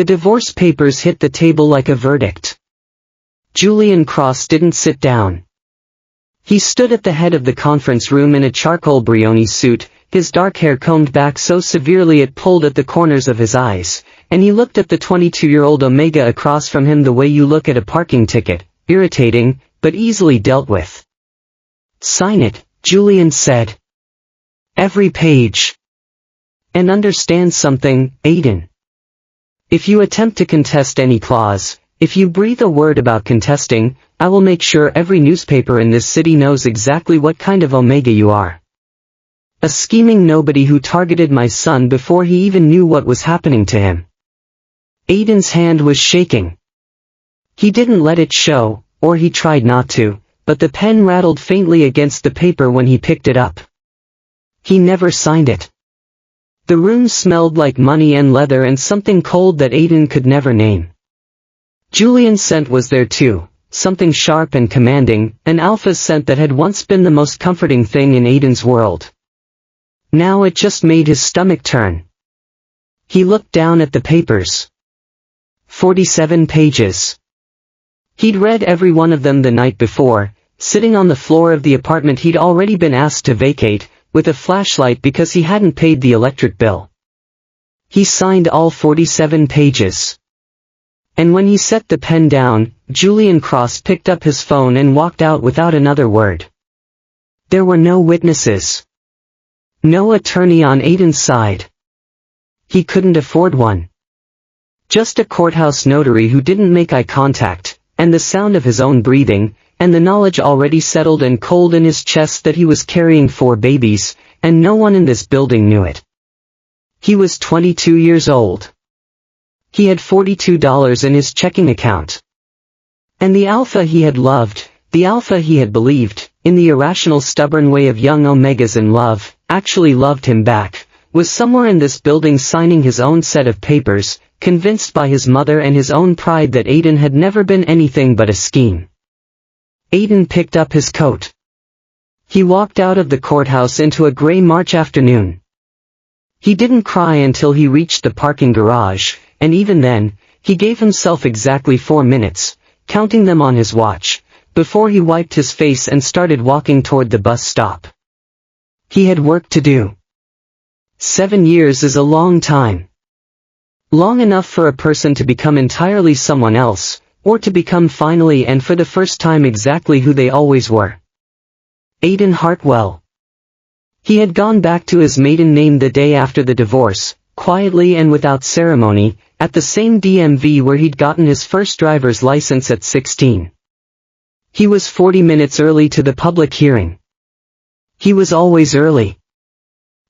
The divorce papers hit the table like a verdict. Julian Cross didn't sit down. He stood at the head of the conference room in a charcoal Brioni suit, his dark hair combed back so severely it pulled at the corners of his eyes, and he looked at the 22-year-old Omega across from him the way you look at a parking ticket, irritating, but easily dealt with. "Sign it," Julian said. "Every page. And understand something, Aiden. If you attempt to contest any clause, if you breathe a word about contesting, I will make sure every newspaper in this city knows exactly what kind of Omega you are. A scheming nobody who targeted my son before he even knew what was happening to him." Aiden's hand was shaking. He didn't let it show, or he tried not to, but the pen rattled faintly against the paper when he picked it up. He never signed it. The room smelled like money and leather and something cold that Aiden could never name. Julian's scent was there too, something sharp and commanding, an alpha scent that had once been the most comforting thing in Aiden's world. Now it just made his stomach turn. He looked down at the papers. 47 pages. He'd read every one of them the night before, sitting on the floor of the apartment he'd already been asked to vacate, with a flashlight because he hadn't paid the electric bill. He signed all 47 pages. And when he set the pen down, Julian Cross picked up his phone and walked out without another word. There were no witnesses. No attorney on Aiden's side. He couldn't afford one. Just a courthouse notary who didn't make eye contact, and the sound of his own breathing, and the knowledge already settled and cold in his chest that he was carrying 4 babies, and no one in this building knew it. He was 22 years old. He had $42 in his checking account. And the alpha he had loved, the alpha he had believed, in the irrational stubborn way of young Omegas in love, actually loved him back, was somewhere in this building signing his own set of papers, convinced by his mother and his own pride that Aiden had never been anything but a scheme. Aiden picked up his coat. He walked out of the courthouse into a gray March afternoon. He didn't cry until he reached the parking garage, and even then, he gave himself exactly 4 minutes, counting them on his watch, before he wiped his face and started walking toward the bus stop. He had work to do. 7 years is a long time. Long enough for a person to become entirely someone else, or to become finally and for the first time exactly who they always were. Aiden Hartwell. He had gone back to his maiden name the day after the divorce, quietly and without ceremony, at the same DMV where he'd gotten his first driver's license at 16. He was 40 minutes early to the public hearing. He was always early.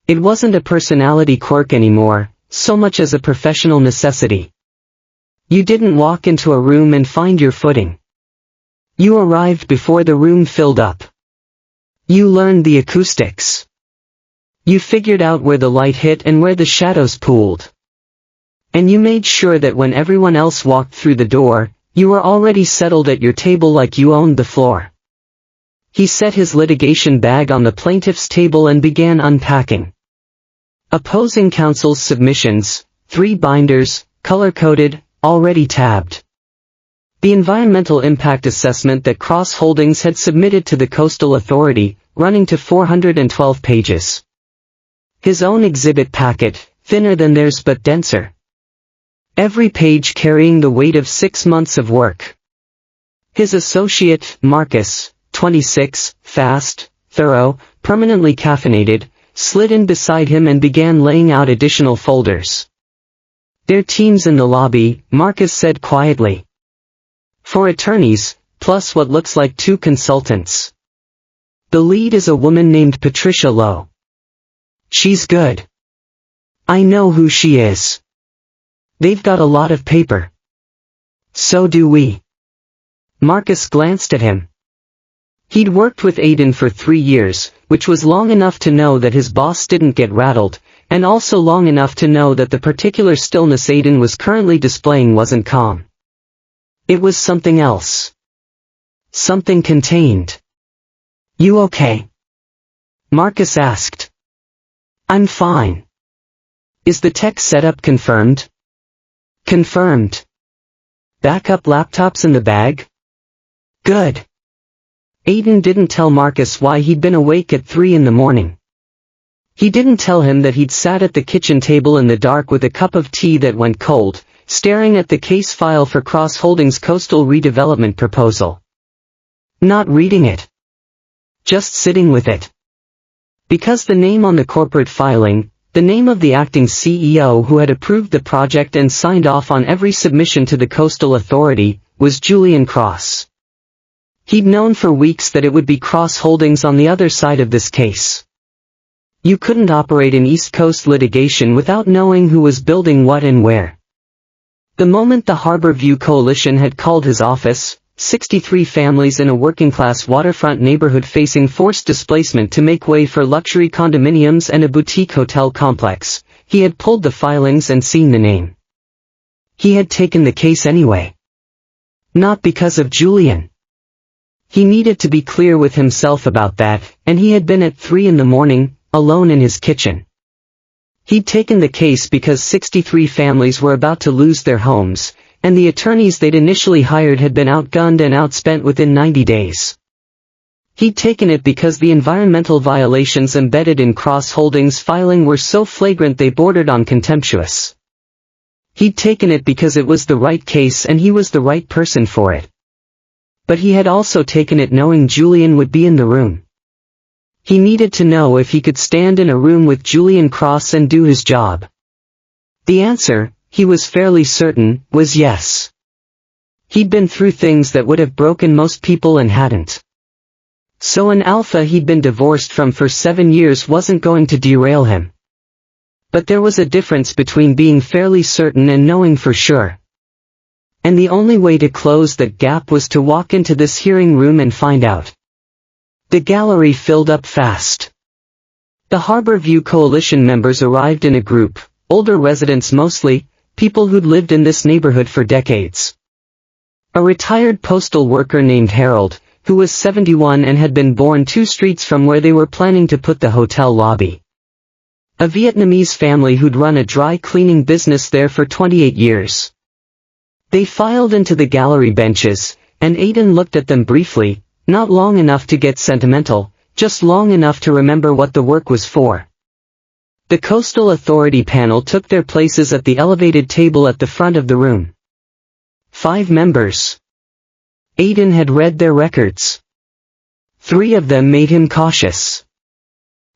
It wasn't a personality quirk anymore, so much as a professional necessity. You didn't walk into a room and find your footing. You arrived before the room filled up. You learned the acoustics. You figured out where the light hit and where the shadows pooled. And you made sure that when everyone else walked through the door, you were already settled at your table like you owned the floor. He set his litigation bag on the plaintiff's table and began unpacking. Opposing counsel's submissions, 3 binders, color-coded, already tabbed. The environmental impact assessment that Cross Holdings had submitted to the Coastal Authority, running to 412 pages. His own exhibit packet, thinner than theirs but denser. Every page carrying the weight of 6 months of work. His associate, Marcus, 26, fast, thorough, permanently caffeinated, slid in beside him and began laying out additional folders. Their team's in the lobby, Marcus said quietly. 4 attorneys, plus what looks like 2 consultants. The lead is a woman named Patricia Lowe. She's good. I know who she is. They've got a lot of paper. So do we. Marcus glanced at him. He'd worked with Aiden for 3 years, which was long enough to know that his boss didn't get rattled, and also long enough to know that the particular stillness Aiden was currently displaying wasn't calm. It was something else. Something contained. You okay? Marcus asked. I'm fine. Is the tech setup confirmed? Confirmed. Backup laptops in the bag? Good. Aiden didn't tell Marcus why he'd been awake at 3 in the morning. He didn't tell him that he'd sat at the kitchen table in the dark with a cup of tea that went cold, staring at the case file for Cross Holdings' coastal redevelopment proposal. Not reading it. Just sitting with it. Because the name on the corporate filing, the name of the acting CEO who had approved the project and signed off on every submission to the Coastal Authority, was Julian Cross. He'd known for weeks that it would be Cross Holdings on the other side of this case. You couldn't operate in East Coast litigation without knowing who was building what and where. The moment the Harbor View Coalition had called his office, 63 families in a working-class waterfront neighborhood facing forced displacement to make way for luxury condominiums and a boutique hotel complex, he had pulled the filings and seen the name. He had taken the case anyway. Not because of Julian. He needed to be clear with himself about that, and he had been at 3 in the morning, alone in his kitchen. He'd taken the case because 63 families were about to lose their homes, and the attorneys they'd initially hired had been outgunned and outspent within 90 days. He'd taken it because the environmental violations embedded in Cross Holdings' filing were so flagrant they bordered on contemptuous. He'd taken it because it was the right case and he was the right person for it. But he had also taken it knowing Julian would be in the room. He needed to know if he could stand in a room with Julian Cross and do his job. The answer, he was fairly certain, was yes. He'd been through things that would have broken most people and hadn't. So an alpha he'd been divorced from for 7 years wasn't going to derail him. But there was a difference between being fairly certain and knowing for sure. And the only way to close that gap was to walk into this hearing room and find out. The gallery filled up fast. The Harbor View Coalition members arrived in a group, older residents mostly, people who'd lived in this neighborhood for decades. A retired postal worker named Harold, who was 71 and had been born 2 streets from where they were planning to put the hotel lobby. A Vietnamese family who'd run a dry cleaning business there for 28 years. They filed into the gallery benches, and Aiden looked at them briefly, not long enough to get sentimental, just long enough to remember what the work was for. The Coastal Authority panel took their places at the elevated table at the front of the room. 5 members. Aiden had read their records. 3 of them made him cautious.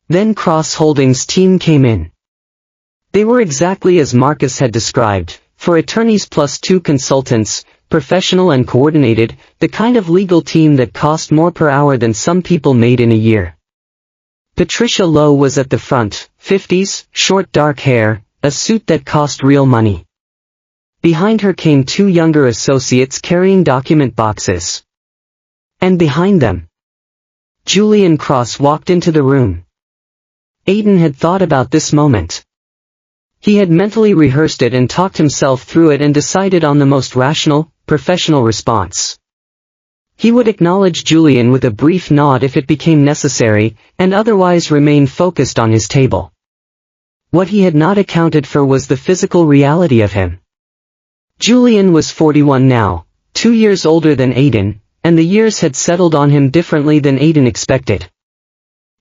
Then Cross Holdings' team came in. They were exactly as Marcus had described, 4 attorneys plus 2 consultants, professional and coordinated, the kind of legal team that cost more per hour than some people made in a year. Patricia Lowe was at the front, 50s, short dark hair, a suit that cost real money. Behind her came 2 younger associates carrying document boxes. And behind them, Julian Cross walked into the room. Aiden had thought about this moment. He had mentally rehearsed it and talked himself through it and decided on the most rational, professional response. He would acknowledge Julian with a brief nod if it became necessary, and otherwise remain focused on his table. What he had not accounted for was the physical reality of him. Julian was 41 now, 2 years older than Aiden, and the years had settled on him differently than Aiden expected.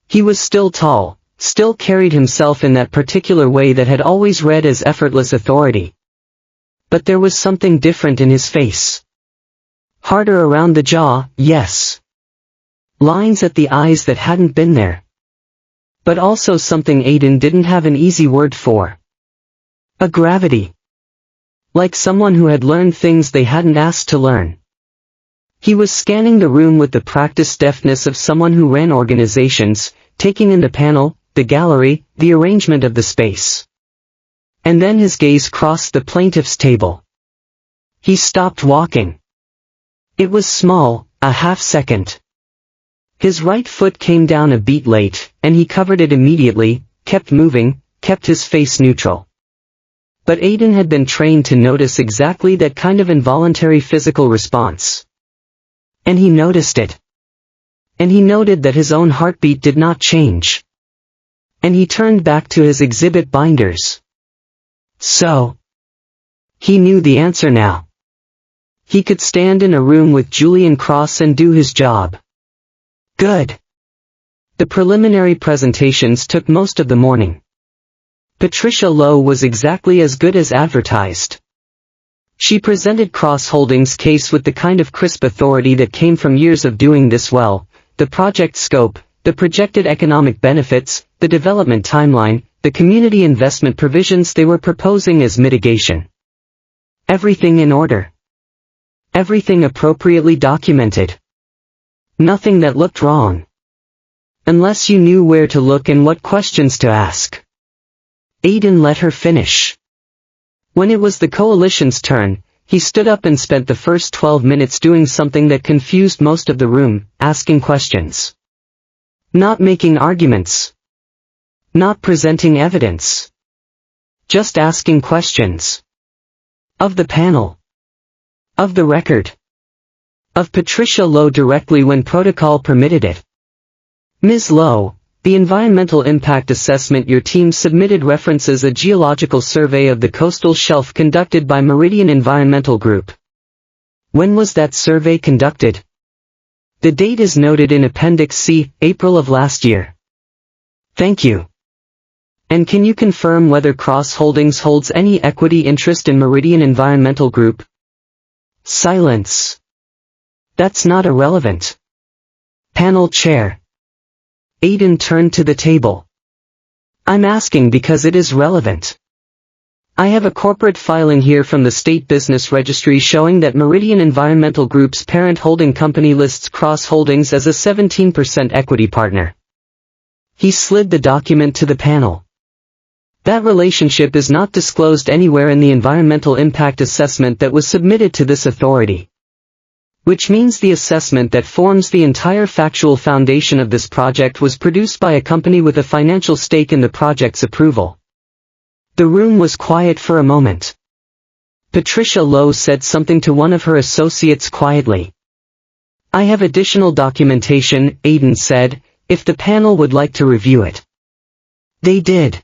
He was still tall, still carried himself in that particular way that had always read as effortless authority. But there was something different in his face. Harder around the jaw, yes. Lines at the eyes that hadn't been there. But also something Aiden didn't have an easy word for. A gravity. Like someone who had learned things they hadn't asked to learn. He was scanning the room with the practiced deftness of someone who ran organizations, taking in the panel, the gallery, the arrangement of the space. And then his gaze crossed the plaintiff's table. He stopped walking. It was small, a half-second. His right foot came down a beat late, and he covered it immediately, kept moving, kept his face neutral. But Aiden had been trained to notice exactly that kind of involuntary physical response. And he noticed it. And he noted that his own heartbeat did not change. And he turned back to his exhibit binders. So, He knew the answer now. He could stand in a room with Julian Cross and do his job. Good. The preliminary presentations took most of the morning. Patricia Lowe was exactly as good as advertised. She presented Cross Holdings' case with the kind of crisp authority that came from years of doing this well: the project scope, the projected economic benefits, the development timeline, the community investment provisions they were proposing as mitigation. Everything in order. Everything appropriately documented. Nothing that looked wrong. Unless you knew where to look and what questions to ask. Aidan let her finish. When it was the coalition's turn, he stood up and spent the first 12 minutes doing something that confused most of the room: asking questions. Not making arguments. Not presenting evidence. Just asking questions. Of the panel. Of the record. Of Patricia Lowe directly when protocol permitted it. Ms. Lowe, the environmental impact assessment your team submitted references a geological survey of the coastal shelf conducted by Meridian Environmental Group. When was that survey conducted? The date is noted in Appendix C, April of last year. Thank you. And can you confirm whether Cross Holdings holds any equity interest in Meridian Environmental Group? Silence. That's not irrelevant. Panel chair. Aidan turned to the table. I'm asking because it is relevant. I have a corporate filing here from the State Business Registry showing that Meridian Environmental Group's parent holding company lists Cross Holdings as a 17% equity partner. He slid the document to the panel. That relationship is not disclosed anywhere in the environmental impact assessment that was submitted to this authority. Which means the assessment that forms the entire factual foundation of this project was produced by a company with a financial stake in the project's approval. The room was quiet for a moment. Patricia Lowe said something to one of her associates quietly. I have additional documentation, Aidan said, if the panel would like to review it. They did.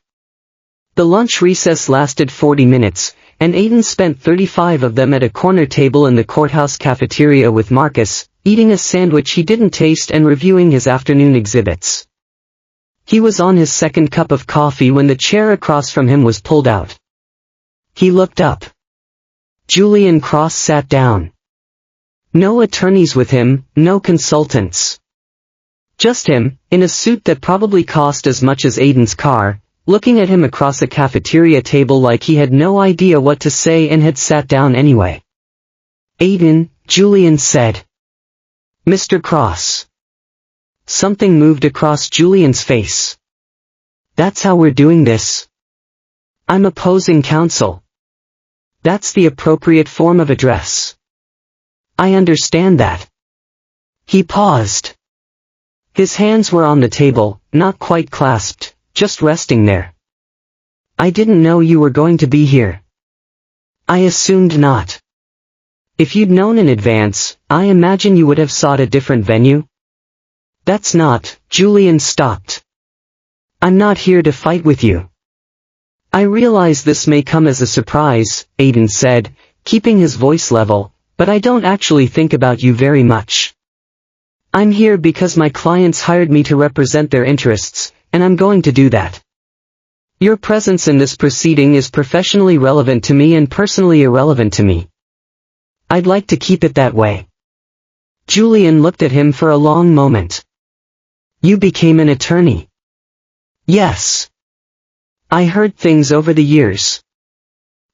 The lunch recess lasted 40 minutes, and Aidan spent 35 of them at a corner table in the courthouse cafeteria with Marcus, eating a sandwich he didn't taste and reviewing his afternoon exhibits. He was on his second cup of coffee when the chair across from him was pulled out. He looked up. Julian Cross sat down. No attorneys with him, no consultants. Just him, in a suit that probably cost as much as Aidan's car, looking at him across a cafeteria table like he had no idea what to say and had sat down anyway. Aidan, Julian said. Mr. Cross. Something moved across Julian's face. That's how we're doing this. I'm opposing counsel. That's the appropriate form of address. I understand that. He paused. His hands were on the table, not quite clasped, just resting there. I didn't know you were going to be here. I assumed not. If you'd known in advance, I imagine you would have sought a different venue. That's not. Julian stopped. I'm not here to fight with you. I realize this may come as a surprise, Aidan said, keeping his voice level, but I don't actually think about you very much. I'm here because my clients hired me to represent their interests, and I'm going to do that. Your presence in this proceeding is professionally relevant to me and personally irrelevant to me. I'd like to keep it that way. Julian looked at him for a long moment. You became an attorney. Yes. I heard things over the years.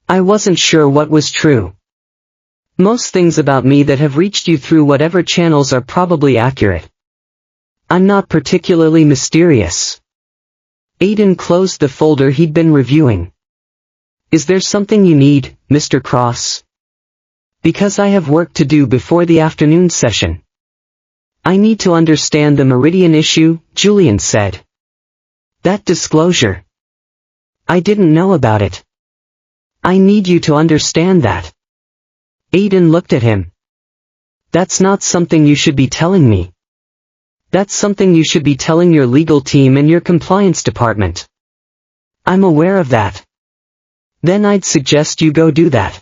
I wasn't sure what was true. Most things about me that have reached you through whatever channels are probably accurate. I'm not particularly mysterious. Aidan closed the folder he'd been reviewing. Is there something you need, Mr. Cross? Because I have work to do before the afternoon session. I need to understand the Meridian issue, Julian said. That disclosure. I didn't know about it. I need you to understand that. Aidan looked at him. That's not something you should be telling me. That's something you should be telling your legal team and your compliance department. I'm aware of that. Then I'd suggest you go do that.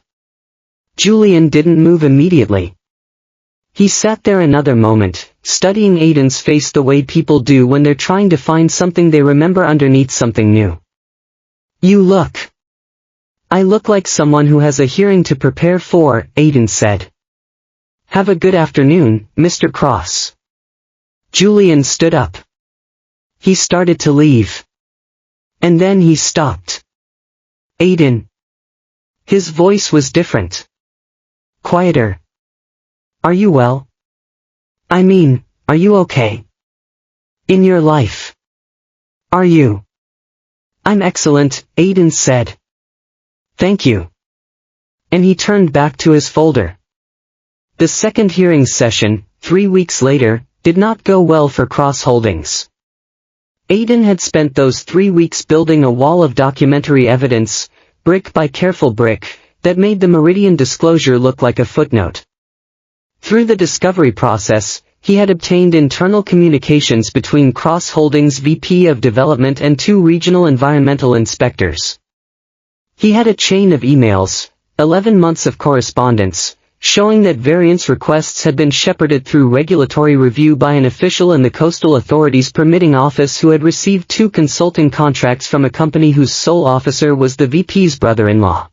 Julian didn't move immediately. He sat there another moment, studying Aiden's face the way people do when they're trying to find something they remember underneath something new. I look like someone who has a hearing to prepare for, Aiden said. Have a good afternoon, Mr. Cross. Julian stood up. He started to leave. And then he stopped. Aiden. His voice was different. Quieter. Are you well? I mean, are you okay? In your life? Are you? I'm excellent, Aiden said. Thank you. And he turned back to his folder. The second hearing session, 3 weeks later, did not go well for Cross Holdings. Aiden had spent those 3 weeks building a wall of documentary evidence, brick by careful brick, that made the Meridian disclosure look like a footnote. Through the discovery process, he had obtained internal communications between Cross Holdings' VP of Development and 2 regional environmental inspectors. He had a chain of emails, 11 months of correspondence, showing that variance requests had been shepherded through regulatory review by an official in the Coastal Authority's permitting office who had received 2 consulting contracts from a company whose sole officer was the VP's brother-in-law.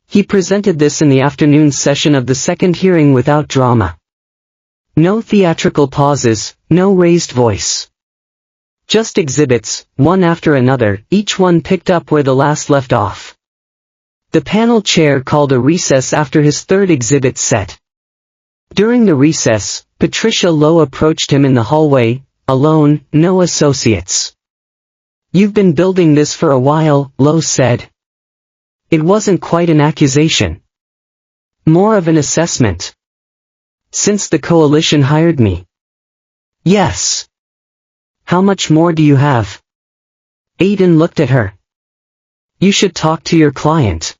He presented this in the afternoon session of the second hearing without drama. No theatrical pauses, no raised voice. Just exhibits, one after another, each one picked up where the last left off. The panel chair called a recess after his third exhibit set. During the recess, Patricia Lowe approached him in the hallway, alone, no associates. You've been building this for a while, Lowe said. It wasn't quite an accusation. More of an assessment. Since the coalition hired me. Yes. How much more do you have? Aiden looked at her. You should talk to your client.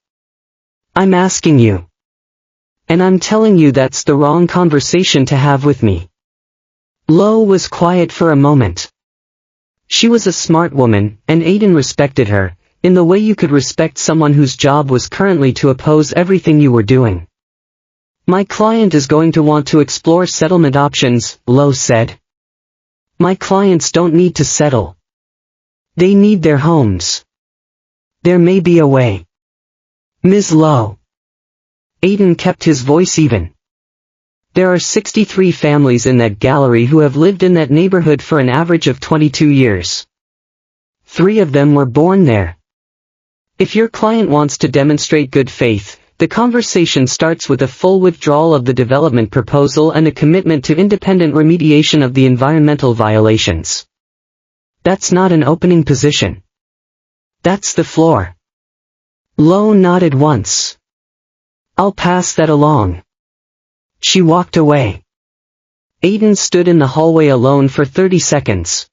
I'm asking you. And I'm telling you that's the wrong conversation to have with me. Lowe was quiet for a moment. She was a smart woman, and Aiden respected her, in the way you could respect someone whose job was currently to oppose everything you were doing. My client is going to want to explore settlement options, Lowe said. My clients don't need to settle. They need their homes. There may be a way. Ms. Lowe. Aiden kept his voice even. There are 63 families in that gallery who have lived in that neighborhood for an average of 22 years. 3 of them were born there. If your client wants to demonstrate good faith, the conversation starts with a full withdrawal of the development proposal and a commitment to independent remediation of the environmental violations. That's not an opening position. That's the floor. Lowe nodded once. I'll pass that along. She walked away. Aiden stood in the hallway alone for 30 seconds.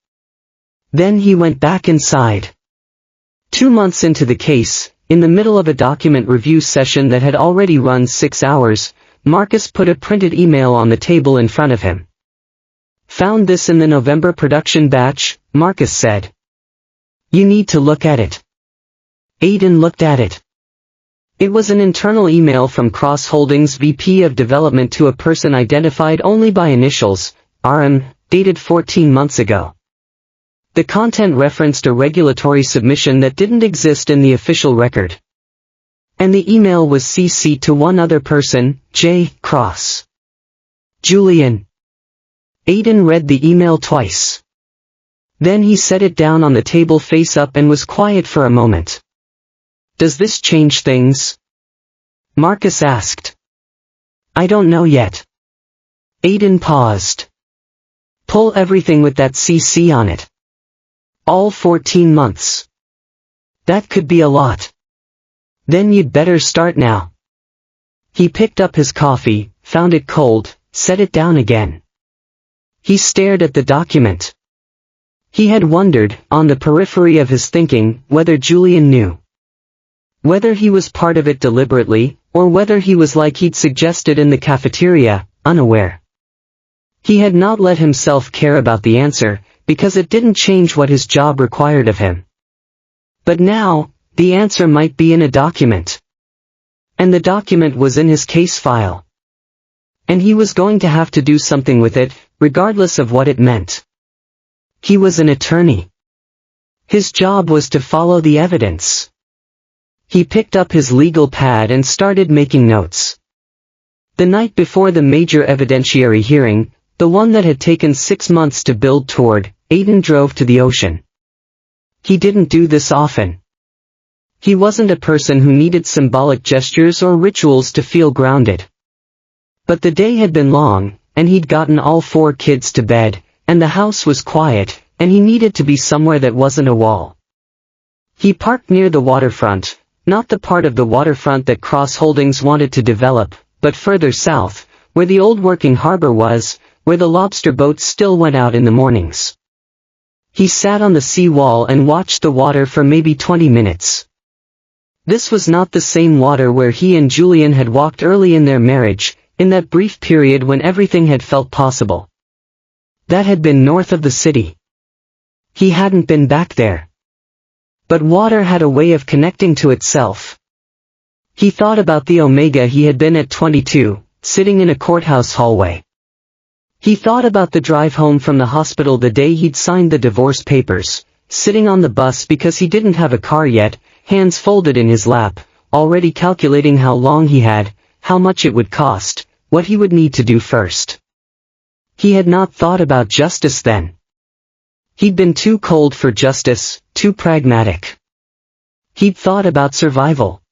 Then he went back inside. 2 months into the case, in the middle of a document review session that had already run 6 hours, Marcus put a printed email on the table in front of him. Found this in the November production batch, Marcus said. You need to look at it. Aiden looked at it. It was an internal email from Cross Holdings VP of Development to a person identified only by initials, RM, dated 14 months ago. The content referenced a regulatory submission that didn't exist in the official record. And the email was CC'd to one other person, J. Cross. Julian. Aiden read the email twice. Then he set it down on the table face up and was quiet for a moment. Does this change things? Marcus asked. I don't know yet. Aiden paused. Pull everything with that CC on it. All 14 months. That could be a lot. Then you'd better start now. He picked up his coffee, found it cold, set it down again. He stared at the document. He had wondered, on the periphery of his thinking, whether Julian knew. Whether he was part of it deliberately, or whether he was like he'd suggested in the cafeteria, unaware. He had not let himself care about the answer, because it didn't change what his job required of him. But now, the answer might be in a document. And the document was in his case file. And he was going to have to do something with it, regardless of what it meant. He was an attorney. His job was to follow the evidence. He picked up his legal pad and started making notes. The night before the major evidentiary hearing, the one that had taken 6 months to build toward, Aiden drove to the ocean. He didn't do this often. He wasn't a person who needed symbolic gestures or rituals to feel grounded. But the day had been long, and he'd gotten all 4 kids to bed, and the house was quiet, and he needed to be somewhere that wasn't a wall. He parked near the waterfront, not the part of the waterfront that Cross Holdings wanted to develop, but further south, where the old working harbor was, where the lobster boats still went out in the mornings. He sat on the sea wall and watched the water for maybe 20 minutes. This was not the same water where he and Julian had walked early in their marriage, in that brief period when everything had felt possible. That had been north of the city. He hadn't been back there. But water had a way of connecting to itself. He thought about the Omega he had been at 22, sitting in a courthouse hallway. He thought about the drive home from the hospital the day he'd signed the divorce papers, sitting on the bus because he didn't have a car yet, hands folded in his lap, already calculating how long he had, how much it would cost, what he would need to do first. He had not thought about justice then. He'd been too cold for justice, too pragmatic. He'd thought about survival.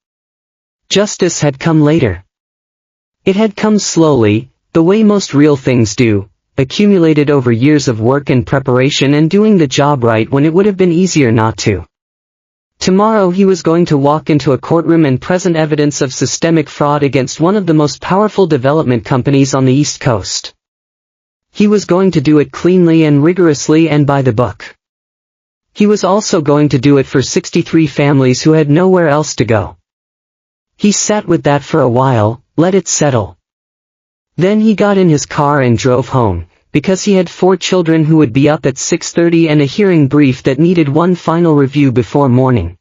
Justice had come later. It had come slowly, the way most real things do, accumulated over years of work and preparation and doing the job right when it would have been easier not to. Tomorrow he was going to walk into a courtroom and present evidence of systemic fraud against one of the most powerful development companies on the East Coast. He was going to do it cleanly and rigorously and by the book. He was also going to do it for 63 families who had nowhere else to go. He sat with that for a while, let it settle. Then he got in his car and drove home, because he had 4 children who would be up at 6:30 and a hearing brief that needed one final review before morning.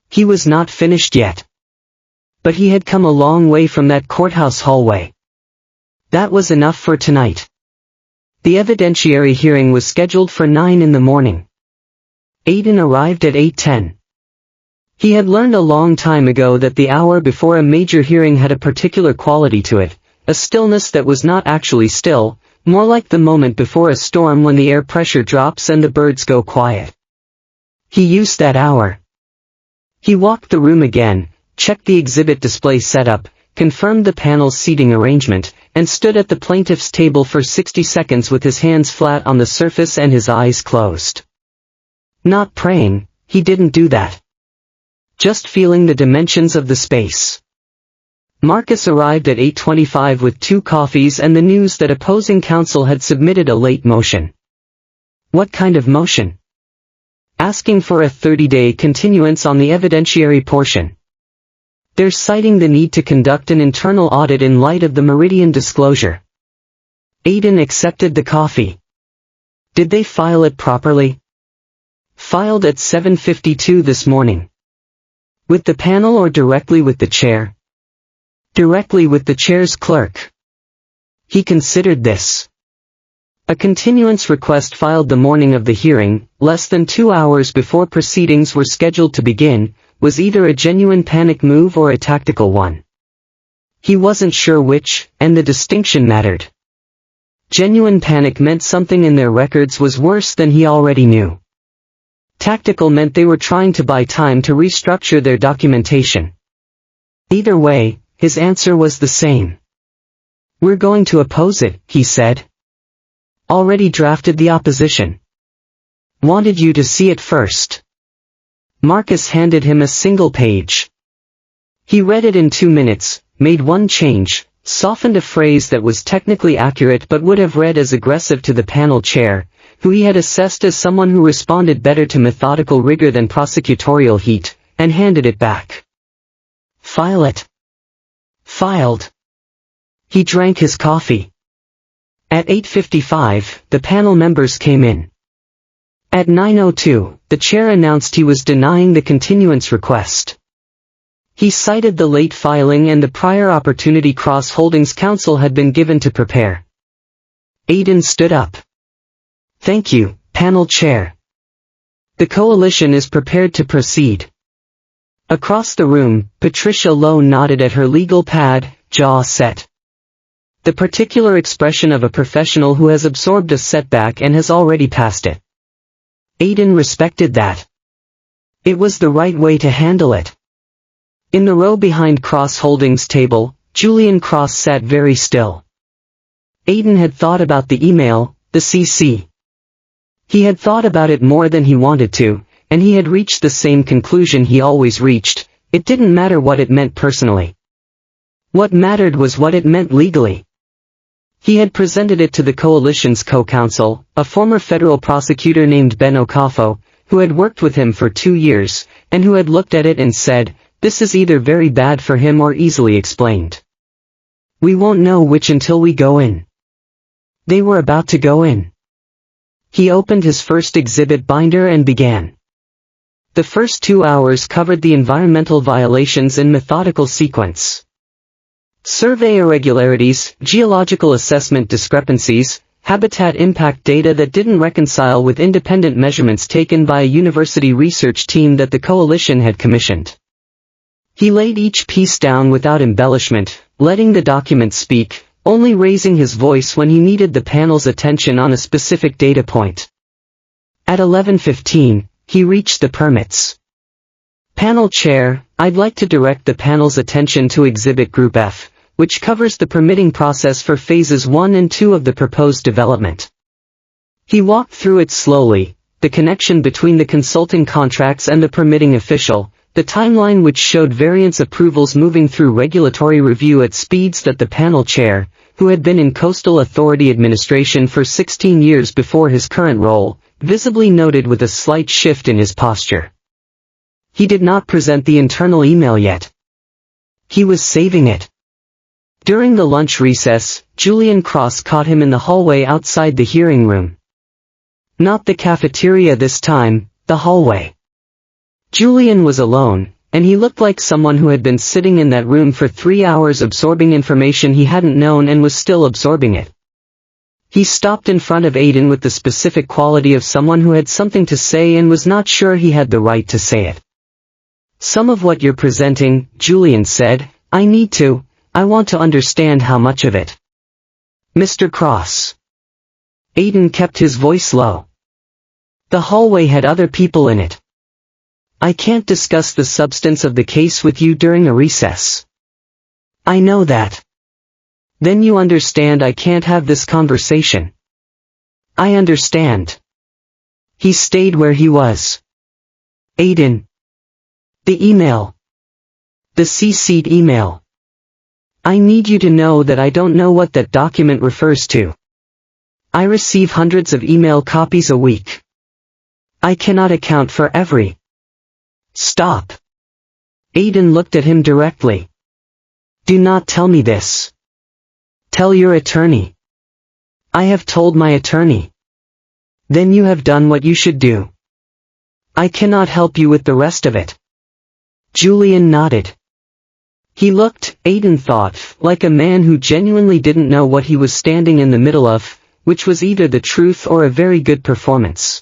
He was not finished yet. But he had come a long way from that courthouse hallway. That was enough for tonight. The evidentiary hearing was scheduled for 9 in the morning. Aiden arrived at 8:10. He had learned a long time ago that the hour before a major hearing had a particular quality to it, a stillness that was not actually still, more like the moment before a storm when the air pressure drops and the birds go quiet. He used that hour. He walked the room again, checked the exhibit display setup, confirmed the panel's seating arrangement, and stood at the plaintiff's table for 60 seconds with his hands flat on the surface and his eyes closed. Not praying, he didn't do that. Just feeling the dimensions of the space. Marcus arrived at 8:25 with 2 coffees and the news that opposing counsel had submitted a late motion. What kind of motion? Asking for a 30-day continuance on the evidentiary portion. They're citing the need to conduct an internal audit in light of the Meridian disclosure. Aiden accepted the coffee. Did they file it properly? Filed at 7:52 this morning. With the panel or directly with the chair? Directly with the chair's clerk. He considered this. A continuance request filed the morning of the hearing, less than 2 hours before proceedings were scheduled to begin, was either a genuine panic move or a tactical one. He wasn't sure which, and the distinction mattered. Genuine panic meant something in their records was worse than he already knew. Tactical meant they were trying to buy time to restructure their documentation. Either way, his answer was the same. We're going to oppose it, he said. Already drafted the opposition. Wanted you to see it first. Marcus handed him a single page. He read it in 2 minutes, made one change, softened a phrase that was technically accurate but would have read as aggressive to the panel chair, who he had assessed as someone who responded better to methodical rigor than prosecutorial heat, and handed it back. File it. Filed. He drank his coffee. At 8:55, the panel members came in. At 9:02, the chair announced he was denying the continuance request. He cited the late filing and the prior opportunity Cross-Holdings Counsel had been given to prepare. Aiden stood up. "Thank you, panel chair. The coalition is prepared to proceed." Across the room, Patricia Lowe nodded at her legal pad, jaw set. The particular expression of a professional who has absorbed a setback and has already passed it. Aiden respected that. It was the right way to handle it. In the row behind Cross-Holdings' table, Julian Cross sat very still. Aiden had thought about the email, the CC. He had thought about it more than he wanted to, and he had reached the same conclusion he always reached: it didn't matter what it meant personally. What mattered was what it meant legally. He had presented it to the coalition's co-counsel, a former federal prosecutor named Ben Okafo, who had worked with him for 2 years, and who had looked at it and said, "This is either very bad for him or easily explained. We won't know which until we go in." They were about to go in. He opened his first exhibit binder and began. The first 2 hours covered the environmental violations in methodical sequence. Survey irregularities, geological assessment discrepancies, habitat impact data that didn't reconcile with independent measurements taken by a university research team that the coalition had commissioned. He laid each piece down without embellishment, letting the document speak, only raising his voice when he needed the panel's attention on a specific data point. At 11:15, he reached the permits. "Panel Chair, I'd like to direct the panel's attention to Exhibit Group F, which covers the permitting process for Phases 1 and 2 of the proposed development." He walked through it slowly, the connection between the consulting contracts and the permitting official, the timeline which showed variance approvals moving through regulatory review at speeds that the panel chair, who had been in Coastal Authority administration for 16 years before his current role, visibly noted with a slight shift in his posture. He did not present the internal email yet. He was saving it. During the lunch recess, Julian Cross caught him in the hallway outside the hearing room. Not the cafeteria this time, the hallway. Julian was alone, and he looked like someone who had been sitting in that room for 3 hours absorbing information he hadn't known and was still absorbing it. He stopped in front of Aiden with the specific quality of someone who had something to say and was not sure he had the right to say it. "Some of what you're presenting," Julian said, I want to understand how much of it." "Mr. Cross." Aiden kept his voice low. "The hallway had other people in it. I can't discuss the substance of the case with you during a recess." "I know that." "Then you understand I can't have this conversation." "I understand." He stayed where he was. "Aiden." "The email. The CC'd email. I need you to know that I don't know what that document refers to. I receive hundreds of email copies a week. I cannot account for every." "Stop." Aiden looked at him directly. "Do not tell me this. Tell your attorney." "I have told my attorney." "Then you have done what you should do. I cannot help you with the rest of it." Julian nodded. He looked, Aiden thought, like a man who genuinely didn't know what he was standing in the middle of, which was either the truth or a very good performance.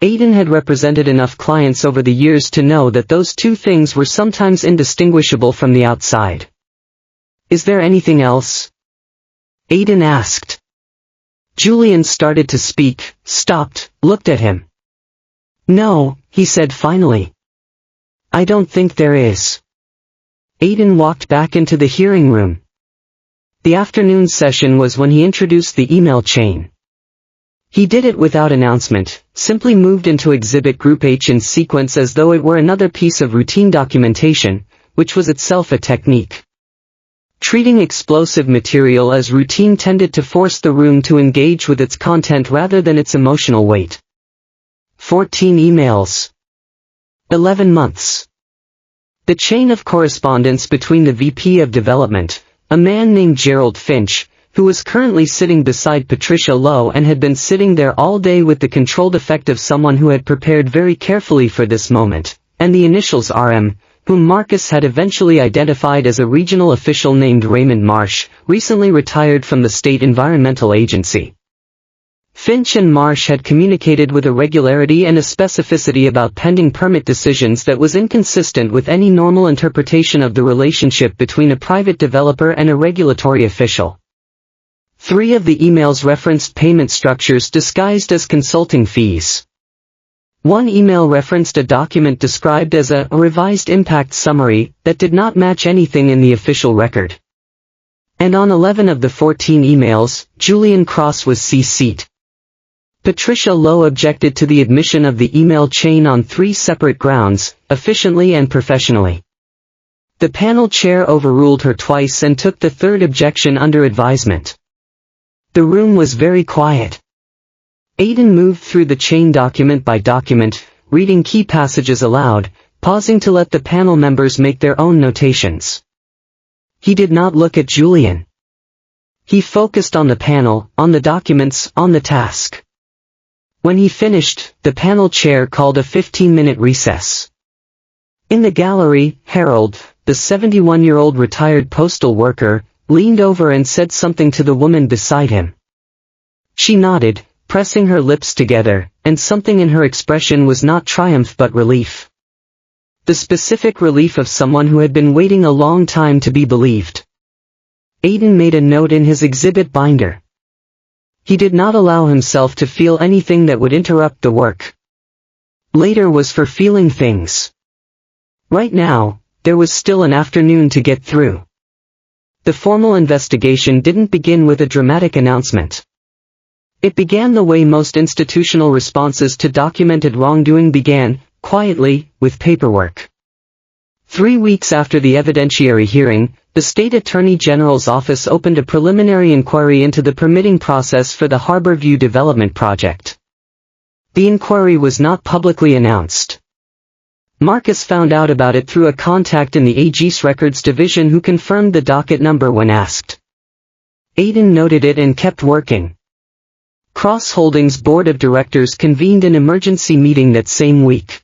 Aiden had represented enough clients over the years to know that those two things were sometimes indistinguishable from the outside. "Is there anything else?" Aiden asked. Julian started to speak, stopped, looked at him. "No," he said finally. "I don't think there is." Aiden walked back into the hearing room. The afternoon session was when he introduced the email chain. He did it without announcement, simply moved into Exhibit Group H in sequence as though it were another piece of routine documentation, which was itself a technique. Treating explosive material as routine tended to force the room to engage with its content rather than its emotional weight. 14 emails. 11 months. The chain of correspondence between the VP of Development, a man named Gerald Finch, who was currently sitting beside Patricia Lowe and had been sitting there all day with the controlled effect of someone who had prepared very carefully for this moment, and the initials RM, whom Marcus had eventually identified as a regional official named Raymond Marsh, recently retired from the State Environmental Agency. Finch and Marsh had communicated with a regularity and a specificity about pending permit decisions that was inconsistent with any normal interpretation of the relationship between a private developer and a regulatory official. 3 of the emails referenced payment structures disguised as consulting fees. One email referenced a document described as a revised impact summary that did not match anything in the official record. And on 11 of the 14 emails, Julian Cross was CC'd. Patricia Lowe objected to the admission of the email chain on 3 separate grounds, efficiently and professionally. The panel chair overruled her twice and took the 3rd objection under advisement. The room was very quiet. Aidan moved through the chain document by document, reading key passages aloud, pausing to let the panel members make their own notations. He did not look at Julian. He focused on the panel, on the documents, on the task. When he finished, the panel chair called a 15-minute recess. In the gallery, Harold, the 71-year-old retired postal worker, leaned over and said something to the woman beside him. She nodded, pressing her lips together, and something in her expression was not triumph but relief. The specific relief of someone who had been waiting a long time to be believed. Aidan made a note in his exhibit binder. He did not allow himself to feel anything that would interrupt the work. Later was for feeling things. Right now, there was still an afternoon to get through. The formal investigation didn't begin with a dramatic announcement. It began the way most institutional responses to documented wrongdoing began, quietly, with paperwork. 3 weeks after the evidentiary hearing, the State Attorney General's office opened a preliminary inquiry into the permitting process for the Harbor View development project. The inquiry was not publicly announced. Marcus found out about it through a contact in the AG's Records Division who confirmed the docket number when asked. Aidan noted it and kept working. Cross Holdings' board of directors convened an emergency meeting that same week.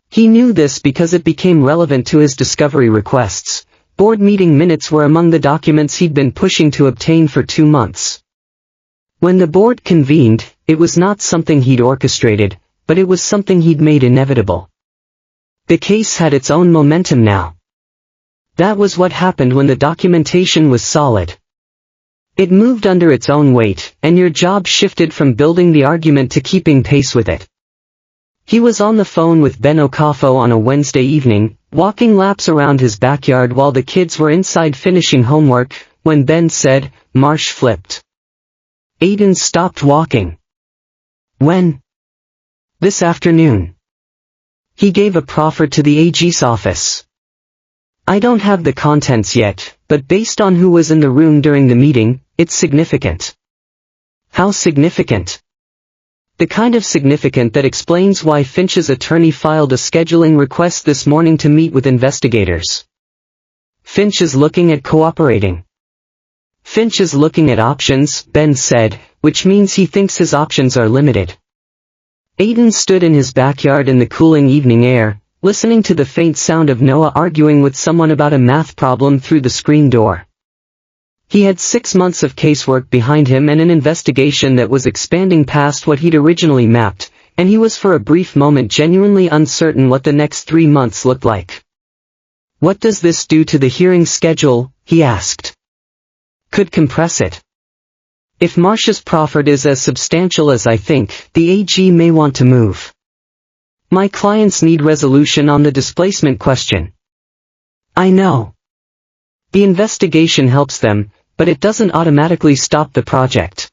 He knew this because it became relevant to his discovery requests. Board meeting minutes were among the documents he'd been pushing to obtain for 2 months. When the board convened, it was not something he'd orchestrated, but it was something he'd made inevitable. The case had its own momentum now. That was what happened when the documentation was solid. It moved under its own weight, and your job shifted from building the argument to keeping pace with it. He was on the phone with Ben Okafo on a Wednesday evening, walking laps around his backyard while the kids were inside finishing homework, when Ben said, "Marsh flipped." Aidan stopped walking. "When?" "This afternoon." He gave a proffer to the AG's office. "I don't have the contents yet, but based on who was in the room during the meeting, it's significant." "How significant?" "The kind of significant that explains why Finch's attorney filed a scheduling request this morning to meet with investigators." "Finch is looking at cooperating." "Finch is looking at options," Ben said, "which means he thinks his options are limited." Aidan stood in his backyard in the cooling evening air, listening to the faint sound of Noah arguing with someone about a math problem through the screen door. He had 6 months of casework behind him and an investigation that was expanding past what he'd originally mapped, and he was for a brief moment genuinely uncertain what the next 3 months looked like. "What does this do to the hearing schedule?" he asked. "Could compress it. If Marsh's proffer is as substantial as I think, the AG may want to move. My clients need resolution on the displacement question." "I know. The investigation helps them, but it doesn't automatically stop the project.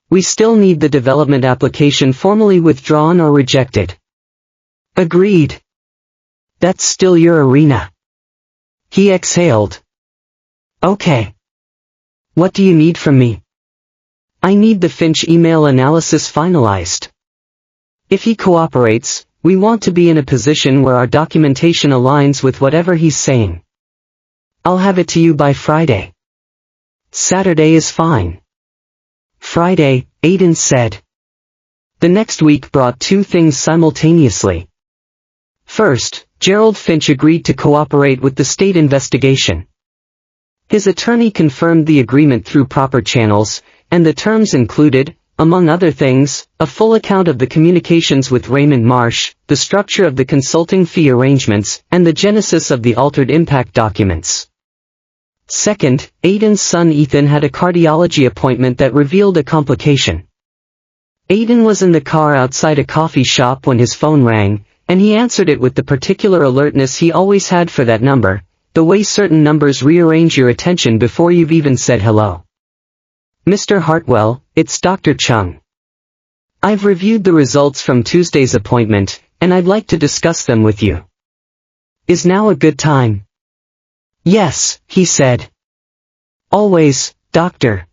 We still need the development application formally withdrawn or rejected." "Agreed. That's still your arena." He exhaled. "Okay. What do you need from me?" "I need the Finch email analysis finalized. If he cooperates, we want to be in a position where our documentation aligns with whatever he's saying. I'll have it to you by Friday." "Saturday is fine." "Friday," Aidan said. The next week brought 2 things simultaneously. First, Gerald Finch agreed to cooperate with the state investigation. His attorney confirmed the agreement through proper channels, and the terms included, among other things, a full account of the communications with Raymond Marsh, the structure of the consulting fee arrangements, and the genesis of the altered impact documents. Second, Aidan's son Ethan had a cardiology appointment that revealed a complication. Aidan was in the car outside a coffee shop when his phone rang, and he answered it with the particular alertness he always had for that number, the way certain numbers rearrange your attention before you've even said hello. "Mr. Hartwell, it's Dr. Chung. I've reviewed the results from Tuesday's appointment, and I'd like to discuss them with you. Is now a good time?" "Yes," he said. "Always, Doctor."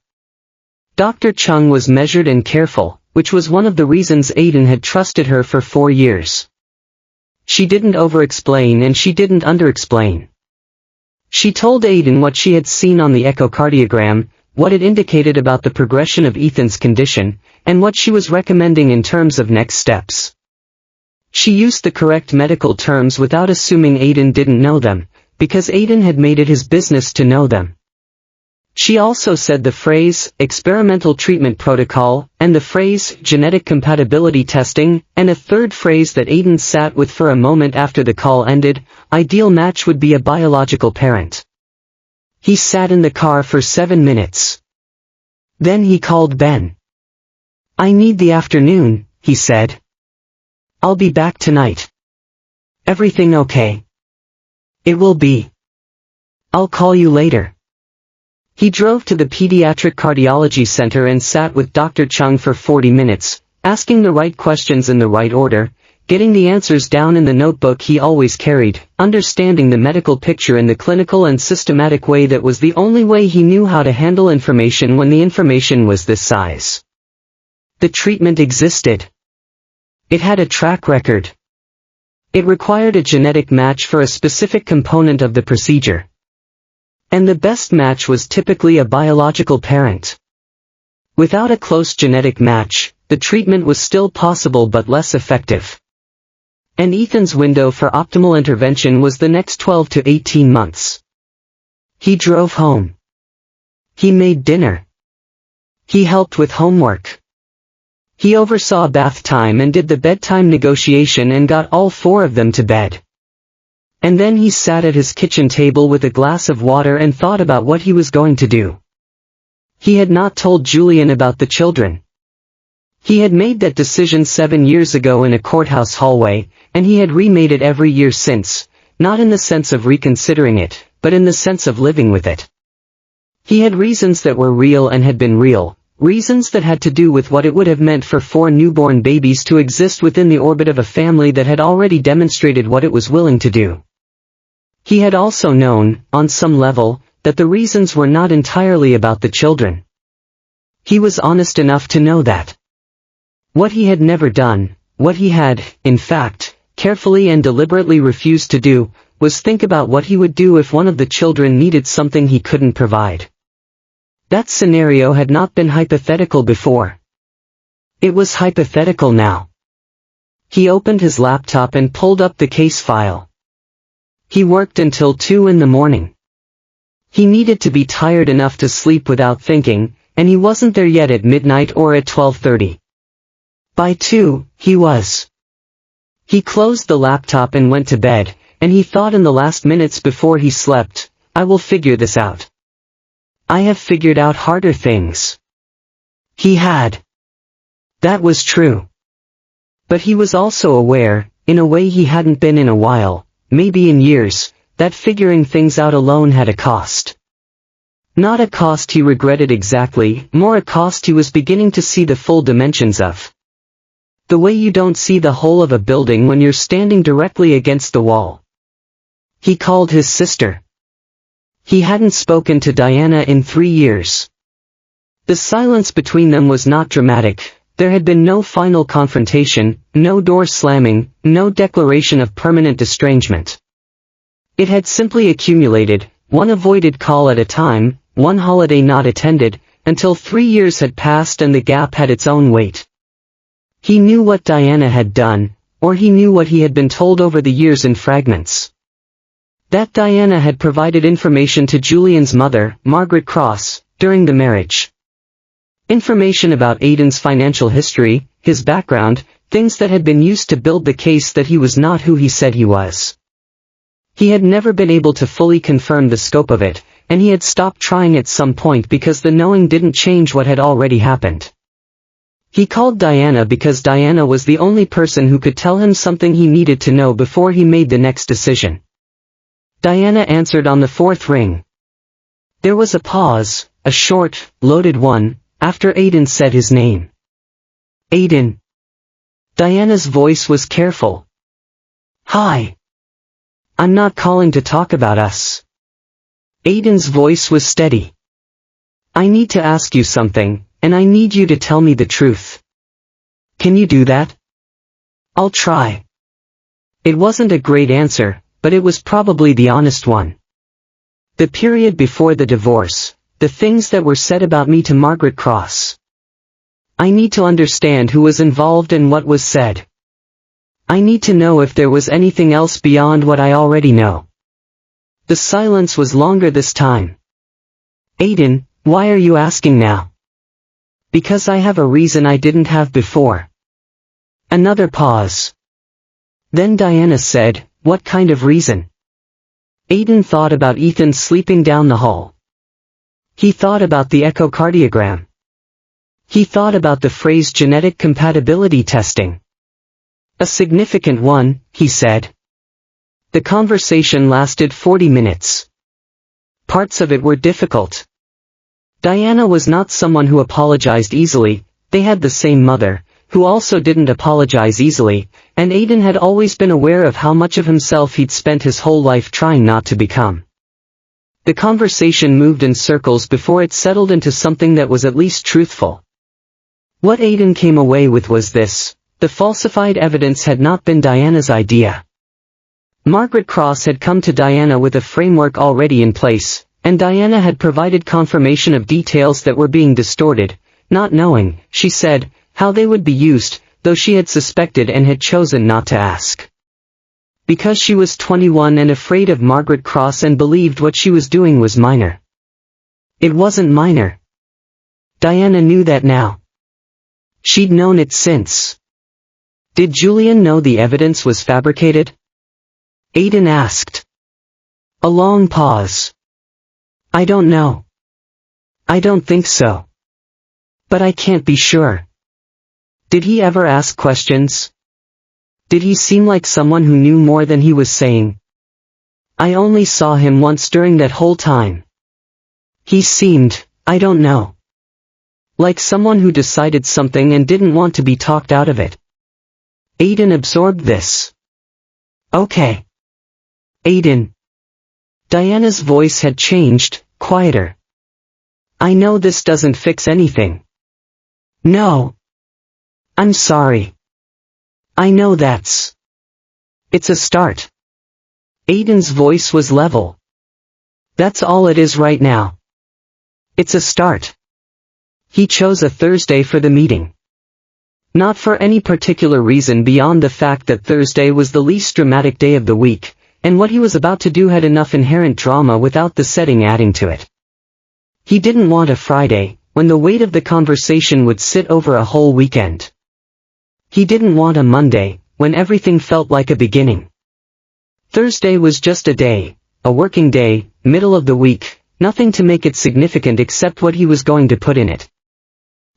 Dr. Chung was measured and careful, which was one of the reasons Aidan had trusted her for 4 years. She didn't over-explain and she didn't under-explain. She told Aidan what she had seen on the echocardiogram, what it indicated about the progression of Ethan's condition, and what she was recommending in terms of next steps. She used the correct medical terms without assuming Aidan didn't know them, because Aidan had made it his business to know them. She also said the phrase, experimental treatment protocol, and the phrase, genetic compatibility testing, and a third phrase that Aidan sat with for a moment after the call ended, ideal match would be a biological parent. He sat in the car for 7 minutes. Then he called Ben. "I need the afternoon," he said. "I'll be back tonight. Everything okay?" "It will be. I'll call you later." He drove to the Pediatric Cardiology Center and sat with Dr. Chung for 40 minutes, asking the right questions in the right order, getting the answers down in the notebook he always carried, understanding the medical picture in the clinical and systematic way that was the only way he knew how to handle information when the information was this size. The treatment existed. It had a track record. It required a genetic match for a specific component of the procedure. And the best match was typically a biological parent. Without a close genetic match, the treatment was still possible but less effective. And Ethan's window for optimal intervention was the next 12 to 18 months. He drove home. He made dinner. He helped with homework. He oversaw bath time and did the bedtime negotiation and got all 4 of them to bed. And then he sat at his kitchen table with a glass of water and thought about what he was going to do. He had not told Julian about the children. He had made that decision 7 years ago in a courthouse hallway, and he had remade it every year since, not in the sense of reconsidering it, but in the sense of living with it. He had reasons that were real and had been real, reasons that had to do with what it would have meant for 4 newborn babies to exist within the orbit of a family that had already demonstrated what it was willing to do. He had also known, on some level, that the reasons were not entirely about the children. He was honest enough to know that. What he had never done, what he had, in fact, carefully and deliberately refused to do, was think about what he would do if one of the children needed something he couldn't provide. That scenario had not been hypothetical before. It was hypothetical now. He opened his laptop and pulled up the case file. He worked until 2 in the morning. He needed to be tired enough to sleep without thinking, and he wasn't there yet at midnight or at 12:30. By 2, he was. He closed the laptop and went to bed, and he thought in the last minutes before he slept, "I will figure this out. I have figured out harder things." He had. That was true. But he was also aware, in a way he hadn't been in a while, maybe in years, that figuring things out alone had a cost. Not a cost he regretted exactly, more a cost he was beginning to see the full dimensions of. The way you don't see the whole of a building when you're standing directly against the wall. He called his sister. He hadn't spoken to Diana in 3 years. The silence between them was not dramatic, there had been no final confrontation, no door slamming, no declaration of permanent estrangement. It had simply accumulated, one avoided call at a time, one holiday not attended, until 3 years had passed and the gap had its own weight. He knew what Diana had done, or he knew what he had been told over the years in fragments. That Diana had provided information to Julian's mother, Margaret Cross, during the marriage. Information about Aidan's financial history, his background, things that had been used to build the case that he was not who he said he was. He had never been able to fully confirm the scope of it, and he had stopped trying at some point because the knowing didn't change what had already happened. He called Diana because Diana was the only person who could tell him something he needed to know before he made the next decision. Diana answered on the fourth ring. There was a pause, a short, loaded one, after Aidan said his name. Aidan. Diana's voice was careful. Hi. I'm not calling to talk about us. Aidan's voice was steady. I need to ask you something, and I need you to tell me the truth. Can you do that? I'll try. It wasn't a great answer, but it was probably the honest one. The period before the divorce, the things that were said about me to Margaret Cross. I need to understand who was involved and what was said. I need to know if there was anything else beyond what I already know. The silence was longer this time. Aidan, why are you asking now? Because I have a reason I didn't have before. Another pause. Then Diana said, what kind of reason? Aidan thought about Ethan sleeping down the hall. He thought about the echocardiogram. He thought about the phrase genetic compatibility testing. A significant one, he said. The conversation lasted 40 minutes. Parts of it were difficult. Diana was not someone who apologized easily, they had the same mother, who also didn't apologize easily, and Aidan had always been aware of how much of himself he'd spent his whole life trying not to become. The conversation moved in circles before it settled into something that was at least truthful. What Aidan came away with was this: the falsified evidence had not been Diana's idea. Margaret Cross had come to Diana with a framework already in place, and Diana had provided confirmation of details that were being distorted, not knowing, she said, how they would be used, though she had suspected and had chosen not to ask. Because she was 21 and afraid of Margaret Cross and believed what she was doing was minor. It wasn't minor. Diana knew that now. She'd known it since. Did Julian know the evidence was fabricated? Aidan asked. A long pause. I don't know. I don't think so. But I can't be sure. Did he ever ask questions? Did he seem like someone who knew more than he was saying? I only saw him once during that whole time. He seemed, I don't know, like someone who decided something and didn't want to be talked out of it. Aidan absorbed this. Okay. Aidan. Diana's voice had changed, quieter. I know this doesn't fix anything. No. I'm sorry. I know that's. It's a start. Aidan's voice was level. That's all it is right now. It's a start. He chose a Thursday for the meeting. Not for any particular reason beyond the fact that Thursday was the least dramatic day of the week, and what he was about to do had enough inherent drama without the setting adding to it. He didn't want a Friday, when the weight of the conversation would sit over a whole weekend. He didn't want a Monday, when everything felt like a beginning. Thursday was just a day, a working day, middle of the week, nothing to make it significant except what he was going to put in it.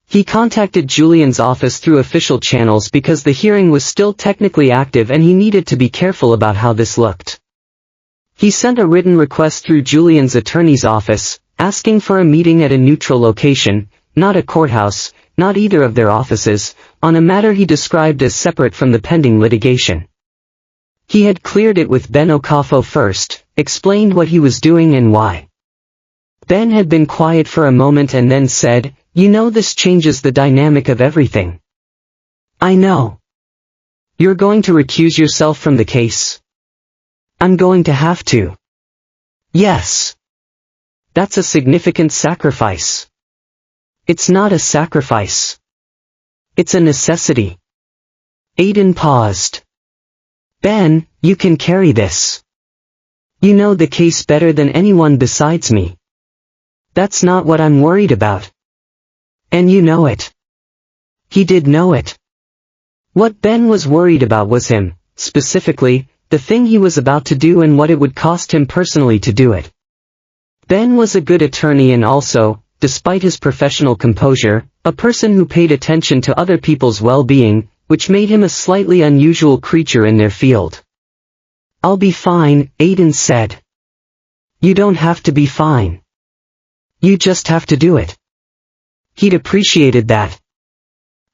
He contacted Julian's office through official channels because the hearing was still technically active and he needed to be careful about how this looked. He sent a written request through Julian's attorney's office, asking for a meeting at a neutral location, not a courthouse, not either of their offices, on a matter he described as separate from the pending litigation. He had cleared it with Ben Okafo first, explained what he was doing and why. Ben had been quiet for a moment and then said, "You know, this changes the dynamic of everything." "I know. You're going to recuse yourself from the case?" "I'm going to have to." "Yes. That's a significant sacrifice." "It's not a sacrifice. It's a necessity." Aidan paused. Ben, you can carry this. You know the case better than anyone besides me. That's not what I'm worried about. And you know it. He did know it. What Ben was worried about was him, specifically, the thing he was about to do and what it would cost him personally to do it. Ben was a good attorney and also, despite his professional composure, a person who paid attention to other people's well-being, which made him a slightly unusual creature in their field. I'll be fine, Aiden said. You don't have to be fine. You just have to do it. He'd appreciated that.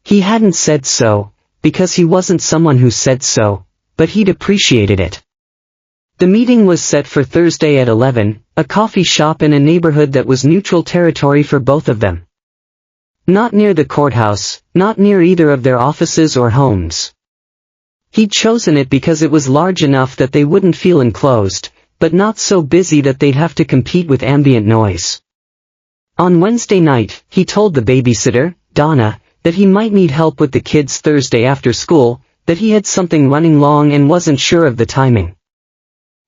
He hadn't said so, because he wasn't someone who said so, but he'd appreciated it. The meeting was set for Thursday at 11, a coffee shop in a neighborhood that was neutral territory for both of them. Not near the courthouse, not near either of their offices or homes. He'd chosen it because it was large enough that they wouldn't feel enclosed, but not so busy that they'd have to compete with ambient noise. On Wednesday night, he told the babysitter, Donna, that he might need help with the kids Thursday after school, that he had something running long and wasn't sure of the timing.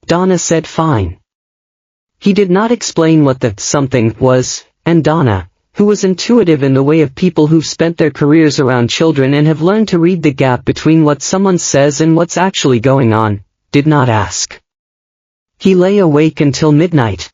Donna said fine. He did not explain what the something was, and Donna, who was intuitive in the way of people who've spent their careers around children and have learned to read the gap between what someone says and what's actually going on, did not ask. He lay awake until midnight.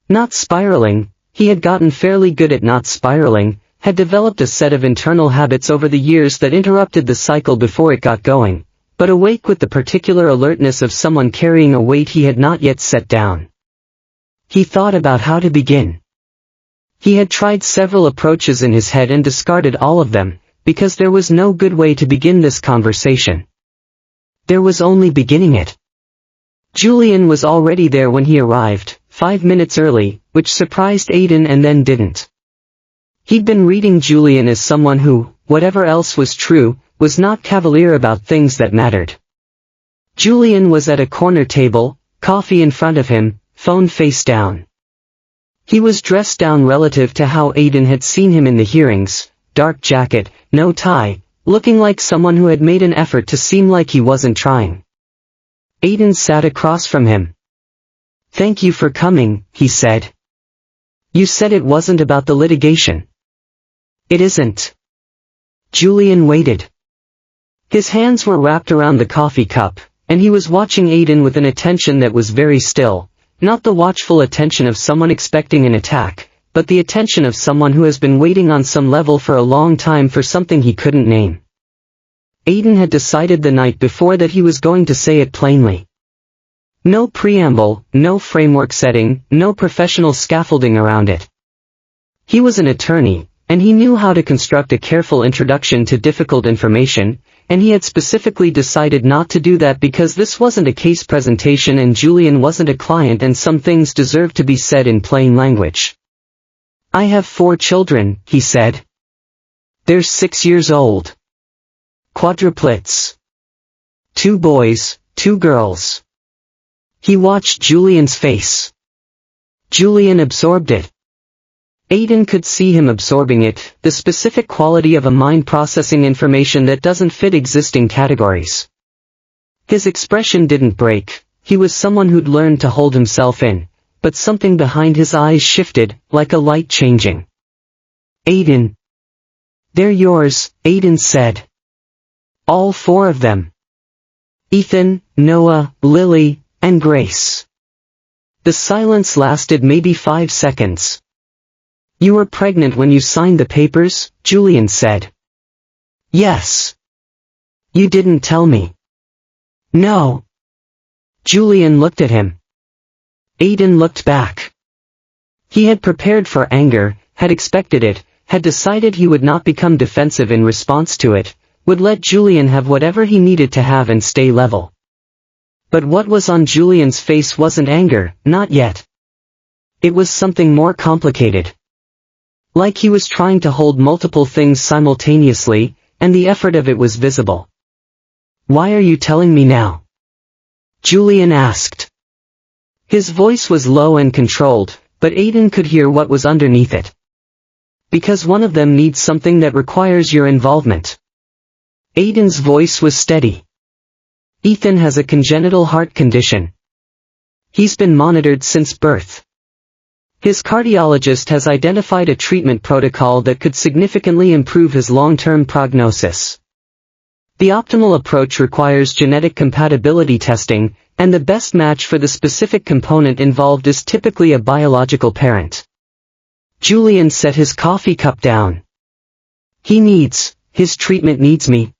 Not spiraling, he had gotten fairly good at not spiraling, had developed a set of internal habits over the years that interrupted the cycle before it got going, but awake with the particular alertness of someone carrying a weight he had not yet set down. He thought about how to begin. He had tried several approaches in his head and discarded all of them, because there was no good way to begin this conversation. There was only beginning it. Julian was already there when he arrived, 5 minutes early, which surprised Aiden and then didn't. He'd been reading Julian as someone who, whatever else was true, was not cavalier about things that mattered. Julian was at a corner table, coffee in front of him, phone face down. He was dressed down relative to how Aiden had seen him in the hearings, dark jacket, no tie, looking like someone who had made an effort to seem like he wasn't trying. Aiden sat across from him. "Thank you for coming," he said. "You said it wasn't about the litigation." "It isn't." Julian waited. His hands were wrapped around the coffee cup, and he was watching Aiden with an attention that was very still, not the watchful attention of someone expecting an attack, but the attention of someone who has been waiting on some level for a long time for something he couldn't name. Aiden had decided the night before that he was going to say it plainly. No preamble, no framework setting, no professional scaffolding around it. He was an attorney, and he knew how to construct a careful introduction to difficult information, and he had specifically decided not to do that because this wasn't a case presentation and Julian wasn't a client and some things deserved to be said in plain language. "I have 4 children," he said. "They're 6 years old. Quadruplets. 2 boys, 2 girls." He watched Julian's face. Julian absorbed it. Aiden could see him absorbing it, the specific quality of a mind processing information that doesn't fit existing categories. His expression didn't break, he was someone who'd learned to hold himself in, but something behind his eyes shifted, like a light changing. "Aiden." "They're yours," Aiden said. "All 4 of them. Ethan, Noah, Lily, and Grace." The silence lasted maybe 5 seconds. "You were pregnant when you signed the papers?" Julian said. "Yes." "You didn't tell me." "No." Julian looked at him. Aiden looked back. He had prepared for anger, had expected it, had decided he would not become defensive in response to it, would let Julian have whatever he needed to have and stay level. But what was on Julian's face wasn't anger, not yet. It was something more complicated. Like he was trying to hold multiple things simultaneously, and the effort of it was visible. "Why are you telling me now?" Julian asked. His voice was low and controlled, but Aiden could hear what was underneath it. "Because one of them needs something that requires your involvement." Aiden's voice was steady. Ethan has a congenital heart condition. He's been monitored since birth. His cardiologist has identified a treatment protocol that could significantly improve his long-term prognosis. The optimal approach requires genetic compatibility testing, and the best match for the specific component involved is typically a biological parent. Julian set his coffee cup down. His treatment needs me.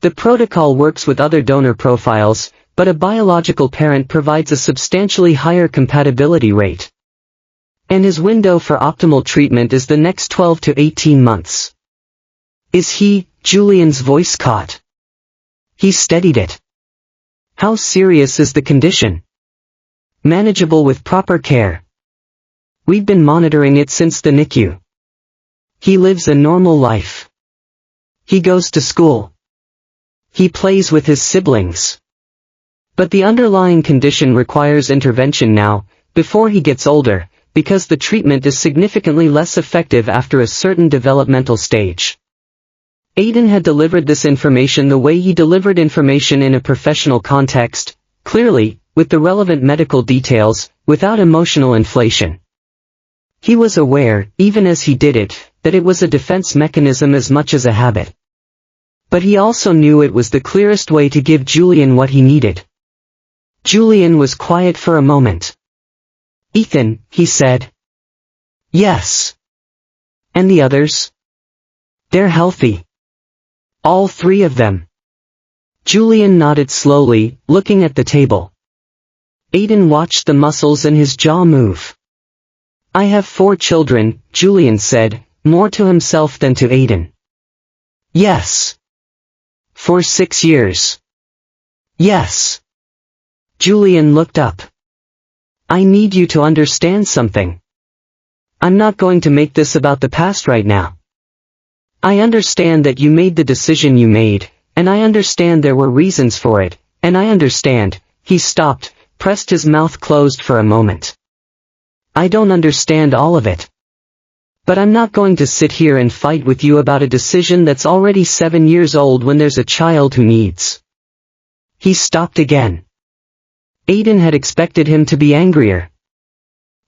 The protocol works with other donor profiles, but a biological parent provides a substantially higher compatibility rate. And his window for optimal treatment is the next 12 to 18 months. Is he? Julian's voice caught. He steadied it. How serious is the condition? Manageable with proper care. We've been monitoring it since the NICU. He lives a normal life. He goes to school. He plays with his siblings. But the underlying condition requires intervention now, before he gets older, because the treatment is significantly less effective after a certain developmental stage. Aiden had delivered this information the way he delivered information in a professional context, clearly, with the relevant medical details, without emotional inflation. He was aware, even as he did it, that it was a defense mechanism as much as a habit. But he also knew it was the clearest way to give Julian what he needed. Julian was quiet for a moment. Ethan, he said. Yes. And the others? They're healthy. All three of them. Julian nodded slowly, looking at the table. Aiden watched the muscles in his jaw move. I have 4 children, Julian said, more to himself than to Aiden. Yes. For 6 years. Yes. Julian looked up. I need you to understand something. I'm not going to make this about the past right now. I understand that you made the decision you made, and I understand there were reasons for it, and I understand. He stopped, pressed his mouth closed for a moment. I don't understand all of it. But I'm not going to sit here and fight with you about a decision that's already 7 years old when there's a child who needs. He stopped again. Aiden had expected him to be angrier.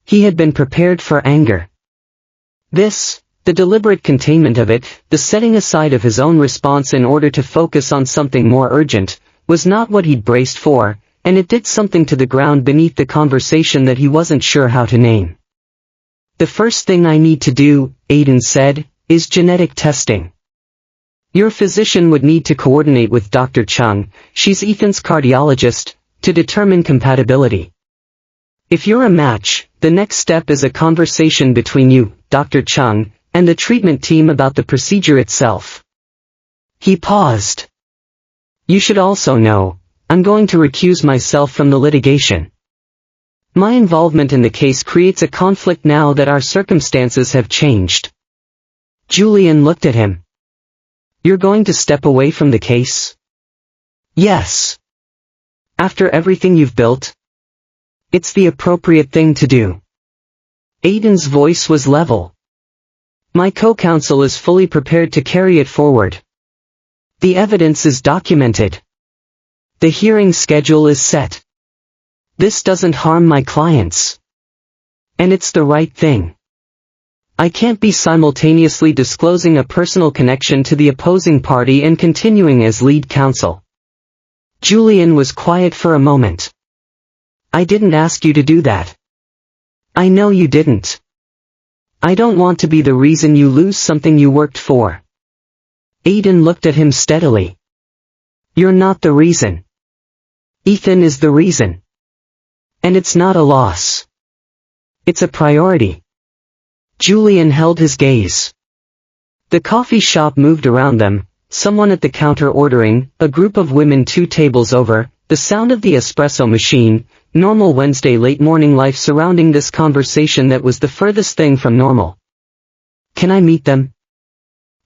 He had been prepared for anger. This, the deliberate containment of it, the setting aside of his own response in order to focus on something more urgent, was not what he'd braced for, and it did something to the ground beneath the conversation that he wasn't sure how to name. The first thing I need to do, Aiden said, is genetic testing. Your physician would need to coordinate with Dr. Chung, she's Ethan's cardiologist, to determine compatibility. If you're a match, the next step is a conversation between you, Dr. Chung, and the treatment team about the procedure itself. He paused. You should also know, I'm going to recuse myself from the litigation. My involvement in the case creates a conflict now that our circumstances have changed. Julian looked at him. You're going to step away from the case? Yes. After everything you've built? It's the appropriate thing to do. Aiden's voice was level. My co-counsel is fully prepared to carry it forward. The evidence is documented. The hearing schedule is set. This doesn't harm my clients. And it's the right thing. I can't be simultaneously disclosing a personal connection to the opposing party and continuing as lead counsel. Julian was quiet for a moment. I didn't ask you to do that. I know you didn't. I don't want to be the reason you lose something you worked for. Aiden looked at him steadily. You're not the reason. Ethan is the reason. And it's not a loss. It's a priority. Julian held his gaze. The coffee shop moved around them, someone at the counter ordering, a group of women 2 tables over, the sound of the espresso machine, normal Wednesday late morning life surrounding this conversation that was the furthest thing from normal. Can I meet them?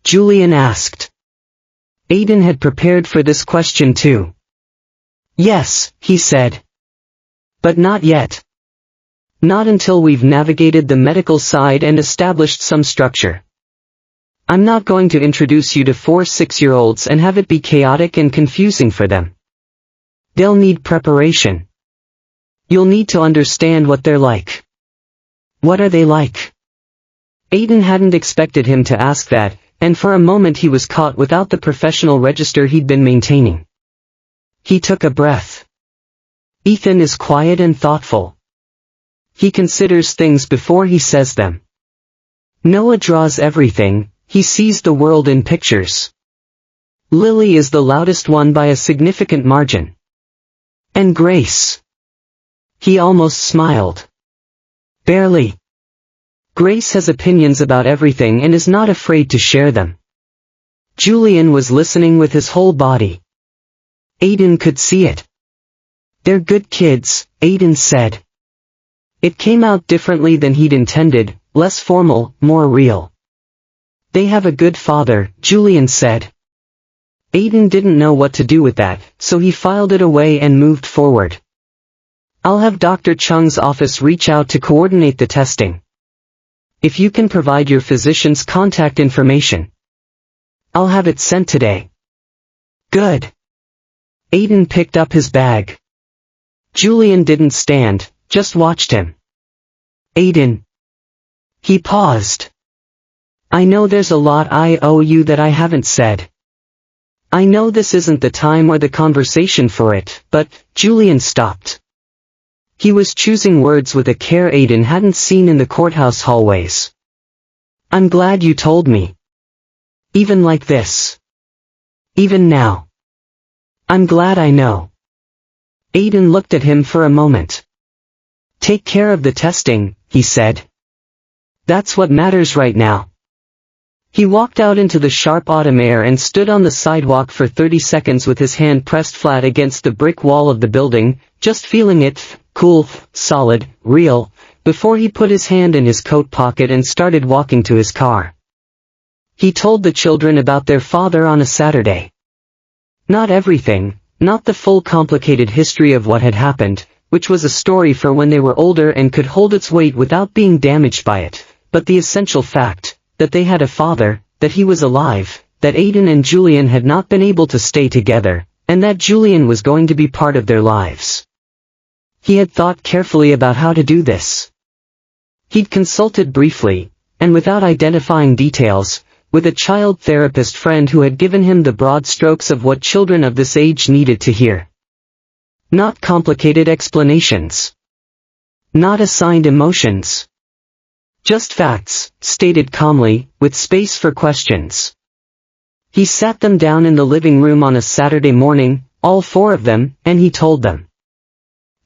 Julian asked. Aiden had prepared for this question too. Yes, he said. But not yet. Not until we've navigated the medical side and established some structure. I'm not going to introduce you to 4 6-year-olds and have it be chaotic and confusing for them. They'll need preparation. You'll need to understand what they're like. What are they like? Aiden hadn't expected him to ask that, and for a moment he was caught without the professional register he'd been maintaining. He took a breath. Ethan is quiet and thoughtful. He considers things before he says them. Noah draws everything, he sees the world in pictures. Lily is the loudest one by a significant margin. And Grace. He almost smiled. Barely. Grace has opinions about everything and is not afraid to share them. Julian was listening with his whole body. Aiden could see it. They're good kids, Aiden said. It came out differently than he'd intended, less formal, more real. They have a good father, Julian said. Aiden didn't know what to do with that, so he filed it away and moved forward. I'll have Dr. Chung's office reach out to coordinate the testing. If you can provide your physician's contact information, I'll have it sent today. Good. Aiden picked up his bag. Julian didn't stand, just watched him. Aiden. He paused. I know there's a lot I owe you that I haven't said. I know this isn't the time or the conversation for it, but, Julian stopped. He was choosing words with a care Aiden hadn't seen in the courthouse hallways. I'm glad you told me. Even like this. Even now. I'm glad I know. Aiden looked at him for a moment. Take care of the testing, he said. That's what matters right now. He walked out into the sharp autumn air and stood on the sidewalk for 30 seconds with his hand pressed flat against the brick wall of the building, just feeling it, cool, solid, real, before he put his hand in his coat pocket and started walking to his car. He told the children about their father on a Saturday. Not everything, not the full complicated history of what had happened, which was a story for when they were older and could hold its weight without being damaged by it, but the essential fact, that they had a father, that he was alive, that Aiden and Julian had not been able to stay together, and that Julian was going to be part of their lives. He had thought carefully about how to do this. He'd consulted briefly, and without identifying details, with a child therapist friend who had given him the broad strokes of what children of this age needed to hear. Not complicated explanations. Not assigned emotions. Just facts, stated calmly, with space for questions. He sat them down in the living room on a Saturday morning, all four of them, and he told them.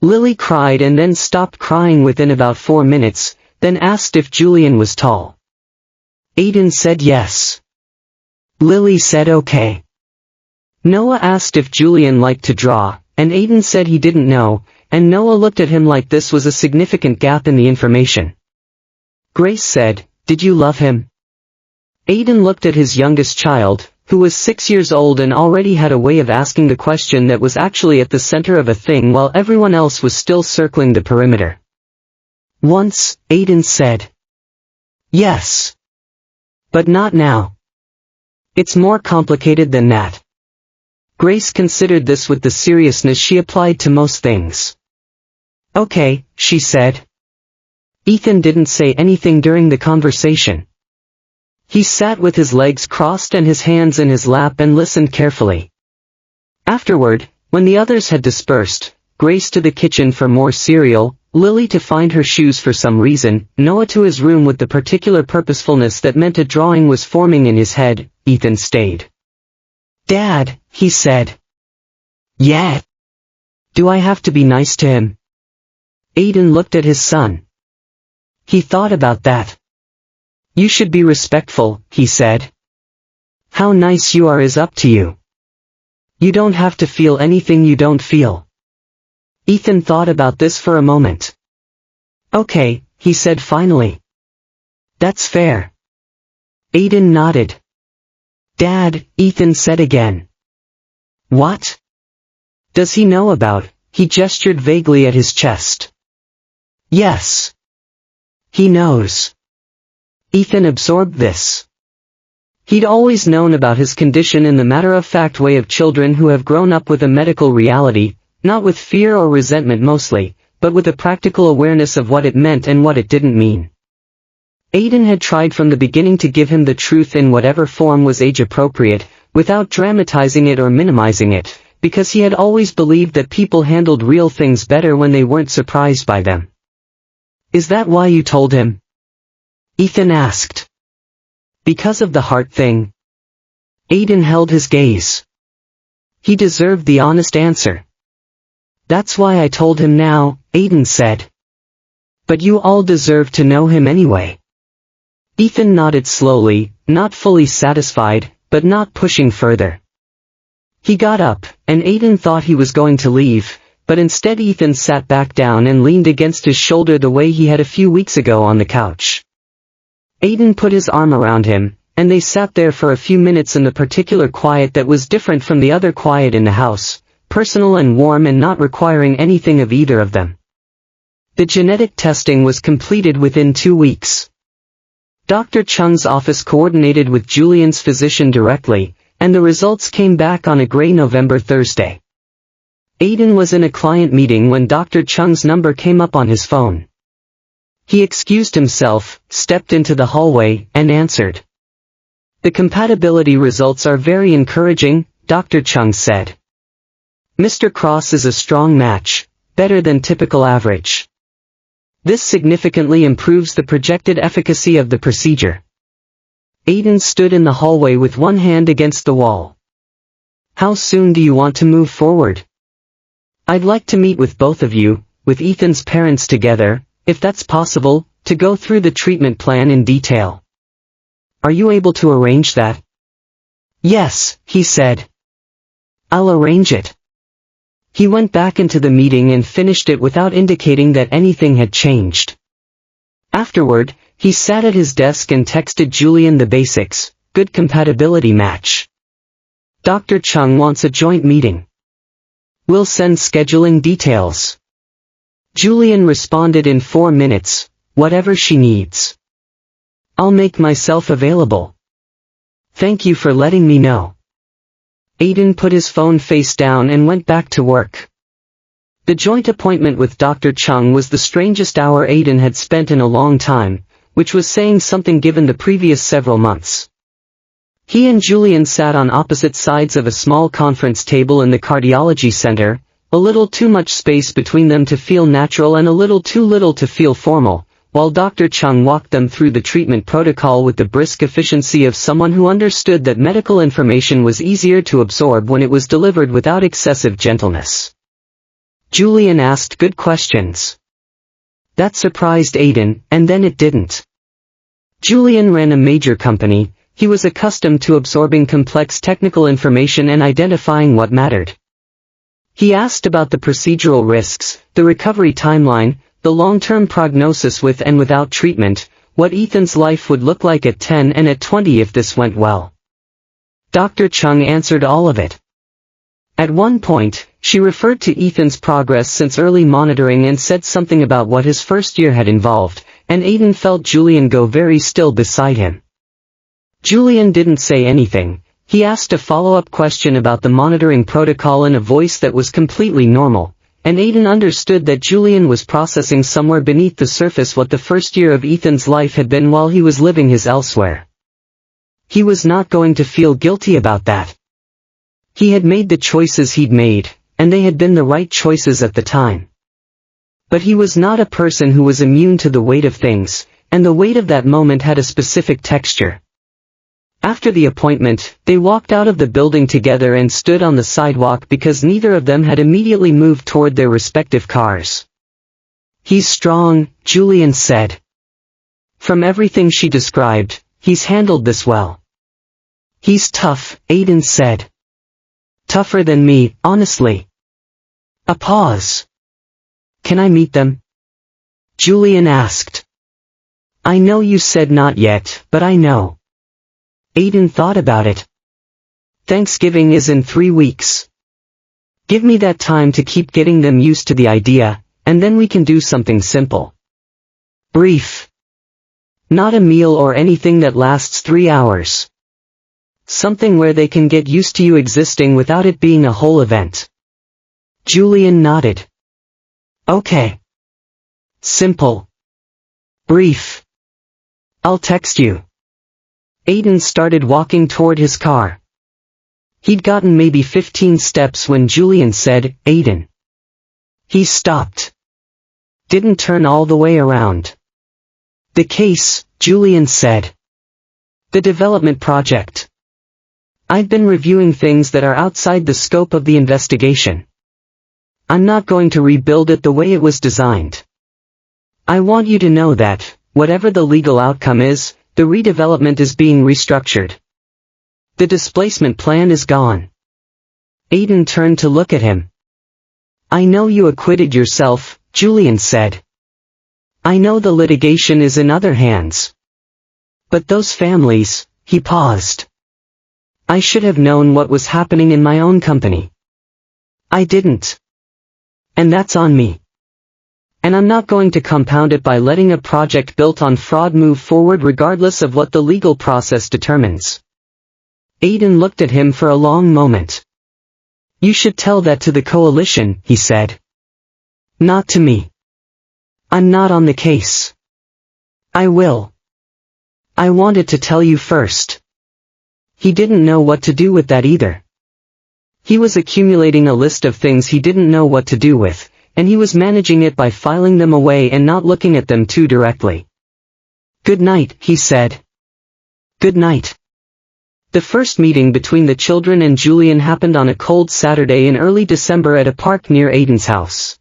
Lily cried and then stopped crying within about 4 minutes, then asked if Julian was tall. Aiden said yes. Lily said okay. Noah asked if Julian liked to draw, and Aiden said he didn't know, and Noah looked at him like this was a significant gap in the information. Grace said, "Did you love him?" Aiden looked at his youngest child, who was 6 years old and already had a way of asking the question that was actually at the center of a thing while everyone else was still circling the perimeter. Once, Aiden said. Yes. But not now. It's more complicated than that. Grace considered this with the seriousness she applied to most things. Okay, she said. Ethan didn't say anything during the conversation. He sat with his legs crossed and his hands in his lap and listened carefully. Afterward, when the others had dispersed, Grace to the kitchen for more cereal, Lily to find her shoes for some reason, Noah to his room with the particular purposefulness that meant a drawing was forming in his head, Ethan stayed. Dad, he said. Yeah. Do I have to be nice to him? Aiden looked at his son. He thought about that. You should be respectful, he said. How nice you are is up to you. You don't have to feel anything you don't feel. Ethan thought about this for a moment. Okay, he said finally. That's fair. Aiden nodded. Dad, Ethan said again. What? Does he know about? He gestured vaguely at his chest. Yes. He knows. Ethan absorbed this. He'd always known about his condition in the matter-of-fact way of children who have grown up with a medical reality, Not with fear or resentment mostly, but with a practical awareness of what it meant and what it didn't mean. Aidan had tried from the beginning to give him the truth in whatever form was age-appropriate, without dramatizing it or minimizing it, because he had always believed that people handled real things better when they weren't surprised by them. "Is that why you told him?" Ethan asked. "Because of the heart thing." Aidan held his gaze. He deserved the honest answer. "That's why I told him now," Aidan said. "But you all deserve to know him anyway." Ethan nodded slowly, not fully satisfied, but not pushing further. He got up, and Aidan thought he was going to leave, but instead Ethan sat back down and leaned against his shoulder the way he had a few weeks ago on the couch. Aidan put his arm around him, and they sat there for a few minutes in the particular quiet that was different from the other quiet in the house, personal and warm and not requiring anything of either of them. The genetic testing was completed within 2 weeks. Dr. Chung's office coordinated with Julian's physician directly, and the results came back on a gray November Thursday. Aidan was in a client meeting when Dr. Chung's number came up on his phone. He excused himself, stepped into the hallway, and answered. "The compatibility results are very encouraging," Dr. Chung said. "Mr. Cross is a strong match, better than typical average. This significantly improves the projected efficacy of the procedure." Aidan stood in the hallway with one hand against the wall. "How soon do you want to move forward?" "I'd like to meet with both of you, with Ethan's parents together, if that's possible, to go through the treatment plan in detail. Are you able to arrange that?" "Yes," he said. "I'll arrange it." He went back into the meeting and finished it without indicating that anything had changed. Afterward, he sat at his desk and texted Julian the basics: "Good compatibility match. Dr. Chung wants a joint meeting. We'll send scheduling details." Julian responded in 4 minutes, "Whatever she needs. I'll make myself available. Thank you for letting me know." Aidan put his phone face down and went back to work. The joint appointment with Dr. Chung was the strangest hour Aidan had spent in a long time, which was saying something given the previous several months. He and Julian sat on opposite sides of a small conference table in the cardiology center, a little too much space between them to feel natural and a little too little to feel formal, while Dr. Chung walked them through the treatment protocol with the brisk efficiency of someone who understood that medical information was easier to absorb when it was delivered without excessive gentleness. Julian asked good questions. That surprised Aidan, and then it didn't. Julian ran a major company. He was accustomed to absorbing complex technical information and identifying what mattered. He asked about the procedural risks, the recovery timeline, the long-term prognosis with and without treatment, what Ethan's life would look like at 10 and at 20 if this went well. Dr. Chung answered all of it. At one point, she referred to Ethan's progress since early monitoring and said something about what his first year had involved, and Aidan felt Julian go very still beside him. Julian didn't say anything. He asked a follow-up question about the monitoring protocol in a voice that was completely normal, and Aidan understood that Julian was processing somewhere beneath the surface what the first year of Ethan's life had been while he was living his elsewhere. He was not going to feel guilty about that. He had made the choices he'd made, and they had been the right choices at the time. But he was not a person who was immune to the weight of things, and the weight of that moment had a specific texture. After the appointment, they walked out of the building together and stood on the sidewalk because neither of them had immediately moved toward their respective cars. "He's strong," Julian said. From everything she described, he's handled this well. "He's tough," Aidan said. "Tougher than me, honestly." A pause. "Can I meet them?" Julian asked. "I know you said not yet, but I know." Aidan thought about it. "Thanksgiving is in 3 weeks. Give me that time to keep getting them used to the idea, and then we can do something simple. Brief. Not a meal or anything that lasts 3 hours. Something where they can get used to you existing without it being a whole event." Julian nodded. Okay. Simple. Brief. I'll text you. Aiden started walking toward his car. He'd gotten maybe 15 steps when Julian said, Aiden. He stopped. Didn't turn all the way around. The case, Julian said. The development project. I've been reviewing things that are outside the scope of the investigation. I'm not going to rebuild it the way it was designed. I want you to know that, whatever the legal outcome is, the redevelopment is being restructured. The displacement plan is gone. Aiden turned to look at him. I know you acquitted yourself, Julian said. I know the litigation is in other hands. But those families, he paused. I should have known what was happening in my own company. I didn't. And that's on me. And I'm not going to compound it by letting a project built on fraud move forward regardless of what the legal process determines. Aiden looked at him for a long moment. You should tell that to the coalition, he said. Not to me. I'm not on the case. I will. I wanted to tell you first. He didn't know what to do with that either. He was accumulating a list of things he didn't know what to do with, and he was managing it by filing them away and not looking at them too directly. Good night, he said. Good night. The first meeting between the children and Julian happened on a cold Saturday in early December at a park near Aiden's house.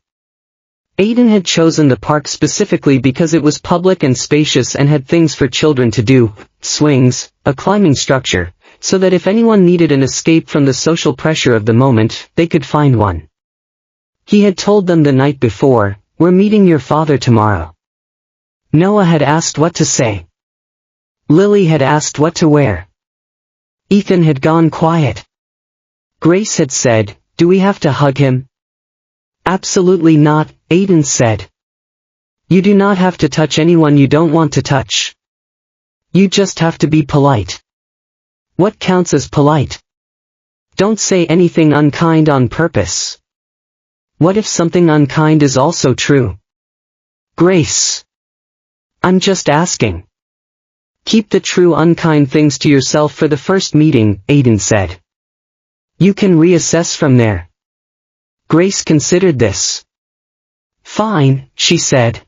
Aiden had chosen the park specifically because it was public and spacious and had things for children to do, swings, a climbing structure, so that if anyone needed an escape from the social pressure of the moment, they could find one. He had told them the night before, we're meeting your father tomorrow. Noah had asked what to say. Lily had asked what to wear. Ethan had gone quiet. Grace had said, do we have to hug him? Absolutely not, Aiden said. You do not have to touch anyone you don't want to touch. You just have to be polite. What counts as polite? Don't say anything unkind on purpose. What if something unkind is also true? Grace. I'm just asking. Keep the true unkind things to yourself for the first meeting, Aiden said. You can reassess from there. Grace considered this. Fine, she said.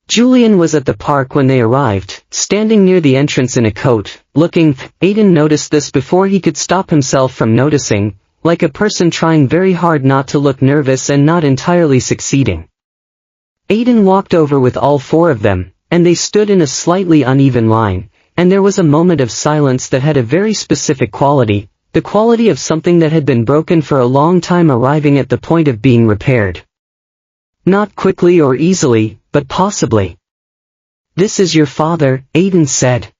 Julian was at the park when they arrived, standing near the entrance in a coat, looking. Aiden noticed this before he could stop himself from noticing, like a person trying very hard not to look nervous and not entirely succeeding. Aiden walked over with all four of them, and they stood in a slightly uneven line, and there was a moment of silence that had a very specific quality, the quality of something that had been broken for a long time arriving at the point of being repaired. Not quickly or easily, but possibly. This is your father, Aiden said.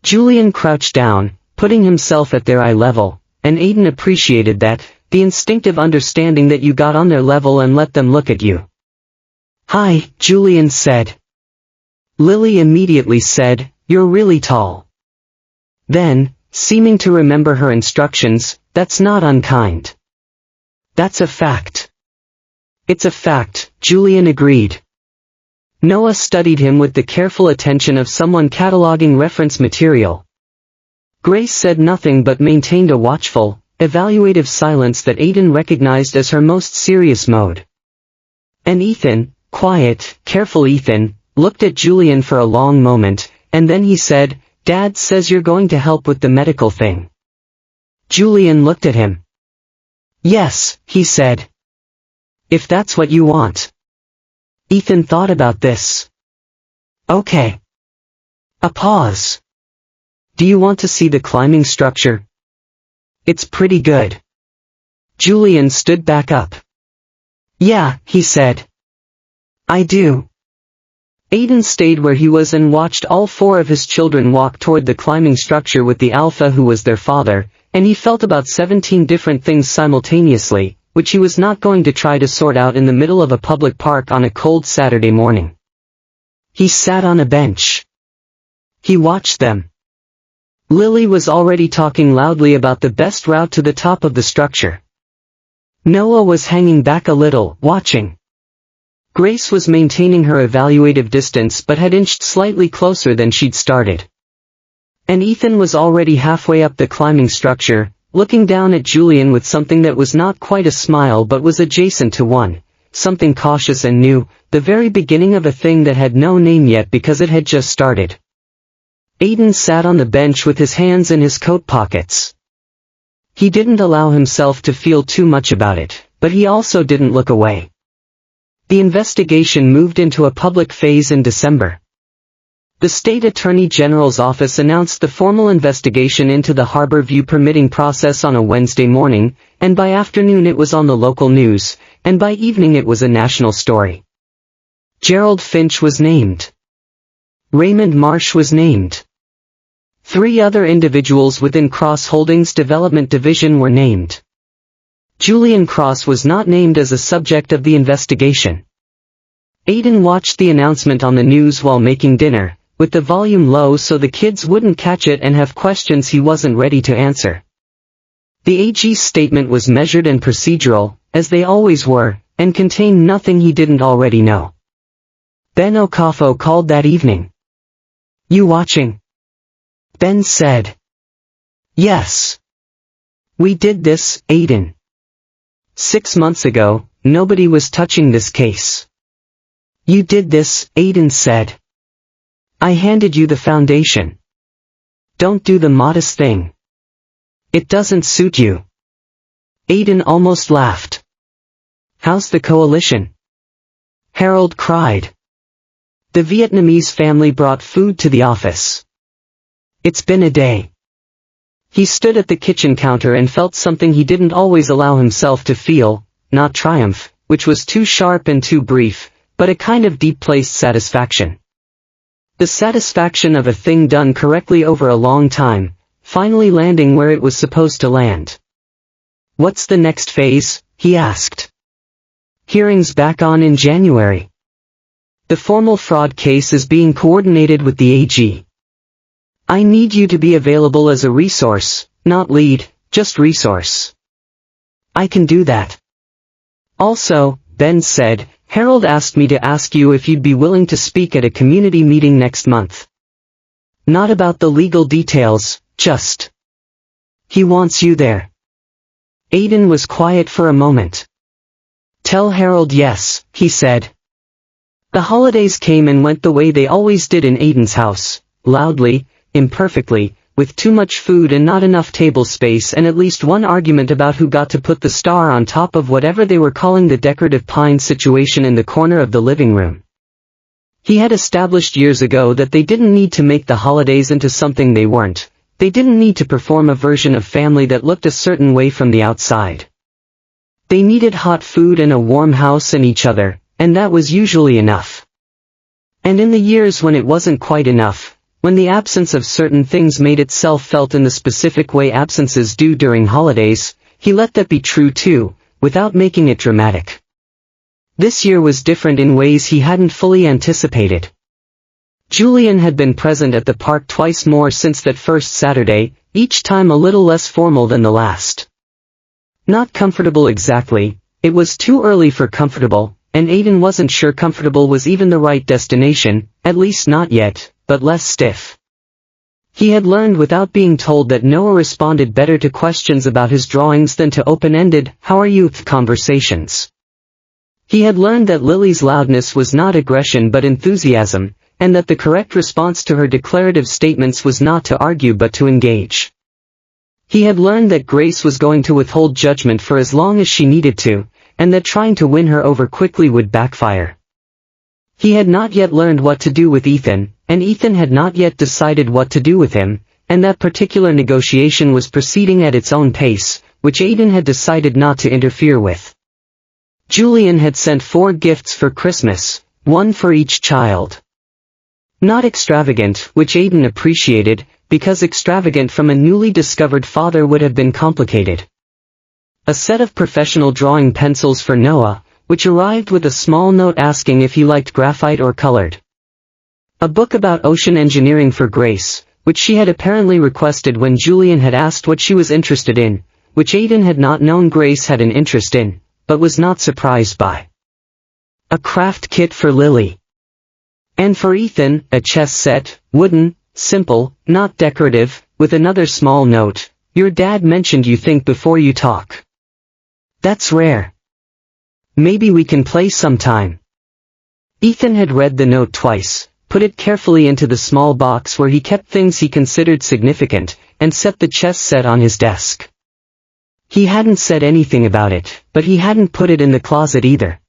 Julian crouched down, putting himself at their eye level, and Aiden appreciated that, the instinctive understanding that you got on their level and let them look at you. Hi, Julian said. Lily immediately said, you're really tall. Then, seeming to remember her instructions, that's not unkind. That's a fact. It's a fact, Julian agreed. Noah studied him with the careful attention of someone cataloging reference material. Grace said nothing but maintained a watchful, evaluative silence that Aiden recognized as her most serious mode. And Ethan, quiet, careful Ethan, looked at Julian for a long moment, and then he said, Dad says you're going to help with the medical thing. Julian looked at him. Yes, he said. If that's what you want. Ethan thought about this. Okay. A pause. Do you want to see the climbing structure? It's pretty good. Julian stood back up. Yeah, he said. I do. Aiden stayed where he was and watched all four of his children walk toward the climbing structure with the alpha who was their father, and he felt about 17 different things simultaneously, which he was not going to try to sort out in the middle of a public park on a cold Saturday morning. He sat on a bench. He watched them. Lily was already talking loudly about the best route to the top of the structure. Noah was hanging back a little, watching. Grace was maintaining her evaluative distance but had inched slightly closer than she'd started. And Ethan was already halfway up the climbing structure, looking down at Julian with something that was not quite a smile but was adjacent to one, something cautious and new, the very beginning of a thing that had no name yet because it had just started. Aiden sat on the bench with his hands in his coat pockets. He didn't allow himself to feel too much about it, but he also didn't look away. The investigation moved into a public phase in December. The State Attorney General's office announced the formal investigation into the Harbor View permitting process on a Wednesday morning, and by afternoon it was on the local news, and by evening it was a national story. Gerald Finch was named. Raymond Marsh was named. 3 other individuals within Cross Holdings Development Division were named. Julian Cross was not named as a subject of the investigation. Aiden watched the announcement on the news while making dinner, with the volume low so the kids wouldn't catch it and have questions he wasn't ready to answer. The AG's statement was measured and procedural, as they always were, and contained nothing he didn't already know. Ben Okafo called that evening. "You watching?" Ben said. "Yes. We did this, Aiden. 6 months ago, nobody was touching this case." "You did this," Aiden said. "I handed you the foundation. Don't do the modest thing. It doesn't suit you." Aiden almost laughed. "How's the coalition?" Harold cried. The Vietnamese family brought food to the office. "It's been a day." He stood at the kitchen counter and felt something he didn't always allow himself to feel, not triumph, which was too sharp and too brief, but a kind of deep-placed satisfaction. The satisfaction of a thing done correctly over a long time, finally landing where it was supposed to land. "What's the next phase?" he asked. "Hearings back on in January. The formal fraud case is being coordinated with the AG. I need you to be available as a resource, not lead, just resource." "I can do that." "Also," Ben said, "Harold asked me to ask you if you'd be willing to speak at a community meeting next month. Not about the legal details, just. He wants you there." Aiden was quiet for a moment. "Tell Harold yes," he said. The holidays came and went the way they always did in Aiden's house, loudly, imperfectly, with too much food and not enough table space and at least one argument about who got to put the star on top of whatever they were calling the decorative pine situation in the corner of the living room. He had established years ago that they didn't need to make the holidays into something they weren't. They didn't need to perform a version of family that looked a certain way from the outside. They needed hot food and a warm house and each other, and that was usually enough. And in the years when it wasn't quite enough, when the absence of certain things made itself felt in the specific way absences do during holidays, he let that be true too, without making it dramatic. This year was different in ways he hadn't fully anticipated. Julian had been present at the park twice more since that first Saturday, each time a little less formal than the last. Not comfortable exactly, it was too early for comfortable, and Aiden wasn't sure comfortable was even the right destination, at least not yet, but less stiff. He had learned without being told that Noah responded better to questions about his drawings than to open-ended, "How are you?" conversations. He had learned that Lily's loudness was not aggression but enthusiasm, and that the correct response to her declarative statements was not to argue but to engage. He had learned that Grace was going to withhold judgment for as long as she needed to, and that trying to win her over quickly would backfire. He had not yet learned what to do with Ethan, and Ethan had not yet decided what to do with him, and that particular negotiation was proceeding at its own pace, which Aiden had decided not to interfere with. Julian had sent 4 gifts for Christmas, 1 for each child. Not extravagant, which Aiden appreciated, because extravagant from a newly discovered father would have been complicated. A set of professional drawing pencils for Noah, which arrived with a small note asking if he liked graphite or colored. A book about ocean engineering for Grace, which she had apparently requested when Julian had asked what she was interested in, which Aidan had not known Grace had an interest in, but was not surprised by. A craft kit for Lily. And for Ethan, a chess set, wooden, simple, not decorative, with another small note, "Your dad mentioned you think before you talk. That's rare. Maybe we can play sometime." Ethan had read the note twice, put it carefully into the small box where he kept things he considered significant, and set the chess set on his desk. He hadn't said anything about it, but he hadn't put it in the closet either.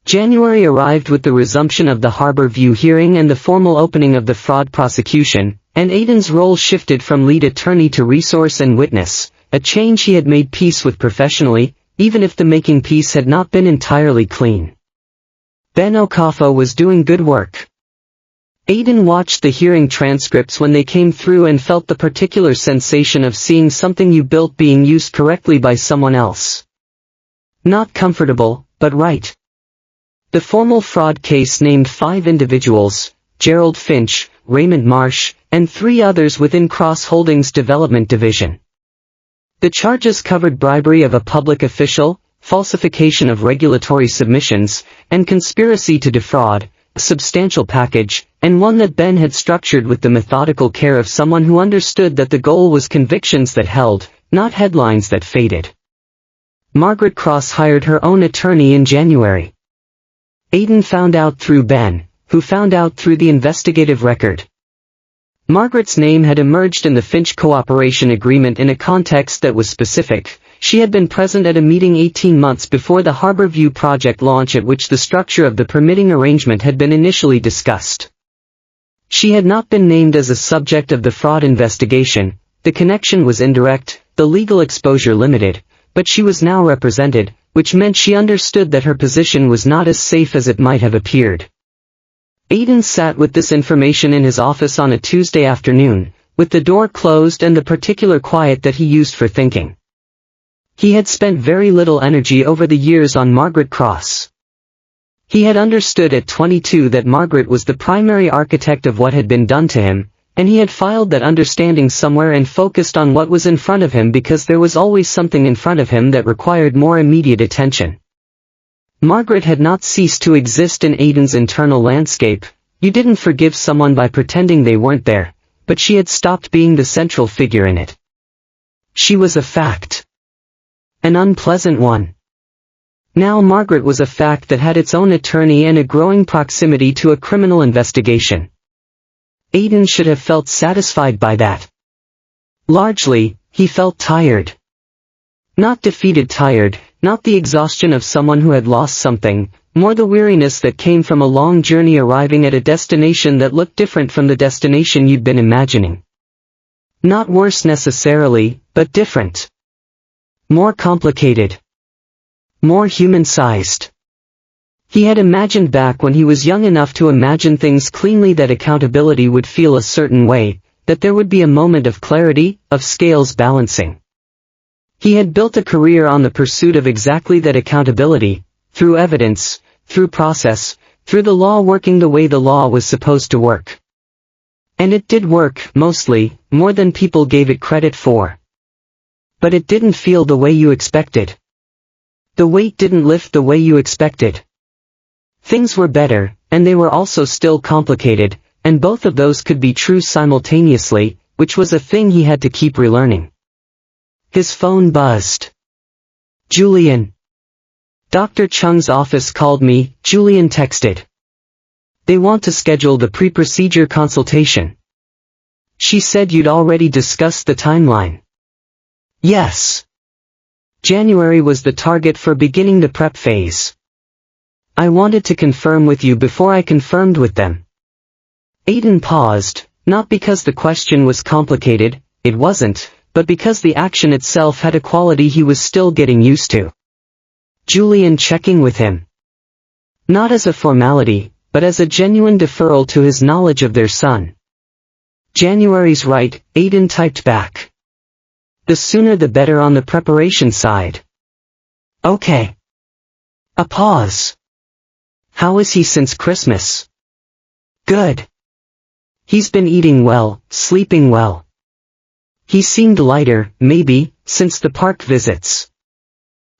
January arrived with the resumption of the Harbor View hearing and the formal opening of the fraud prosecution, and Aidan's role shifted from lead attorney to resource and witness, a change he had made peace with professionally, even if the making peace had not been entirely clean. Ben Okafor was doing good work. Aidan watched the hearing transcripts when they came through and felt the particular sensation of seeing something you built being used correctly by someone else. Not comfortable, but right. The formal fraud case named 5 individuals, Gerald Finch, Raymond Marsh, and 3 others within Cross Holdings Development Division. The charges covered bribery of a public official, falsification of regulatory submissions, and conspiracy to defraud, a substantial package, and one that Ben had structured with the methodical care of someone who understood that the goal was convictions that held, not headlines that faded. Margaret Cross hired her own attorney in January. Aidan found out through Ben, who found out through the investigative record. Margaret's name had emerged in the Finch cooperation agreement in a context that was specific. She had been present at a meeting 18 months before the Harbor View project launch at which the structure of the permitting arrangement had been initially discussed. She had not been named as a subject of the fraud investigation, the connection was indirect, the legal exposure limited, but she was now represented, which meant she understood that her position was not as safe as it might have appeared. Aidan sat with this information in his office on a Tuesday afternoon, with the door closed and the particular quiet that he used for thinking. He had spent very little energy over the years on Margaret Cross. He had understood at 22 that Margaret was the primary architect of what had been done to him, and he had filed that understanding somewhere and focused on what was in front of him because there was always something in front of him that required more immediate attention. Margaret had not ceased to exist in Aidan's internal landscape. You didn't forgive someone by pretending they weren't there, but she had stopped being the central figure in it. She was a fact. An unpleasant one. Now Margaret was a fact that had its own attorney and a growing proximity to a criminal investigation. Aidan should have felt satisfied by that. Largely, he felt tired. Not defeated tired, not the exhaustion of someone who had lost something, more the weariness that came from a long journey arriving at a destination that looked different from the destination you'd been imagining. Not worse necessarily, but different. More complicated. More human-sized. He had imagined back when he was young enough to imagine things cleanly that accountability would feel a certain way, that there would be a moment of clarity, of scales balancing. He had built a career on the pursuit of exactly that accountability, through evidence, through process, through the law working the way the law was supposed to work. And it did work, mostly, more than people gave it credit for. But it didn't feel the way you expected. The weight didn't lift the way you expected. Things were better, and they were also still complicated, and both of those could be true simultaneously, which was a thing he had to keep relearning. His phone buzzed. Julian. Dr. Chung's office called me, Julian texted. They want to schedule the pre-procedure consultation. She said you'd already discussed the timeline. Yes. January was the target for beginning the prep phase. I wanted to confirm with you before I confirmed with them. Aidan paused, not because the question was complicated, it wasn't, but because the action itself had a quality he was still getting used to. Julian checking with him. Not as a formality, but as a genuine deferral to his knowledge of their son. January's right, Aidan typed back. The sooner the better on the preparation side. Okay. A pause. How is he since Christmas? Good. He's been eating well, sleeping well. He seemed lighter, maybe, since the park visits.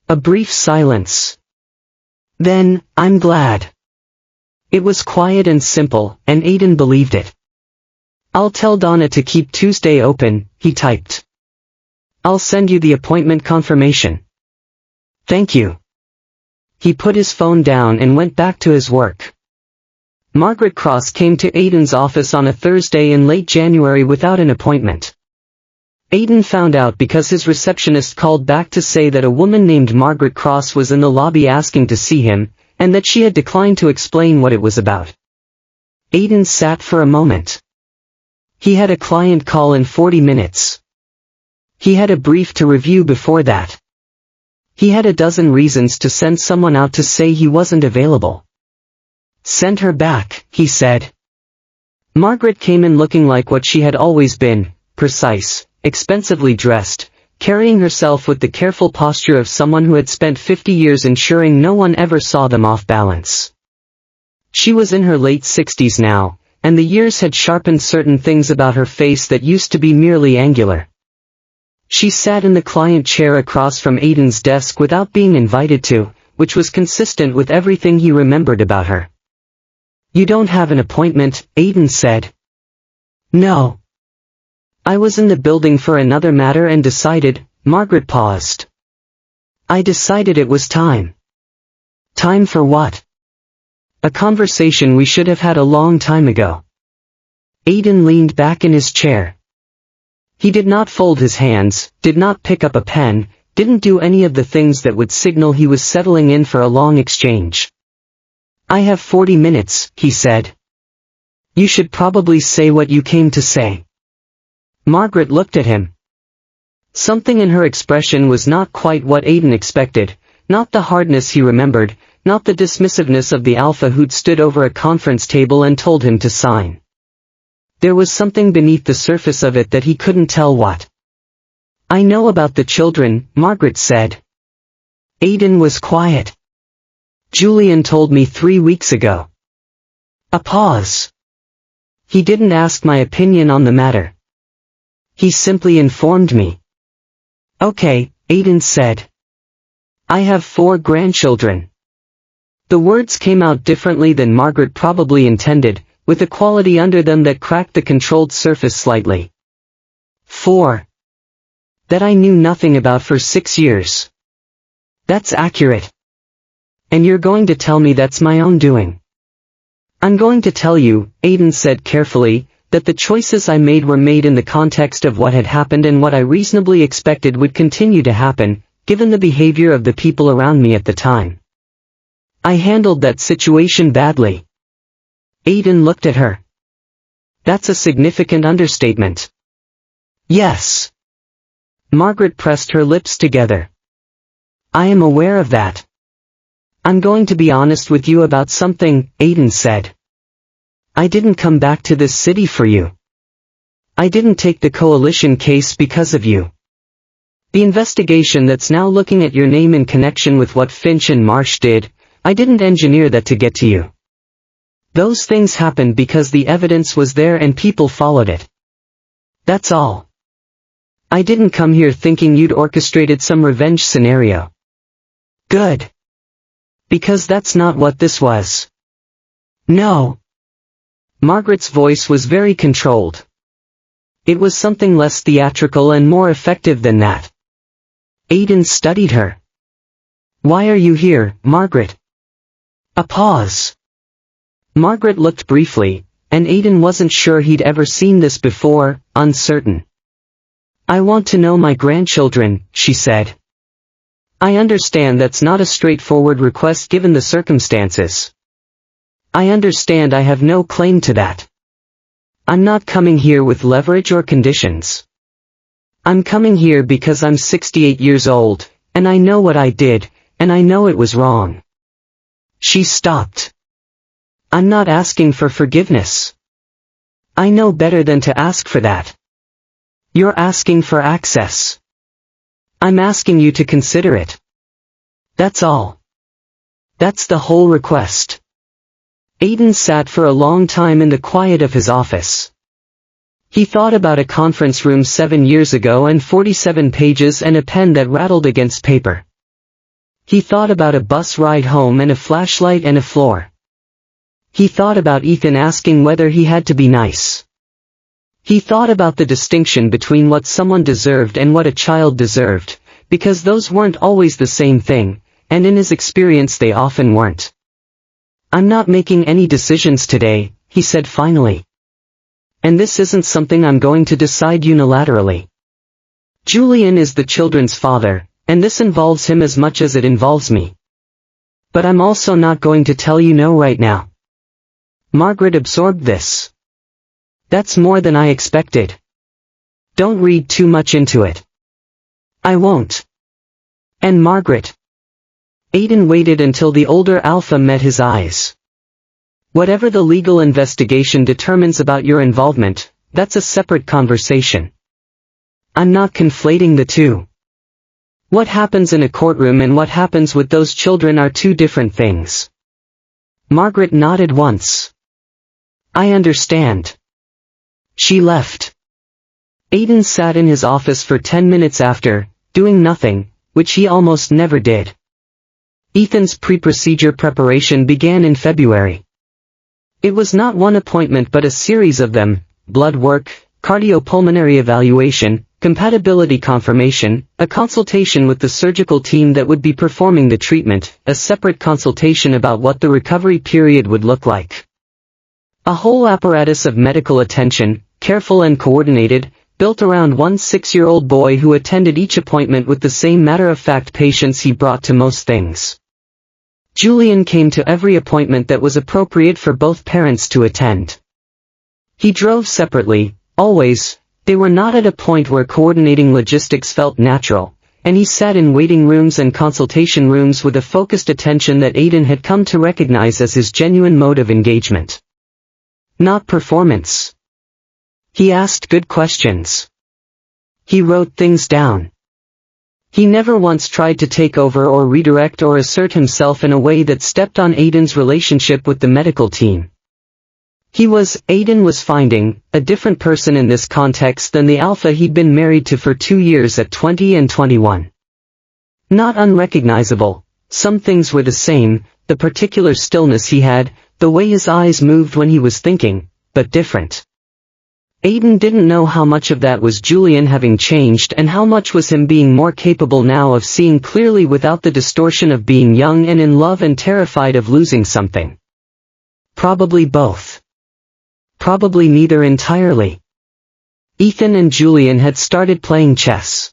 A brief silence. Then, I'm glad. It was quiet and simple, and Aiden believed it. I'll tell Donna to keep Tuesday open, he typed. I'll send you the appointment confirmation. Thank you. He put his phone down and went back to his work. Margaret Cross came to Aiden's office on a Thursday in late January without an appointment. Aiden found out because his receptionist called back to say that a woman named Margaret Cross was in the lobby asking to see him, and that she had declined to explain what it was about. Aiden sat for a moment. He had a client call in 40 minutes. He had a brief to review before that. He had a dozen reasons to send someone out to say he wasn't available. Send her back, he said. Margaret came in looking like what she had always been, precise, expensively dressed, carrying herself with the careful posture of someone who had spent 50 years ensuring no one ever saw them off balance. She was in her late 60s now, and the years had sharpened certain things about her face that used to be merely angular. She sat in the client chair across from Aiden's desk without being invited to, which was consistent with everything he remembered about her. You don't have an appointment, Aiden said. No. I was in the building for another matter and decided, Margaret paused. I decided it was time. Time for what? A conversation we should have had a long time ago. Aiden leaned back in his chair. He did not fold his hands, did not pick up a pen, didn't do any of the things that would signal he was settling in for a long exchange. I have 40 minutes, he said. You should probably say what you came to say. Margaret looked at him. Something in her expression was not quite what Aiden expected, not the hardness he remembered, not the dismissiveness of the alpha who'd stood over a conference table and told him to sign. There was something beneath the surface of it that he couldn't tell what. I know about the children, Margaret said. Aiden was quiet. Julian told me 3 weeks ago. A pause. He didn't ask my opinion on the matter. He simply informed me. Okay, Aiden said. I have 4 grandchildren. The words came out differently than Margaret probably intended, with a quality under them that cracked the controlled surface slightly. 4. That I knew nothing about for 6 years. That's accurate. And you're going to tell me that's my own doing. I'm going to tell you, Aiden said carefully, that the choices I made were made in the context of what had happened and what I reasonably expected would continue to happen, given the behavior of the people around me at the time. I handled that situation badly. Aiden looked at her. That's a significant understatement. Yes. Margaret pressed her lips together. I am aware of that. I'm going to be honest with you about something, Aiden said. I didn't come back to this city for you. I didn't take the coalition case because of you. The investigation that's now looking at your name in connection with what Finch and Marsh did, I didn't engineer that to get to you. Those things happened because the evidence was there and people followed it. That's all. I didn't come here thinking you'd orchestrated some revenge scenario. Good. Because that's not what this was. No. Margaret's voice was very controlled. It was something less theatrical and more effective than that. Aiden studied her. Why are you here, Margaret? A pause. Margaret looked briefly, and Aiden wasn't sure he'd ever seen this before, uncertain. I want to know my grandchildren, she said. I understand that's not a straightforward request given the circumstances. I understand I have no claim to that. I'm not coming here with leverage or conditions. I'm coming here because I'm 68 years old, and I know what I did, and I know it was wrong. She stopped. I'm not asking for forgiveness. I know better than to ask for that. You're asking for access. I'm asking you to consider it. That's all. That's the whole request. Aiden sat for a long time in the quiet of his office. He thought about a conference room 7 years ago and 47 pages and a pen that rattled against paper. He thought about a bus ride home and a flashlight and a floor. He thought about Ethan asking whether he had to be nice. He thought about the distinction between what someone deserved and what a child deserved, because those weren't always the same thing, and in his experience they often weren't. "I'm not making any decisions today," he said finally. "And this isn't something I'm going to decide unilaterally. Julian is the children's father, and this involves him as much as it involves me. But I'm also not going to tell you no right now." Margaret absorbed this. "That's more than I expected. Don't read too much into it." "I won't." "And Margaret." Aiden waited until the older alpha met his eyes. "Whatever the legal investigation determines about your involvement, that's a separate conversation. I'm not conflating the two. What happens in a courtroom and what happens with those children are two different things." Margaret nodded once. "I understand." She left. Aiden sat in his office for 10 minutes after, doing nothing, which he almost never did. Ethan's pre-procedure preparation began in February. It was not one appointment but a series of them: blood work, cardiopulmonary evaluation, compatibility confirmation, a consultation with the surgical team that would be performing the treatment, a separate consultation about what the recovery period would look like. A whole apparatus of medical attention, careful and coordinated, built around one 6-year-old boy who attended each appointment with the same matter-of-fact patience he brought to most things. Julian came to every appointment that was appropriate for both parents to attend. He drove separately, always. They were not at a point where coordinating logistics felt natural, and he sat in waiting rooms and consultation rooms with a focused attention that Aiden had come to recognize as his genuine mode of engagement. Not performance. He asked good questions. He wrote things down. He never once tried to take over or redirect or assert himself in a way that stepped on Aiden's relationship with the medical team. Aiden was finding, a different person in this context than the alpha he'd been married to for 2 years at 20 and 21. Not unrecognizable, some things were the same, the particular stillness he had, the way his eyes moved when he was thinking, but different. Aiden didn't know how much of that was Julian having changed and how much was him being more capable now of seeing clearly without the distortion of being young and in love and terrified of losing something. Probably both. Probably neither entirely. Ethan and Julian had started playing chess.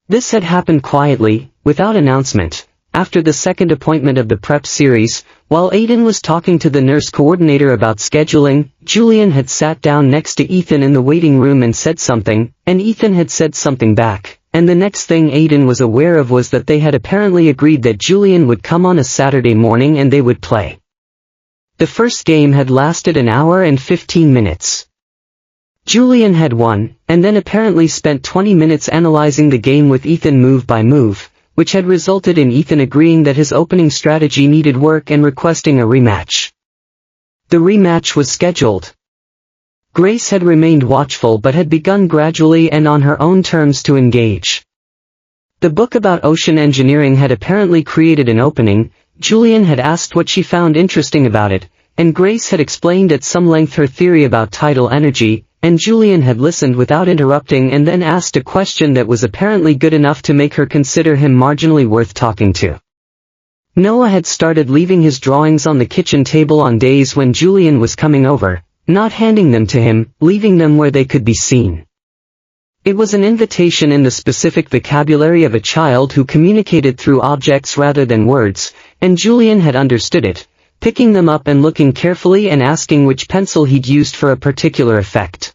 This had happened quietly, without announcement, after the second appointment of the prep series. While Aiden was talking to the nurse coordinator about scheduling, Julian had sat down next to Ethan in the waiting room and said something, and Ethan had said something back, and the next thing Aiden was aware of was that they had apparently agreed that Julian would come on a Saturday morning and they would play. The first game had lasted an hour and 15 minutes. Julian had won, and then apparently spent 20 minutes analyzing the game with Ethan move by move, which had resulted in Ethan agreeing that his opening strategy needed work and requesting a rematch. The rematch was scheduled. Grace had remained watchful but had begun gradually and on her own terms to engage. The book about ocean engineering had apparently created an opening. Julian had asked what she found interesting about it, and Grace had explained at some length her theory about tidal energy, and Julian had listened without interrupting and then asked a question that was apparently good enough to make her consider him marginally worth talking to. Noah had started leaving his drawings on the kitchen table on days when Julian was coming over, not handing them to him, leaving them where they could be seen. It was an invitation in the specific vocabulary of a child who communicated through objects rather than words, and Julian had understood it, picking them up and looking carefully and asking which pencil he'd used for a particular effect.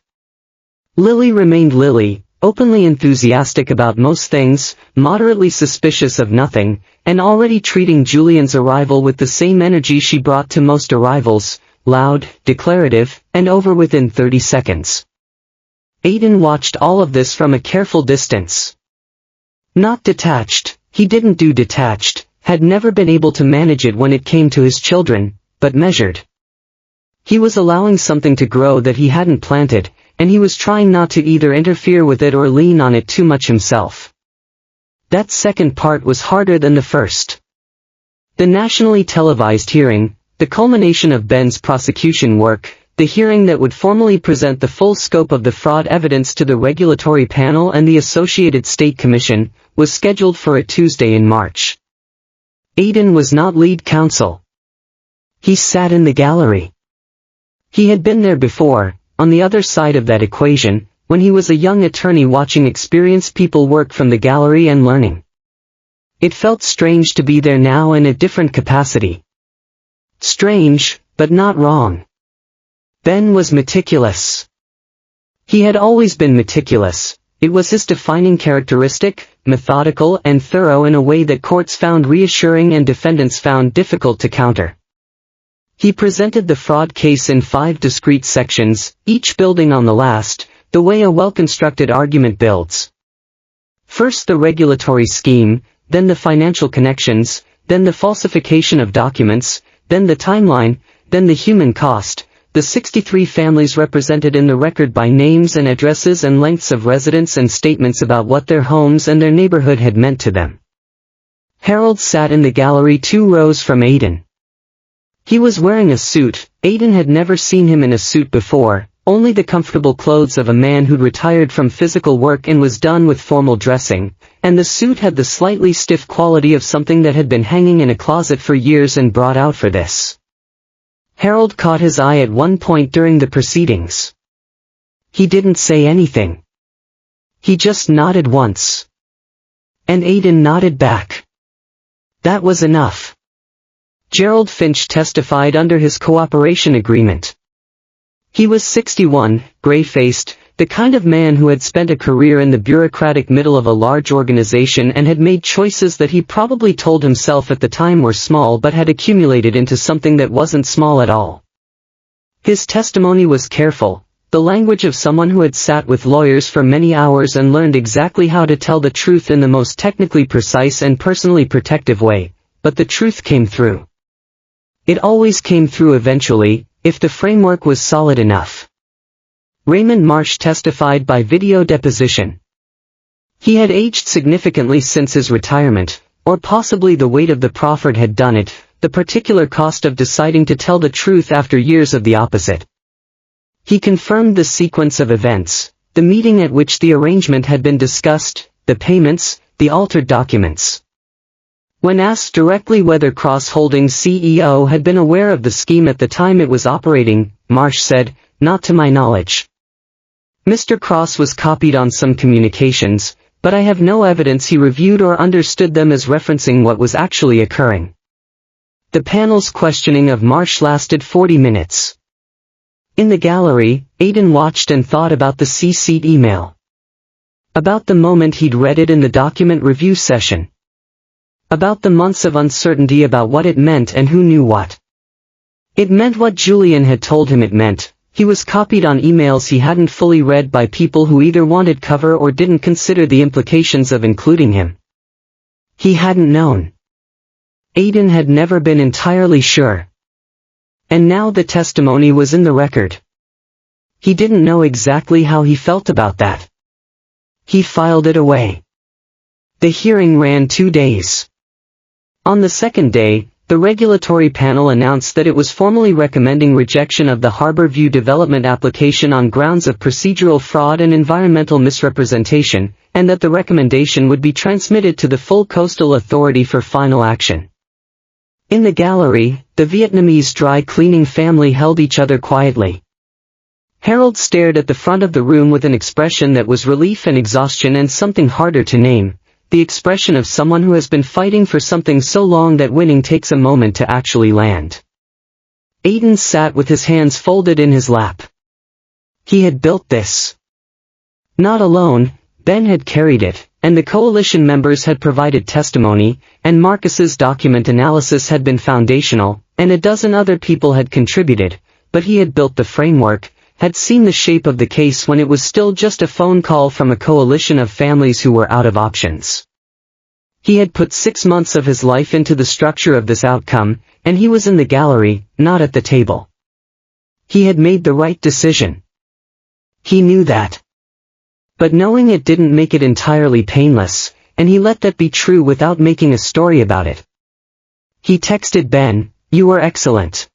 Lily remained Lily, openly enthusiastic about most things, moderately suspicious of nothing, and already treating Julian's arrival with the same energy she brought to most arrivals, loud, declarative, and over within 30 seconds. Aiden watched all of this from a careful distance. Not detached, he didn't do detached, had never been able to manage it when it came to his children, but measured. He was allowing something to grow that he hadn't planted, and he was trying not to either interfere with it or lean on it too much himself. That second part was harder than the first. The nationally televised hearing, the culmination of Ben's prosecution work, the hearing that would formally present the full scope of the fraud evidence to the regulatory panel and the Associated State Commission, was scheduled for a Tuesday in March. Aiden was not lead counsel. He sat in the gallery. He had been there before, on the other side of that equation, when he was a young attorney watching experienced people work from the gallery and learning. It felt strange to be there now in a different capacity. Strange, but not wrong. Ben was meticulous. He had always been meticulous. It was his defining characteristic, methodical and thorough in a way that courts found reassuring and defendants found difficult to counter. He presented the fraud case in 5 discrete sections, each building on the last, the way a well-constructed argument builds. First the regulatory scheme, then the financial connections, then the falsification of documents, then the timeline, then the human cost, the 63 families represented in the record by names and addresses and lengths of residence and statements about what their homes and their neighborhood had meant to them. Harold sat in the gallery 2 rows from Aiden. He was wearing a suit. Aiden had never seen him in a suit before, only the comfortable clothes of a man who'd retired from physical work and was done with formal dressing, and the suit had the slightly stiff quality of something that had been hanging in a closet for years and brought out for this. Harold caught his eye at one point during the proceedings. He didn't say anything. He just nodded once. And Aiden nodded back. That was enough. Gerald Finch testified under his cooperation agreement. He was 61, gray-faced, the kind of man who had spent a career in the bureaucratic middle of a large organization and had made choices that he probably told himself at the time were small but had accumulated into something that wasn't small at all. His testimony was careful, the language of someone who had sat with lawyers for many hours and learned exactly how to tell the truth in the most technically precise and personally protective way, but the truth came through. It always came through eventually, if the framework was solid enough. Raymond Marsh testified by video deposition. He had aged significantly since his retirement, or possibly the weight of the proffered had done it, the particular cost of deciding to tell the truth after years of the opposite. He confirmed the sequence of events, the meeting at which the arrangement had been discussed, the payments, the altered documents. When asked directly whether Cross Holdings CEO had been aware of the scheme at the time it was operating, Marsh said, "Not to my knowledge. Mr. Cross was copied on some communications, but I have no evidence he reviewed or understood them as referencing what was actually occurring." The panel's questioning of Marsh lasted 40 minutes. In the gallery, Aiden watched and thought about the CC'd email. About the moment he'd read it in the document review session. About the months of uncertainty about what it meant and who knew what. It meant what Julian had told him it meant. He was copied on emails he hadn't fully read by people who either wanted cover or didn't consider the implications of including him. He hadn't known. Aiden had never been entirely sure. And now the testimony was in the record. He didn't know exactly how he felt about that. He filed it away. The hearing ran 2 days. On the second day, the regulatory panel announced that it was formally recommending rejection of the Harborview development application on grounds of procedural fraud and environmental misrepresentation, and that the recommendation would be transmitted to the full coastal authority for final action. In the gallery, the Vietnamese dry cleaning family held each other quietly. Harold stared at the front of the room with an expression that was relief and exhaustion and something harder to name. The expression of someone who has been fighting for something so long that winning takes a moment to actually land. Aiden sat with his hands folded in his lap. He had built this. Not alone, Ben had carried it, and the coalition members had provided testimony, and Marcus's document analysis had been foundational, and a dozen other people had contributed, but he had built the framework, had seen the shape of the case when it was still just a phone call from a coalition of families who were out of options. He had put 6 months of his life into the structure of this outcome, and he was in the gallery, not at the table. He had made the right decision. He knew that. But knowing it didn't make it entirely painless, and he let that be true without making a story about it. He texted Ben, "You were excellent."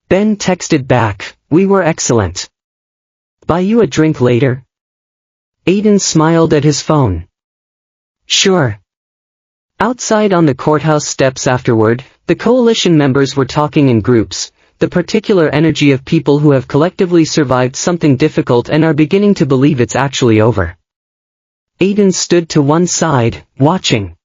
Ben texted back, "We were excellent. Buy you a drink later?" Aiden smiled at his phone. "Sure." Outside on the courthouse steps afterward, the coalition members were talking in groups, the particular energy of people who have collectively survived something difficult and are beginning to believe it's actually over. Aiden stood to one side, watching.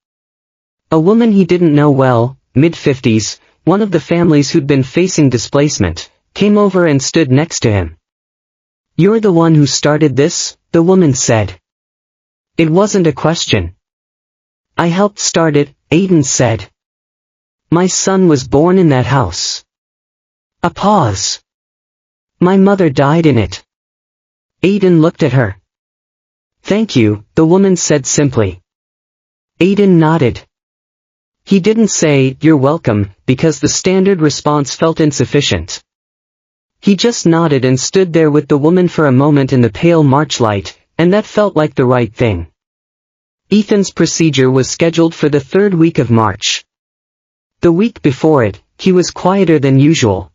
A woman he didn't know well, mid-50s, one of the families who'd been facing displacement, came over and stood next to him. "You're the one who started this?" the woman said. It wasn't a question. "I helped start it," Aiden said. "My son was born in that house." A pause. "My mother died in it." Aiden looked at her. "Thank you," the woman said simply. Aiden nodded. He didn't say, "You're welcome," because the standard response felt insufficient. He just nodded and stood there with the woman for a moment in the pale March light, and that felt like the right thing. Ethan's procedure was scheduled for the 3rd week of March. The week before it, he was quieter than usual.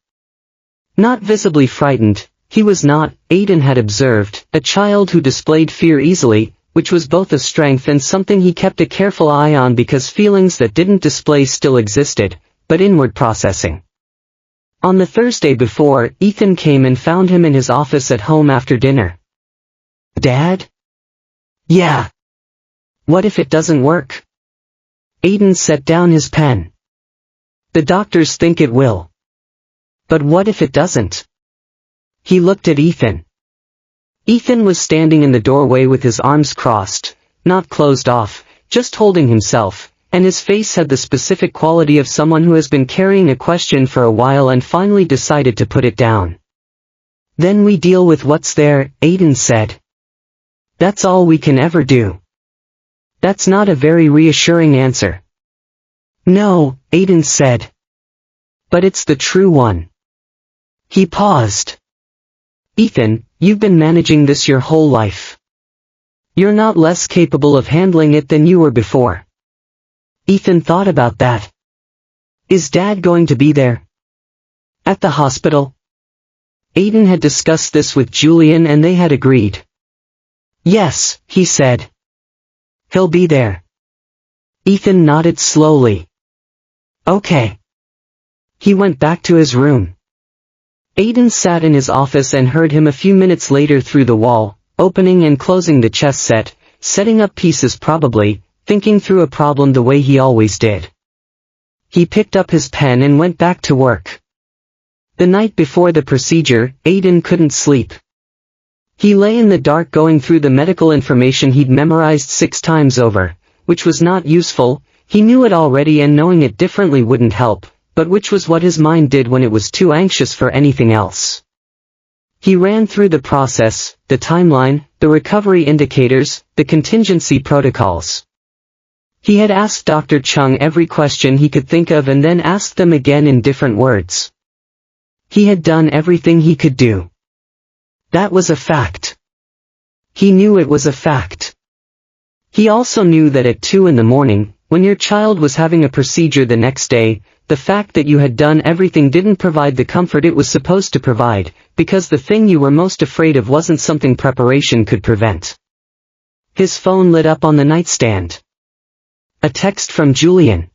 Not visibly frightened, he was not, Aiden had observed, a child who displayed fear easily, which was both a strength and something he kept a careful eye on because feelings that didn't display still existed, but inward processing. On the Thursday before, Ethan came and found him in his office at home after dinner. "Dad?" "Yeah." "What if it doesn't work?" Aiden set down his pen. "The doctors think it will. But what if it doesn't?" He looked at Ethan. Ethan was standing in the doorway with his arms crossed, not closed off, just holding himself, and his face had the specific quality of someone who has been carrying a question for a while and finally decided to put it down. "Then we deal with what's there," Aiden said. "That's all we can ever do." That's not a very reassuring answer. "No," Aiden said. "But it's the true one." He paused. "Ethan, you've been managing this your whole life. You're not less capable of handling it than you were before." Ethan thought about that. "Is Dad going to be there?" "At the hospital?" Aiden had discussed this with Julian and they had agreed. "Yes," he said. "He'll be there." Ethan nodded slowly. "Okay." He went back to his room. Aiden sat in his office and heard him a few minutes later through the wall, opening and closing the chess set, setting up pieces probably, thinking through a problem the way he always did. He picked up his pen and went back to work. The night before the procedure, Aiden couldn't sleep. He lay in the dark going through the medical information he'd memorized 6 times over, which was not useful, he knew it already and knowing it differently wouldn't help, but which was what his mind did when it was too anxious for anything else. He ran through the process, the timeline, the recovery indicators, the contingency protocols. He had asked Dr. Chung every question he could think of and then asked them again in different words. He had done everything he could do. That was a fact. He knew it was a fact. He also knew that at 2 in the morning, when your child was having a procedure the next day, the fact that you had done everything didn't provide the comfort it was supposed to provide, because the thing you were most afraid of wasn't something preparation could prevent. His phone lit up on the nightstand. A text from Julian.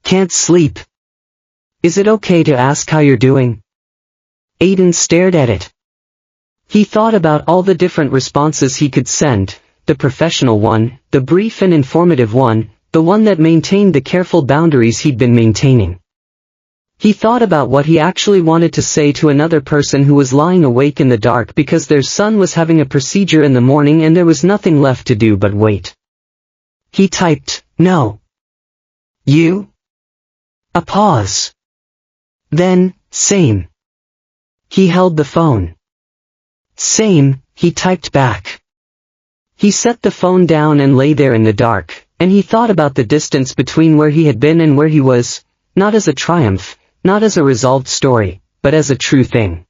"Can't sleep. Is it okay to ask how you're doing?" Aiden stared at it. He thought about all the different responses he could send, the professional one, the brief and informative one, the one that maintained the careful boundaries he'd been maintaining. He thought about what he actually wanted to say to another person who was lying awake in the dark because their son was having a procedure in the morning and there was nothing left to do but wait. He typed, "No. You?" A pause. Then, "Same." He held the phone. "Same," he typed back. He set the phone down and lay there in the dark, and he thought about the distance between where he had been and where he was, not as a triumph, not as a resolved story, but as a true thing.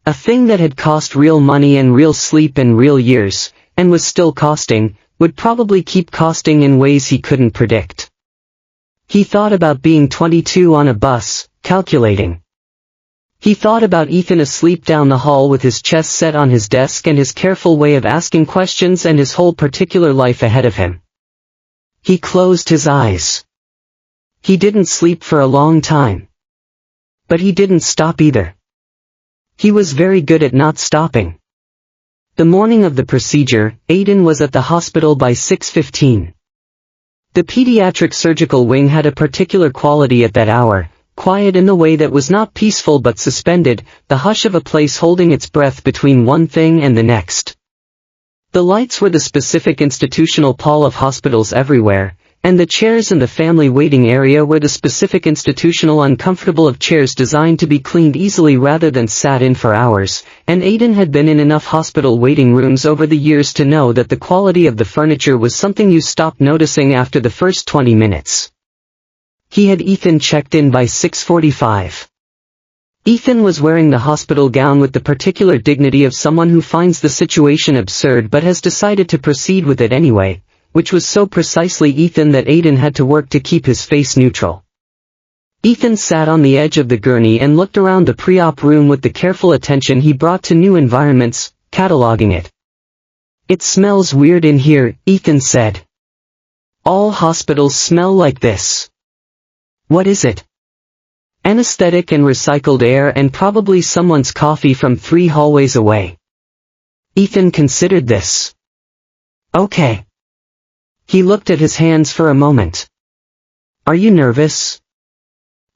A thing that had cost real money and real sleep and real years, and was still costing, would probably keep costing in ways he couldn't predict. He thought about being 22 on a bus, calculating. He thought about Ethan asleep down the hall with his chest set on his desk and his careful way of asking questions and his whole particular life ahead of him. He closed his eyes. He didn't sleep for a long time. But he didn't stop either. He was very good at not stopping. The morning of the procedure, Aiden was at the hospital by 6:15. The pediatric surgical wing had a particular quality at that hour, quiet in the way that was not peaceful but suspended, the hush of a place holding its breath between one thing and the next. The lights were the specific institutional pall of hospitals everywhere, and the chairs in the family waiting area were the specific institutional uncomfortable of chairs designed to be cleaned easily rather than sat in for hours, and Aiden had been in enough hospital waiting rooms over the years to know that the quality of the furniture was something you stopped noticing after the first 20 minutes. He had Ethan checked in by 6:45. Ethan was wearing the hospital gown with the particular dignity of someone who finds the situation absurd but has decided to proceed with it anyway, which was so precisely Ethan that Aiden had to work to keep his face neutral. Ethan sat on the edge of the gurney and looked around the pre-op room with the careful attention he brought to new environments, cataloging it. "It smells weird in here," Ethan said. "All hospitals smell like this." "What is it?" "Anesthetic and recycled air and probably someone's coffee from 3 hallways away." Ethan considered this. "Okay." He looked at his hands for a moment. "Are you nervous?"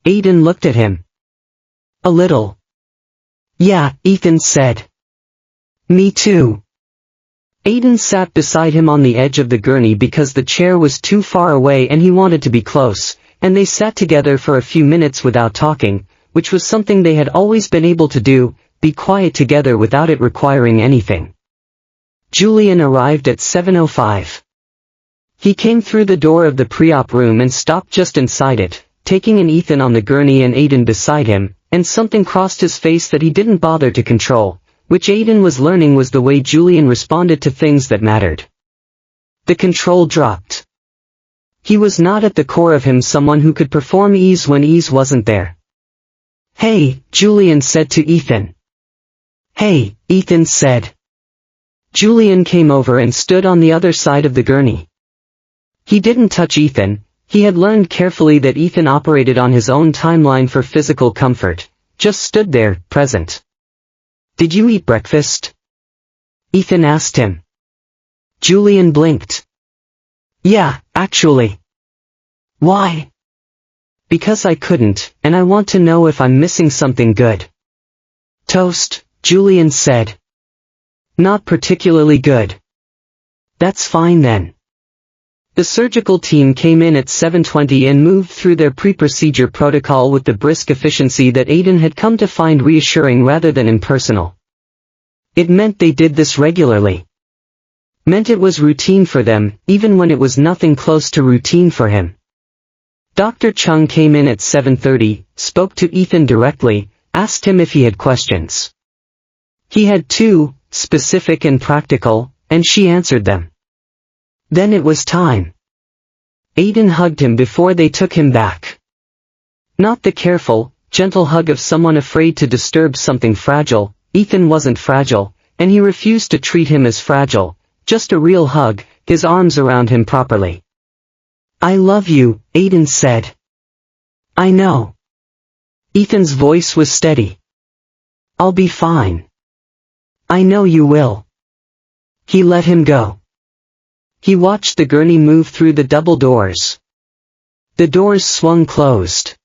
Aiden looked at him. "A little." "Yeah," Ethan said. "Me too." Aiden sat beside him on the edge of the gurney because the chair was too far away and he wanted to be close, and they sat together for a few minutes without talking, which was something they had always been able to do, be quiet together without it requiring anything. Julian arrived at 7:05. He came through the door of the pre-op room and stopped just inside it, taking an Ethan on the gurney and Aiden beside him, and something crossed his face that he didn't bother to control, which Aiden was learning was the way Julian responded to things that mattered. The control dropped. He was not at the core of him someone who could perform ease when ease wasn't there. "Hey," Julian said to Ethan. "Hey," Ethan said. Julian came over and stood on the other side of the gurney. He didn't touch Ethan. He had learned carefully that Ethan operated on his own timeline for physical comfort, just stood there, present. "Did you eat breakfast?" Ethan asked him. Julian blinked. "Yeah, actually." "Why?" "Because I couldn't, and I want to know if I'm missing something good." "Toast," Julian said. "Not particularly good." "That's fine then." The surgical team came in at 7:20 and moved through their pre-procedure protocol with the brisk efficiency that Aiden had come to find reassuring rather than impersonal. It meant they did this regularly. Meant it was routine for them, even when it was nothing close to routine for him. Dr. Chung came in at 7:30, spoke to Ethan directly, asked him if he had questions. He had 2, specific and practical, and she answered them. Then it was time. Aiden hugged him before they took him back. Not the careful, gentle hug of someone afraid to disturb something fragile. Ethan wasn't fragile, and he refused to treat him as fragile, just a real hug, his arms around him properly. "I love you," Aiden said. "I know." Ethan's voice was steady. "I'll be fine." "I know you will." He let him go. He watched the gurney move through the double doors. The doors swung closed.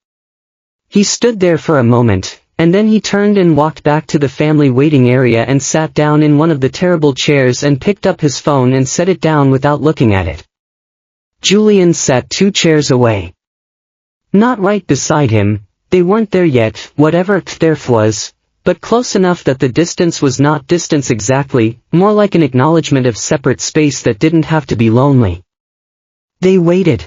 He stood there for a moment, and then he turned and walked back to the family waiting area and sat down in one of the terrible chairs and picked up his phone and set it down without looking at it. Julian sat 2 chairs away. Not right beside him, they weren't there yet, whatever there was, but close enough that the distance was not distance exactly, more like an acknowledgement of separate space that didn't have to be lonely. They waited.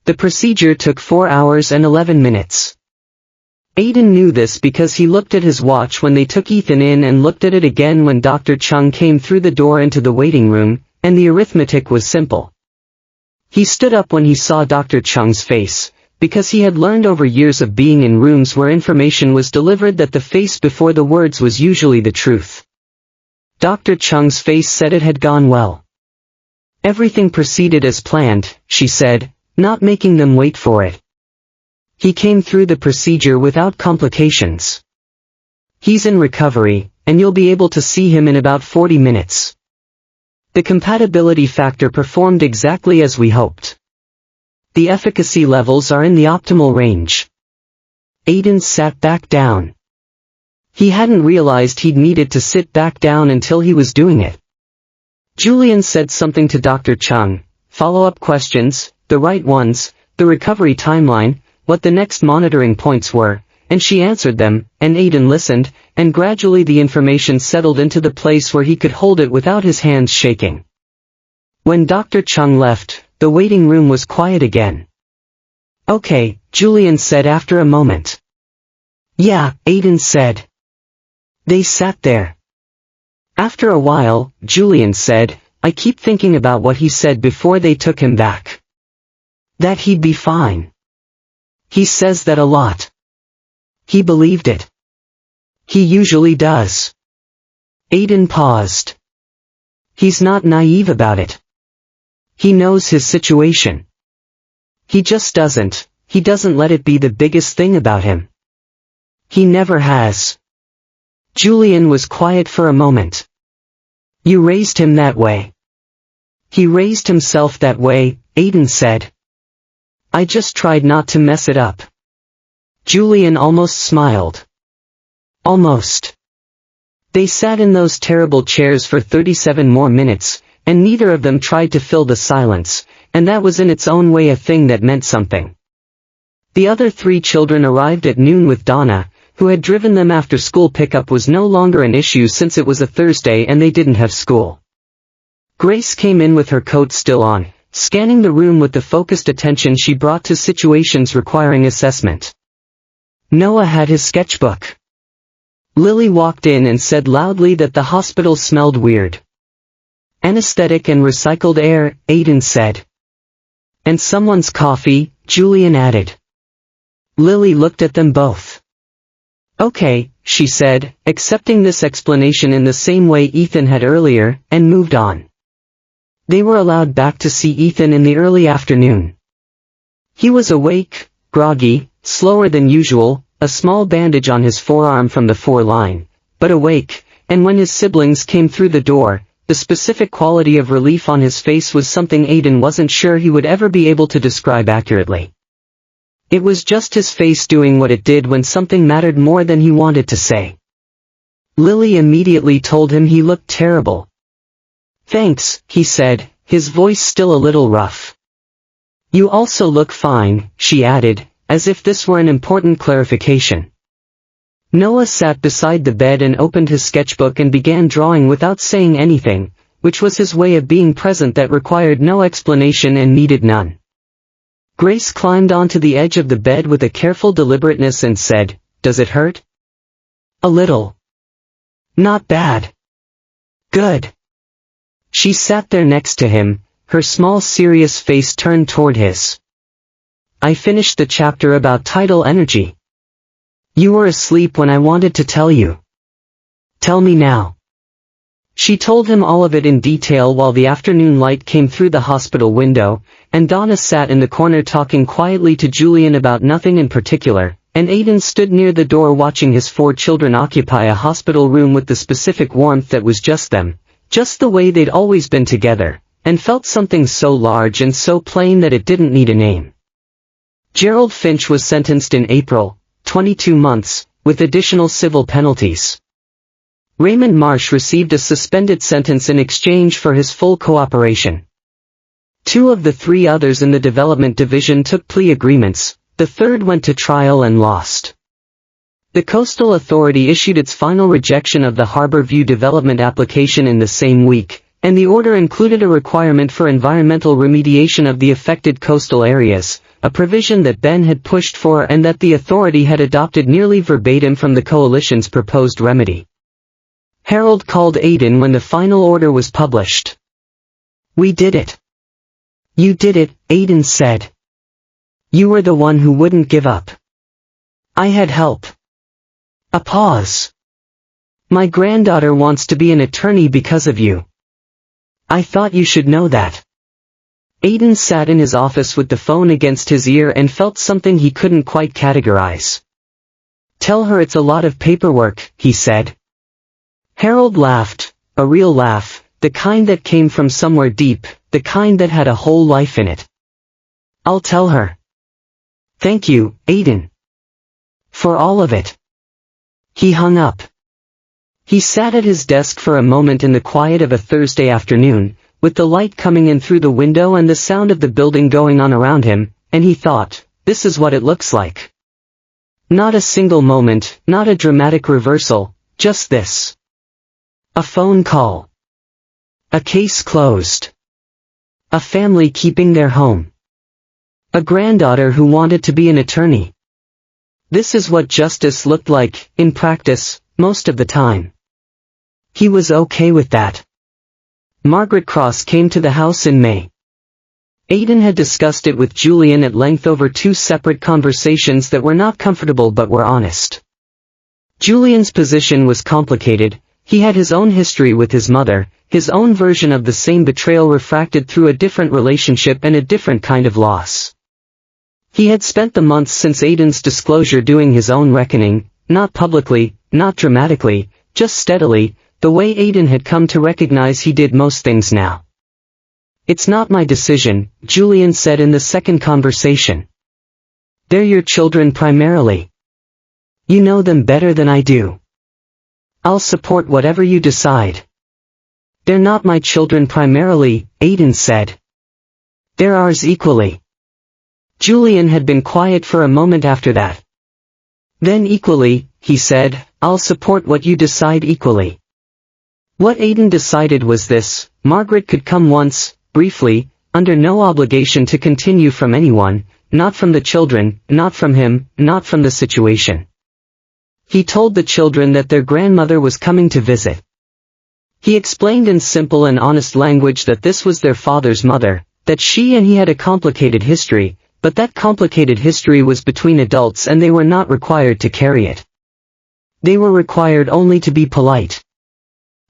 The procedure took 4 hours and 11 minutes. Aiden knew this because he looked at his watch when they took Ethan in and looked at it again when Dr. Chung came through the door into the waiting room, and the arithmetic was simple. He stood up when he saw Dr. Chung's face, because he had learned over years of being in rooms where information was delivered that the face before the words was usually the truth. Dr. Chung's face said it had gone well. Everything proceeded as planned, she said, not making them wait for it. He came through the procedure without complications. He's in recovery, and you'll be able to see him in about 40 minutes. The compatibility factor performed exactly as we hoped. The efficacy levels are in the optimal range. Aiden sat back down. He hadn't realized he'd needed to sit back down until he was doing it. Julian said something to Dr. Chung, follow-up questions, the right ones, the recovery timeline, what the next monitoring points were, and she answered them, and Aiden listened, and gradually the information settled into the place where he could hold it without his hands shaking. When Dr. Chung left, the waiting room was quiet again. Okay, Julian said after a moment. Yeah, Aiden said. They sat there. After a while, Julian said, I keep thinking about what he said before they took him back. That he'd be fine. He says that a lot. He believed it. He usually does. Aiden paused. He's not naive about it. He knows his situation. He just doesn't let it be the biggest thing about him. He never has. Julian was quiet for a moment. You raised him that way. He raised himself that way, Aiden said. I just tried not to mess it up. Julian almost smiled. Almost. They sat in those terrible chairs for 37 more minutes, and neither of them tried to fill the silence, and that was in its own way a thing that meant something. The other 3 children arrived at noon with Donna, who had driven them after school. Pickup was no longer an issue since it was a Thursday and they didn't have school. Grace came in with her coat still on, scanning the room with the focused attention she brought to situations requiring assessment. Noah had his sketchbook. Lily walked in and said loudly that the hospital smelled weird. Anesthetic and recycled air, Aiden said. And someone's coffee, Julian added. Lily looked at them both. Okay, she said, accepting this explanation in the same way Ethan had earlier, and moved on. They were allowed back to see Ethan in the early afternoon. He was awake, groggy, slower than usual, a small bandage on his forearm from the 4-line, but awake, and when his siblings came through the door, the specific quality of relief on his face was something Aiden wasn't sure he would ever be able to describe accurately. It was just his face doing what it did when something mattered more than he wanted to say. Lily immediately told him he looked terrible. Thanks, he said, his voice still a little rough. You also look fine, she added, as if this were an important clarification. Noah sat beside the bed and opened his sketchbook and began drawing without saying anything, which was his way of being present that required no explanation and needed none. Grace climbed onto the edge of the bed with a careful deliberateness and said, Does it hurt? A little. Not bad. Good. She sat there next to him, her small serious face turned toward his. I finished the chapter about tidal energy. You were asleep when I wanted to tell you. Tell me now. She told him all of it in detail while the afternoon light came through the hospital window, and Donna sat in the corner talking quietly to Julian about nothing in particular, and Aiden stood near the door watching his 4 children occupy a hospital room with the specific warmth that was just them, just the way they'd always been together, and felt something so large and so plain that it didn't need a name. Gerald Finch was sentenced in April, 22 months, with additional civil penalties. Raymond Marsh received a suspended sentence in exchange for his full cooperation. 2 of the 3 others in the development division took plea agreements, the third went to trial and lost. The Coastal Authority issued its final rejection of the Harbor View development application in the same week, and the order included a requirement for environmental remediation of the affected coastal areas, a provision that Ben had pushed for and that the authority had adopted nearly verbatim from the coalition's proposed remedy. Harold called Aiden when the final order was published. "We did it." "You did it," Aiden said. "You were the one who wouldn't give up." "I had help." A pause. "My granddaughter wants to be an attorney because of you. I thought you should know that." Aiden sat in his office with the phone against his ear and felt something he couldn't quite categorize. "Tell her it's a lot of paperwork," he said. Harold laughed, a real laugh, the kind that came from somewhere deep, the kind that had a whole life in it. "I'll tell her." "Thank you, Aiden. For all of it." He hung up. He sat at his desk for a moment in the quiet of a Thursday afternoon, with the light coming in through the window and the sound of the building going on around him, and he thought, this is what it looks like. Not a single moment, not a dramatic reversal, just this. A phone call. A case closed. A family keeping their home. A granddaughter who wanted to be an attorney. This is what justice looked like, in practice, most of the time. He was okay with that. Margaret Cross came to the house in May. Aiden had discussed it with Julian at length over 2 separate conversations that were not comfortable but were honest. Julian's position was complicated. He had his own history with his mother, his own version of the same betrayal refracted through a different relationship and a different kind of loss. He had spent the months since Aiden's disclosure doing his own reckoning, not publicly, not dramatically, just steadily, the way Aiden had come to recognize he did most things now. "It's not my decision," Julian said in the second conversation. "They're your children primarily. You know them better than I do. I'll support whatever you decide." "They're not my children primarily," Aiden said. "They're ours equally." Julian had been quiet for a moment after that. "Then equally," he said, "I'll support what you decide equally." What Aiden decided was this: Margaret could come once, briefly, under no obligation to continue from anyone, not from the children, not from him, not from the situation. He told the children that their grandmother was coming to visit. He explained in simple and honest language that this was their father's mother, that she and he had a complicated history, but that complicated history was between adults and they were not required to carry it. They were required only to be polite.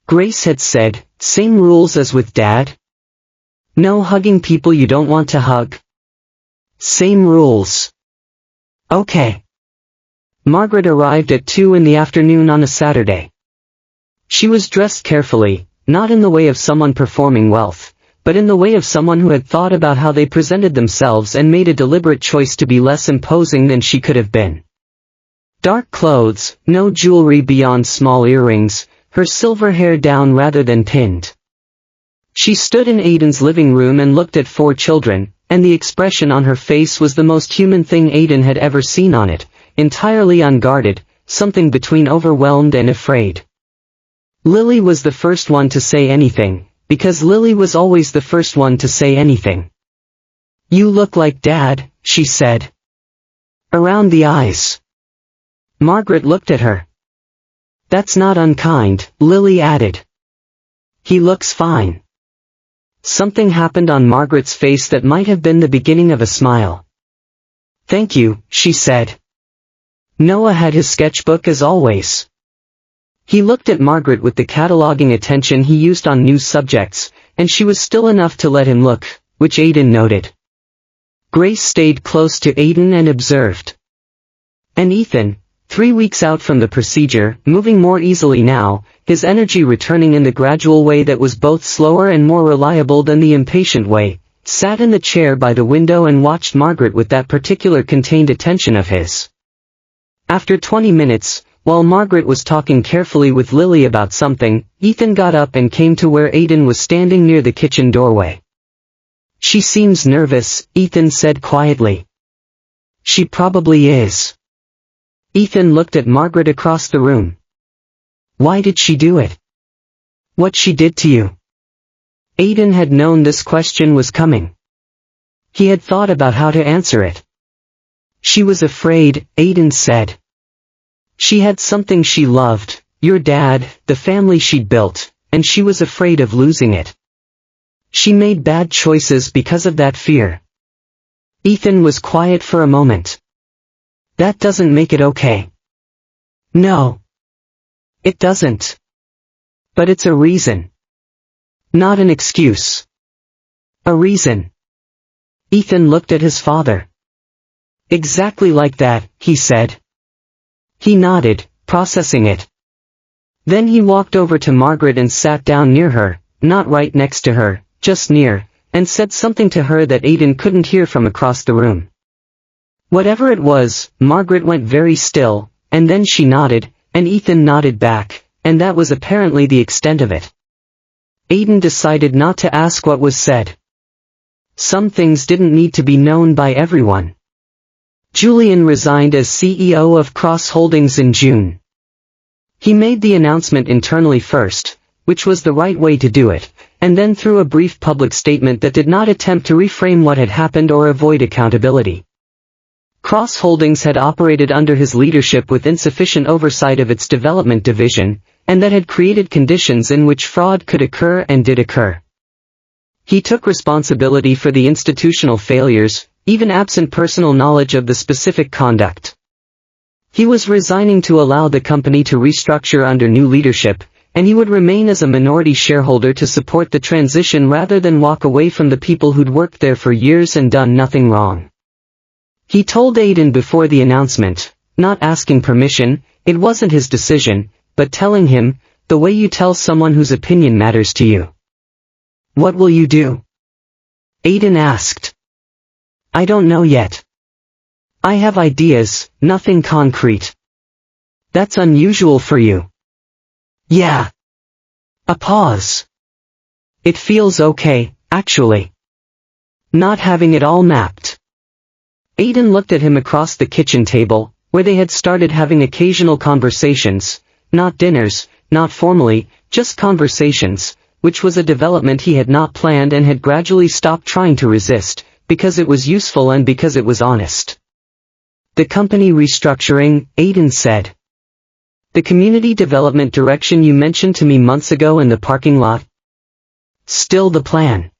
Grace had said, "Same rules as with Dad? No hugging people you don't want to hug? Same rules." Okay. Margaret arrived at 2 in the afternoon on a Saturday. She was dressed carefully, not in the way of someone performing wealth, but in the way of someone who had thought about how they presented themselves and made a deliberate choice to be less imposing than she could have been. Dark clothes, no jewelry beyond small earrings, her silver hair down rather than pinned. She stood in Aiden's living room and looked at 4 children, and the expression on her face was the most human thing Aiden had ever seen on it, entirely unguarded, something between overwhelmed and afraid. Lily was the first one to say anything, because Lily was always the first one to say anything. "You look like Dad," she said. "Around the eyes." Margaret looked at her. "That's not unkind," Lily added. "He looks fine." Something happened on Margaret's face that might have been the beginning of a smile. "Thank you," she said. Noah had his sketchbook as always. He looked at Margaret with the cataloging attention he used on new subjects, and she was still enough to let him look, which Aiden noted. Grace stayed close to Aiden and observed. And Ethan, 3 weeks out from the procedure, moving more easily now, his energy returning in the gradual way that was both slower and more reliable than the impatient way, sat in the chair by the window and watched Margaret with that particular contained attention of his. After 20 minutes, while Margaret was talking carefully with Lily about something, Ethan got up and came to where Aiden was standing near the kitchen doorway. "She seems nervous," Ethan said quietly. "She probably is." Ethan looked at Margaret across the room. "Why did she do it? What she did to you?" Aiden had known this question was coming. He had thought about how to answer it. She was afraid, Aiden said. She had something she loved, your dad, the family she'd built, and she was afraid of losing it. She made bad choices because of that fear. Ethan was quiet for a moment. That doesn't make it okay. No. It doesn't. But it's a reason. Not an excuse. A reason. Ethan looked at his father. Exactly like that, he said. He nodded, processing it. Then he walked over to Margaret and sat down near her, not right next to her, just near, and said something to her that Aiden couldn't hear from across the room. Whatever it was, Margaret went very still, and then she nodded, and Ethan nodded back, and that was apparently the extent of it. Aiden decided not to ask what was said. Some things didn't need to be known by everyone. Julian resigned as CEO of Cross Holdings in June. He made the announcement internally first, which was the right way to do it, and then through a brief public statement that did not attempt to reframe what had happened or avoid accountability. Cross Holdings had operated under his leadership with insufficient oversight of its development division, and that had created conditions in which fraud could occur and did occur. He took responsibility for the institutional failures, even absent personal knowledge of the specific conduct. He was resigning to allow the company to restructure under new leadership, and he would remain as a minority shareholder to support the transition rather than walk away from the people who'd worked there for years and done nothing wrong. He told Aiden before the announcement, not asking permission, it wasn't his decision, but telling him, the way you tell someone whose opinion matters to you. What will you do? Aiden asked. I don't know yet. I have ideas, nothing concrete. That's unusual for you. Yeah. A pause. It feels okay, actually. Not having it all mapped. Aiden looked at him across the kitchen table, where they had started having occasional conversations, not dinners, not formally, just conversations, which was a development he had not planned and had gradually stopped trying to resist, because it was useful and because it was honest. The company restructuring, Aiden said. The community development direction you mentioned to me months ago in the parking lot? Still the plan.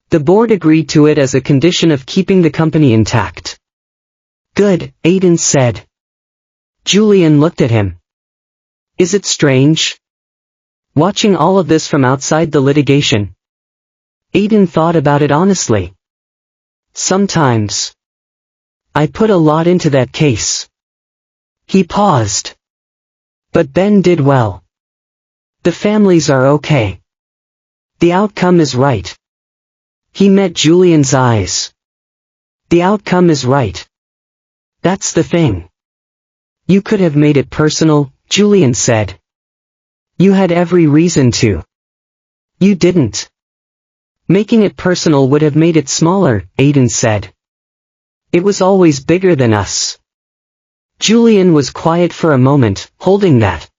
The board agreed to it as a condition of keeping the company intact. Good, Aiden said. Julian looked at him. Is it strange? Watching all of this from outside the litigation. Aiden thought about it honestly. Sometimes. I put a lot into that case. He paused. But Ben did well. The families are okay. The outcome is right. He met Julian's eyes. The outcome is right. That's the thing. You could have made it personal, Julian said. You had every reason to. You didn't. Making it personal would have made it smaller, Aiden said. It was always bigger than us. Julian was quiet for a moment, holding that.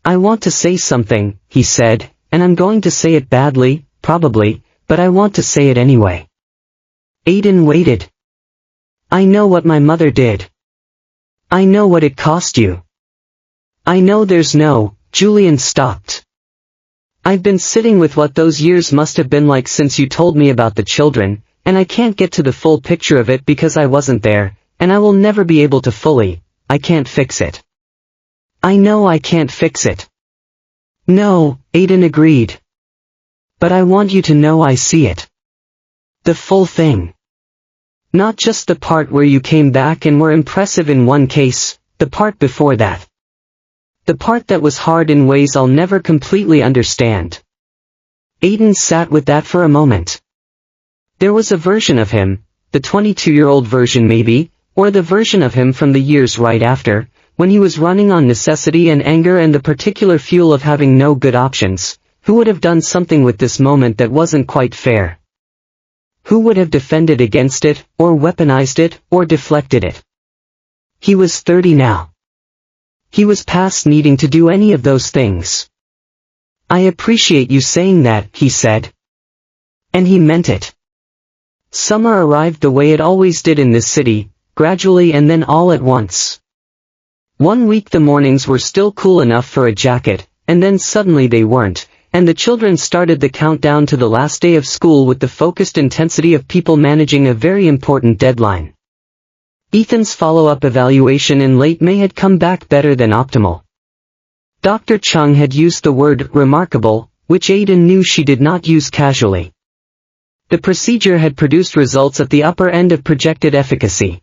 I want to say something, he said, and I'm going to say it badly, probably, but I want to say it anyway. Aiden waited. I know what my mother did. I know what it cost you. I know there's no, Julian stopped. I've been sitting with what those years must have been like since you told me about the children, and I can't get to the full picture of it because I wasn't there, and I will never be able to fully, I can't fix it. I know I can't fix it. No, Aiden agreed. But I want you to know I see it. The full thing. Not just the part where you came back and were impressive in one case, the part before that. The part that was hard in ways I'll never completely understand. Aiden sat with that for a moment. There was a version of him, the 22-year-old version maybe, or the version of him from the years right after, when he was running on necessity and anger and the particular fuel of having no good options, who would have done something with this moment that wasn't quite fair. Who would have defended against it, or weaponized it, or deflected it? He was 30 now. He was past needing to do any of those things. I appreciate you saying that, he said. And he meant it. Summer arrived the way it always did in this city, gradually and then all at once. One week the mornings were still cool enough for a jacket, and then suddenly they weren't, and the children started the countdown to the last day of school with the focused intensity of people managing a very important deadline. Ethan's follow-up evaluation in late May had come back better than optimal. Dr. Chung had used the word remarkable, which Aiden knew she did not use casually. The procedure had produced results at the upper end of projected efficacy.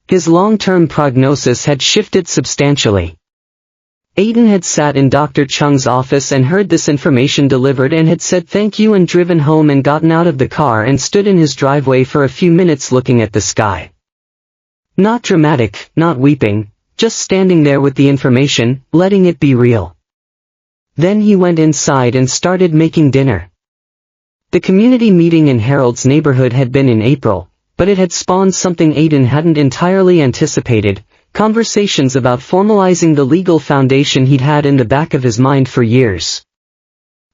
His long-term prognosis had shifted substantially. Aiden had sat in Dr. Chung's office and heard this information delivered and had said thank you and driven home and gotten out of the car and stood in his driveway for a few minutes looking at the sky. Not dramatic, not weeping, just standing there with the information, letting it be real. Then he went inside and started making dinner. The community meeting in Harold's neighborhood had been in April, but it had spawned something Aiden hadn't entirely anticipated, conversations about formalizing the legal foundation he'd had in the back of his mind for years.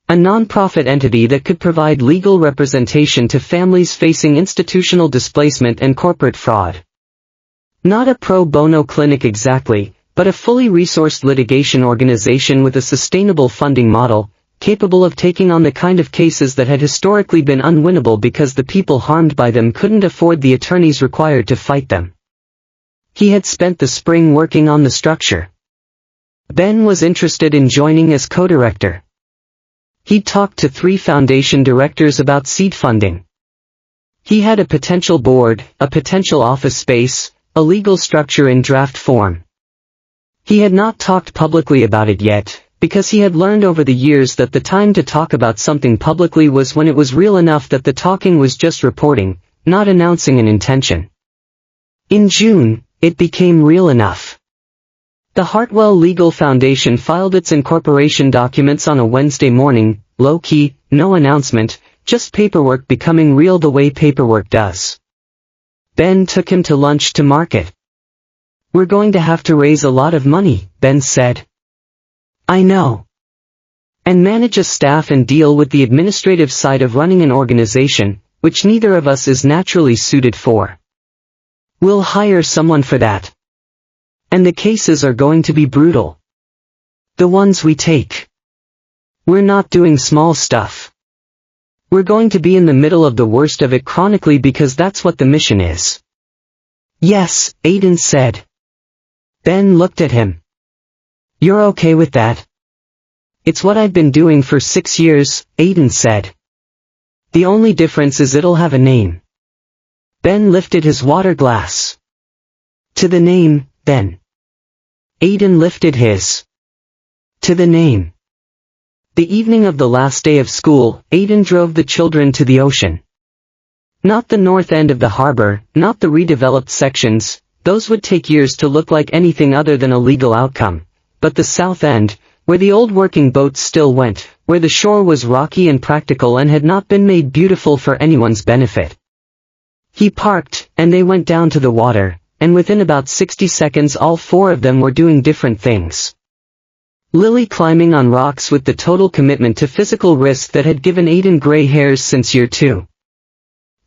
A non-profit entity that could provide legal representation to families facing institutional displacement and corporate fraud. Not a pro bono clinic exactly, but a fully resourced litigation organization with a sustainable funding model, capable of taking on the kind of cases that had historically been unwinnable because the people harmed by them couldn't afford the attorneys required to fight them. He had spent the spring working on the structure. Ben was interested in joining as co-director. He'd talked to 3 foundation directors about seed funding. He had a potential board, a potential office space, a legal structure in draft form. He had not talked publicly about it yet, because he had learned over the years that the time to talk about something publicly was when it was real enough that the talking was just reporting, not announcing an intention. In June, it became real enough. The Hartwell Legal Foundation filed its incorporation documents on a Wednesday morning, low-key, no announcement, just paperwork becoming real the way paperwork does. Ben took him to lunch to market. "We're going to have to raise a lot of money," Ben said. "I know. And manage a staff and deal with the administrative side of running an organization, which neither of us is naturally suited for. We'll hire someone for that. And the cases are going to be brutal. The ones we take. We're not doing small stuff. We're going to be in the middle of the worst of it chronically because that's what the mission is." "Yes," Aiden said. Ben looked at him. "You're okay with that?" "It's what I've been doing for 6 years," Aiden said. "The only difference is it'll have a name." Ben lifted his water glass. "To the name, then." Aiden lifted his. "To the name." The evening of the last day of school, Aiden drove the children to the ocean. Not the north end of the harbor, not the redeveloped sections, those would take years to look like anything other than a legal outcome, but the south end, where the old working boats still went, where the shore was rocky and practical and had not been made beautiful for anyone's benefit. He parked, and they went down to the water, and within about 60 seconds all 4 of them were doing different things. Lily climbing on rocks with the total commitment to physical risk that had given Aiden gray hairs since year 2.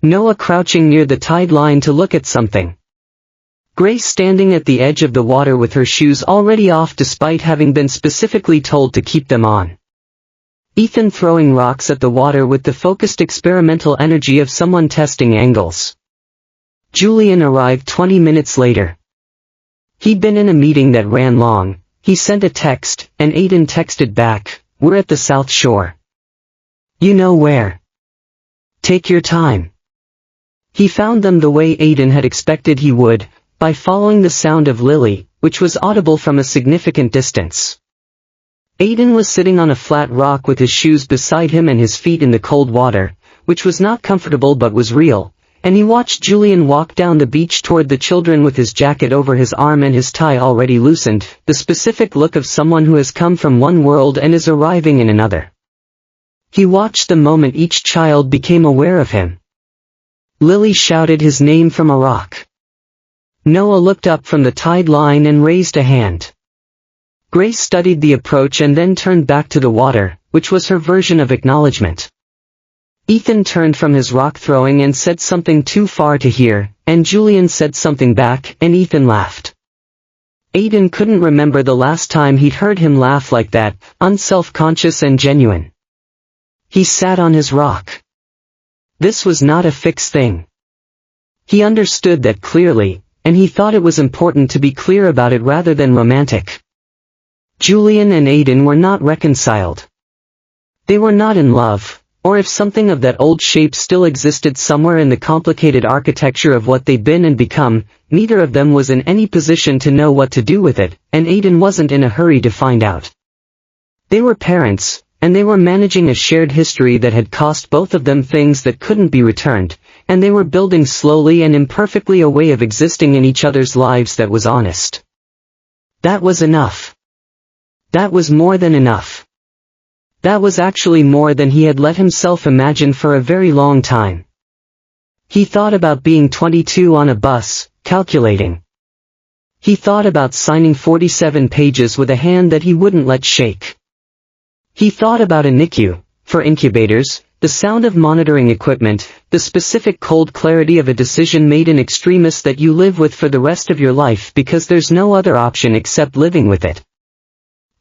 Noah crouching near the tide line to look at something. Grace standing at the edge of the water with her shoes already off despite having been specifically told to keep them on. Ethan throwing rocks at the water with the focused experimental energy of someone testing angles. Julian arrived 20 minutes later. He'd been in a meeting that ran long. He sent a text, and Aiden texted back, "We're at the South Shore." "You know where. Take your time." He found them the way Aiden had expected he would, by following the sound of Lily, which was audible from a significant distance. Aiden was sitting on a flat rock with his shoes beside him and his feet in the cold water, which was not comfortable but was real, and he watched Julian walk down the beach toward the children with his jacket over his arm and his tie already loosened, the specific look of someone who has come from one world and is arriving in another. He watched the moment each child became aware of him. Lily shouted his name from a rock. Noah looked up from the tide line and raised a hand. Grace studied the approach and then turned back to the water, which was her version of acknowledgement. Ethan turned from his rock throwing and said something too far to hear, and Julian said something back, and Ethan laughed. Aiden couldn't remember the last time he'd heard him laugh like that, unself-conscious and genuine. He sat on his rock. This was not a fixed thing. He understood that clearly, and he thought it was important to be clear about it rather than romantic. Julian and Aiden were not reconciled. They were not in love, or if something of that old shape still existed somewhere in the complicated architecture of what they'd been and become, neither of them was in any position to know what to do with it, and Aiden wasn't in a hurry to find out. They were parents, and they were managing a shared history that had cost both of them things that couldn't be returned, and they were building slowly and imperfectly a way of existing in each other's lives that was honest. That was enough. That was more than enough. That was actually more than he had let himself imagine for a very long time. He thought about being 22 on a bus, calculating. He thought about signing 47 pages with a hand that he wouldn't let shake. He thought about a NICU, for incubators, the sound of monitoring equipment, the specific cold clarity of a decision made in extremis that you live with for the rest of your life because there's no other option except living with it.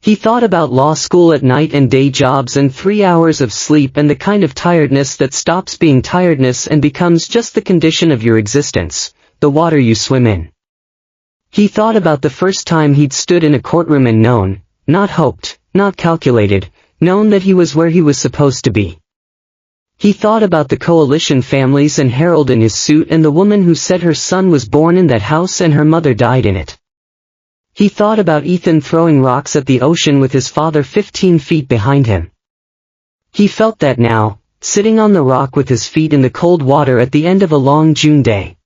He thought about law school at night and day jobs and 3 hours of sleep and the kind of tiredness that stops being tiredness and becomes just the condition of your existence, the water you swim in. He thought about the first time he'd stood in a courtroom and known, not hoped, not calculated, known that he was where he was supposed to be. He thought about the coalition families and Harold in his suit and the woman who said her son was born in that house and her mother died in it. He thought about Ethan throwing rocks at the ocean with his father 15 feet behind him. He felt that now, sitting on the rock with his feet in the cold water at the end of a long June day.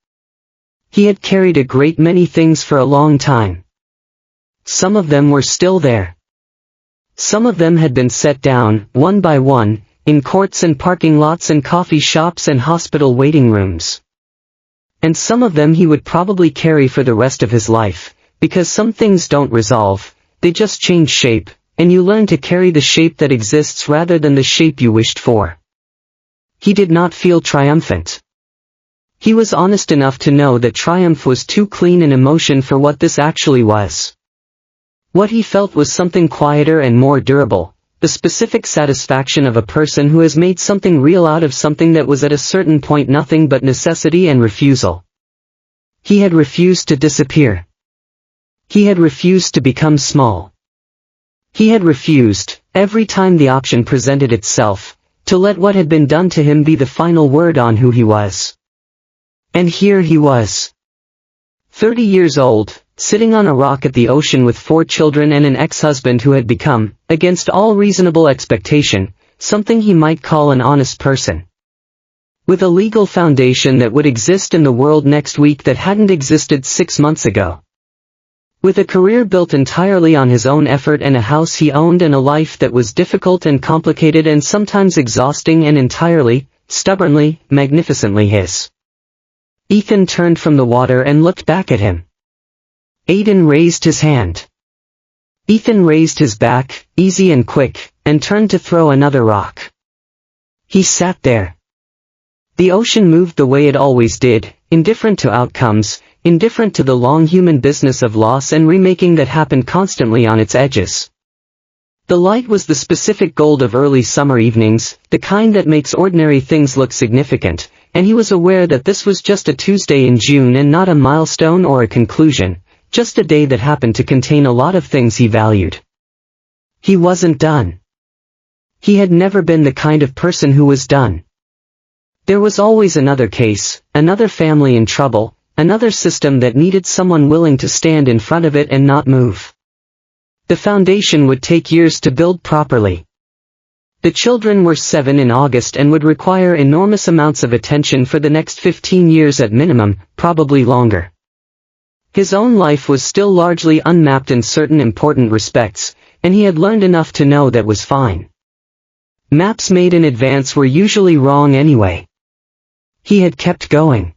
He had carried a great many things for a long time. Some of them were still there. Some of them had been set down, one by one, in courts and parking lots and coffee shops and hospital waiting rooms. And some of them he would probably carry for the rest of his life. Because some things don't resolve, they just change shape, and you learn to carry the shape that exists rather than the shape you wished for. He did not feel triumphant. He was honest enough to know that triumph was too clean an emotion for what this actually was. What he felt was something quieter and more durable, the specific satisfaction of a person who has made something real out of something that was at a certain point nothing but necessity and refusal. He had refused to disappear. He had refused to become small. He had refused, every time the option presented itself, to let what had been done to him be the final word on who he was. And here he was. 30 years old, sitting on a rock at the ocean with 4 children and an ex-husband who had become, against all reasonable expectation, something he might call an honest person. With a legal foundation that would exist in the world next week that hadn't existed 6 months ago. With a career built entirely on his own effort and a house he owned and a life that was difficult and complicated and sometimes exhausting and entirely, stubbornly, magnificently his. Ethan turned from the water and looked back at him. Aiden raised his hand. Ethan raised his back, easy and quick, and turned to throw another rock. He sat there. The ocean moved the way it always did, indifferent to outcomes, indifferent to the long human business of loss and remaking that happened constantly on its edges. The light was the specific gold of early summer evenings, the kind that makes ordinary things look significant, and he was aware that this was just a Tuesday in June and not a milestone or a conclusion, just a day that happened to contain a lot of things he valued. He wasn't done. He had never been the kind of person who was done. There was always another case, another family in trouble, another system that needed someone willing to stand in front of it and not move. The foundation would take years to build properly. The children were 7 in August and would require enormous amounts of attention for the next 15 years at minimum, probably longer. His own life was still largely unmapped in certain important respects, and he had learned enough to know that was fine. Maps made in advance were usually wrong anyway. He had kept going.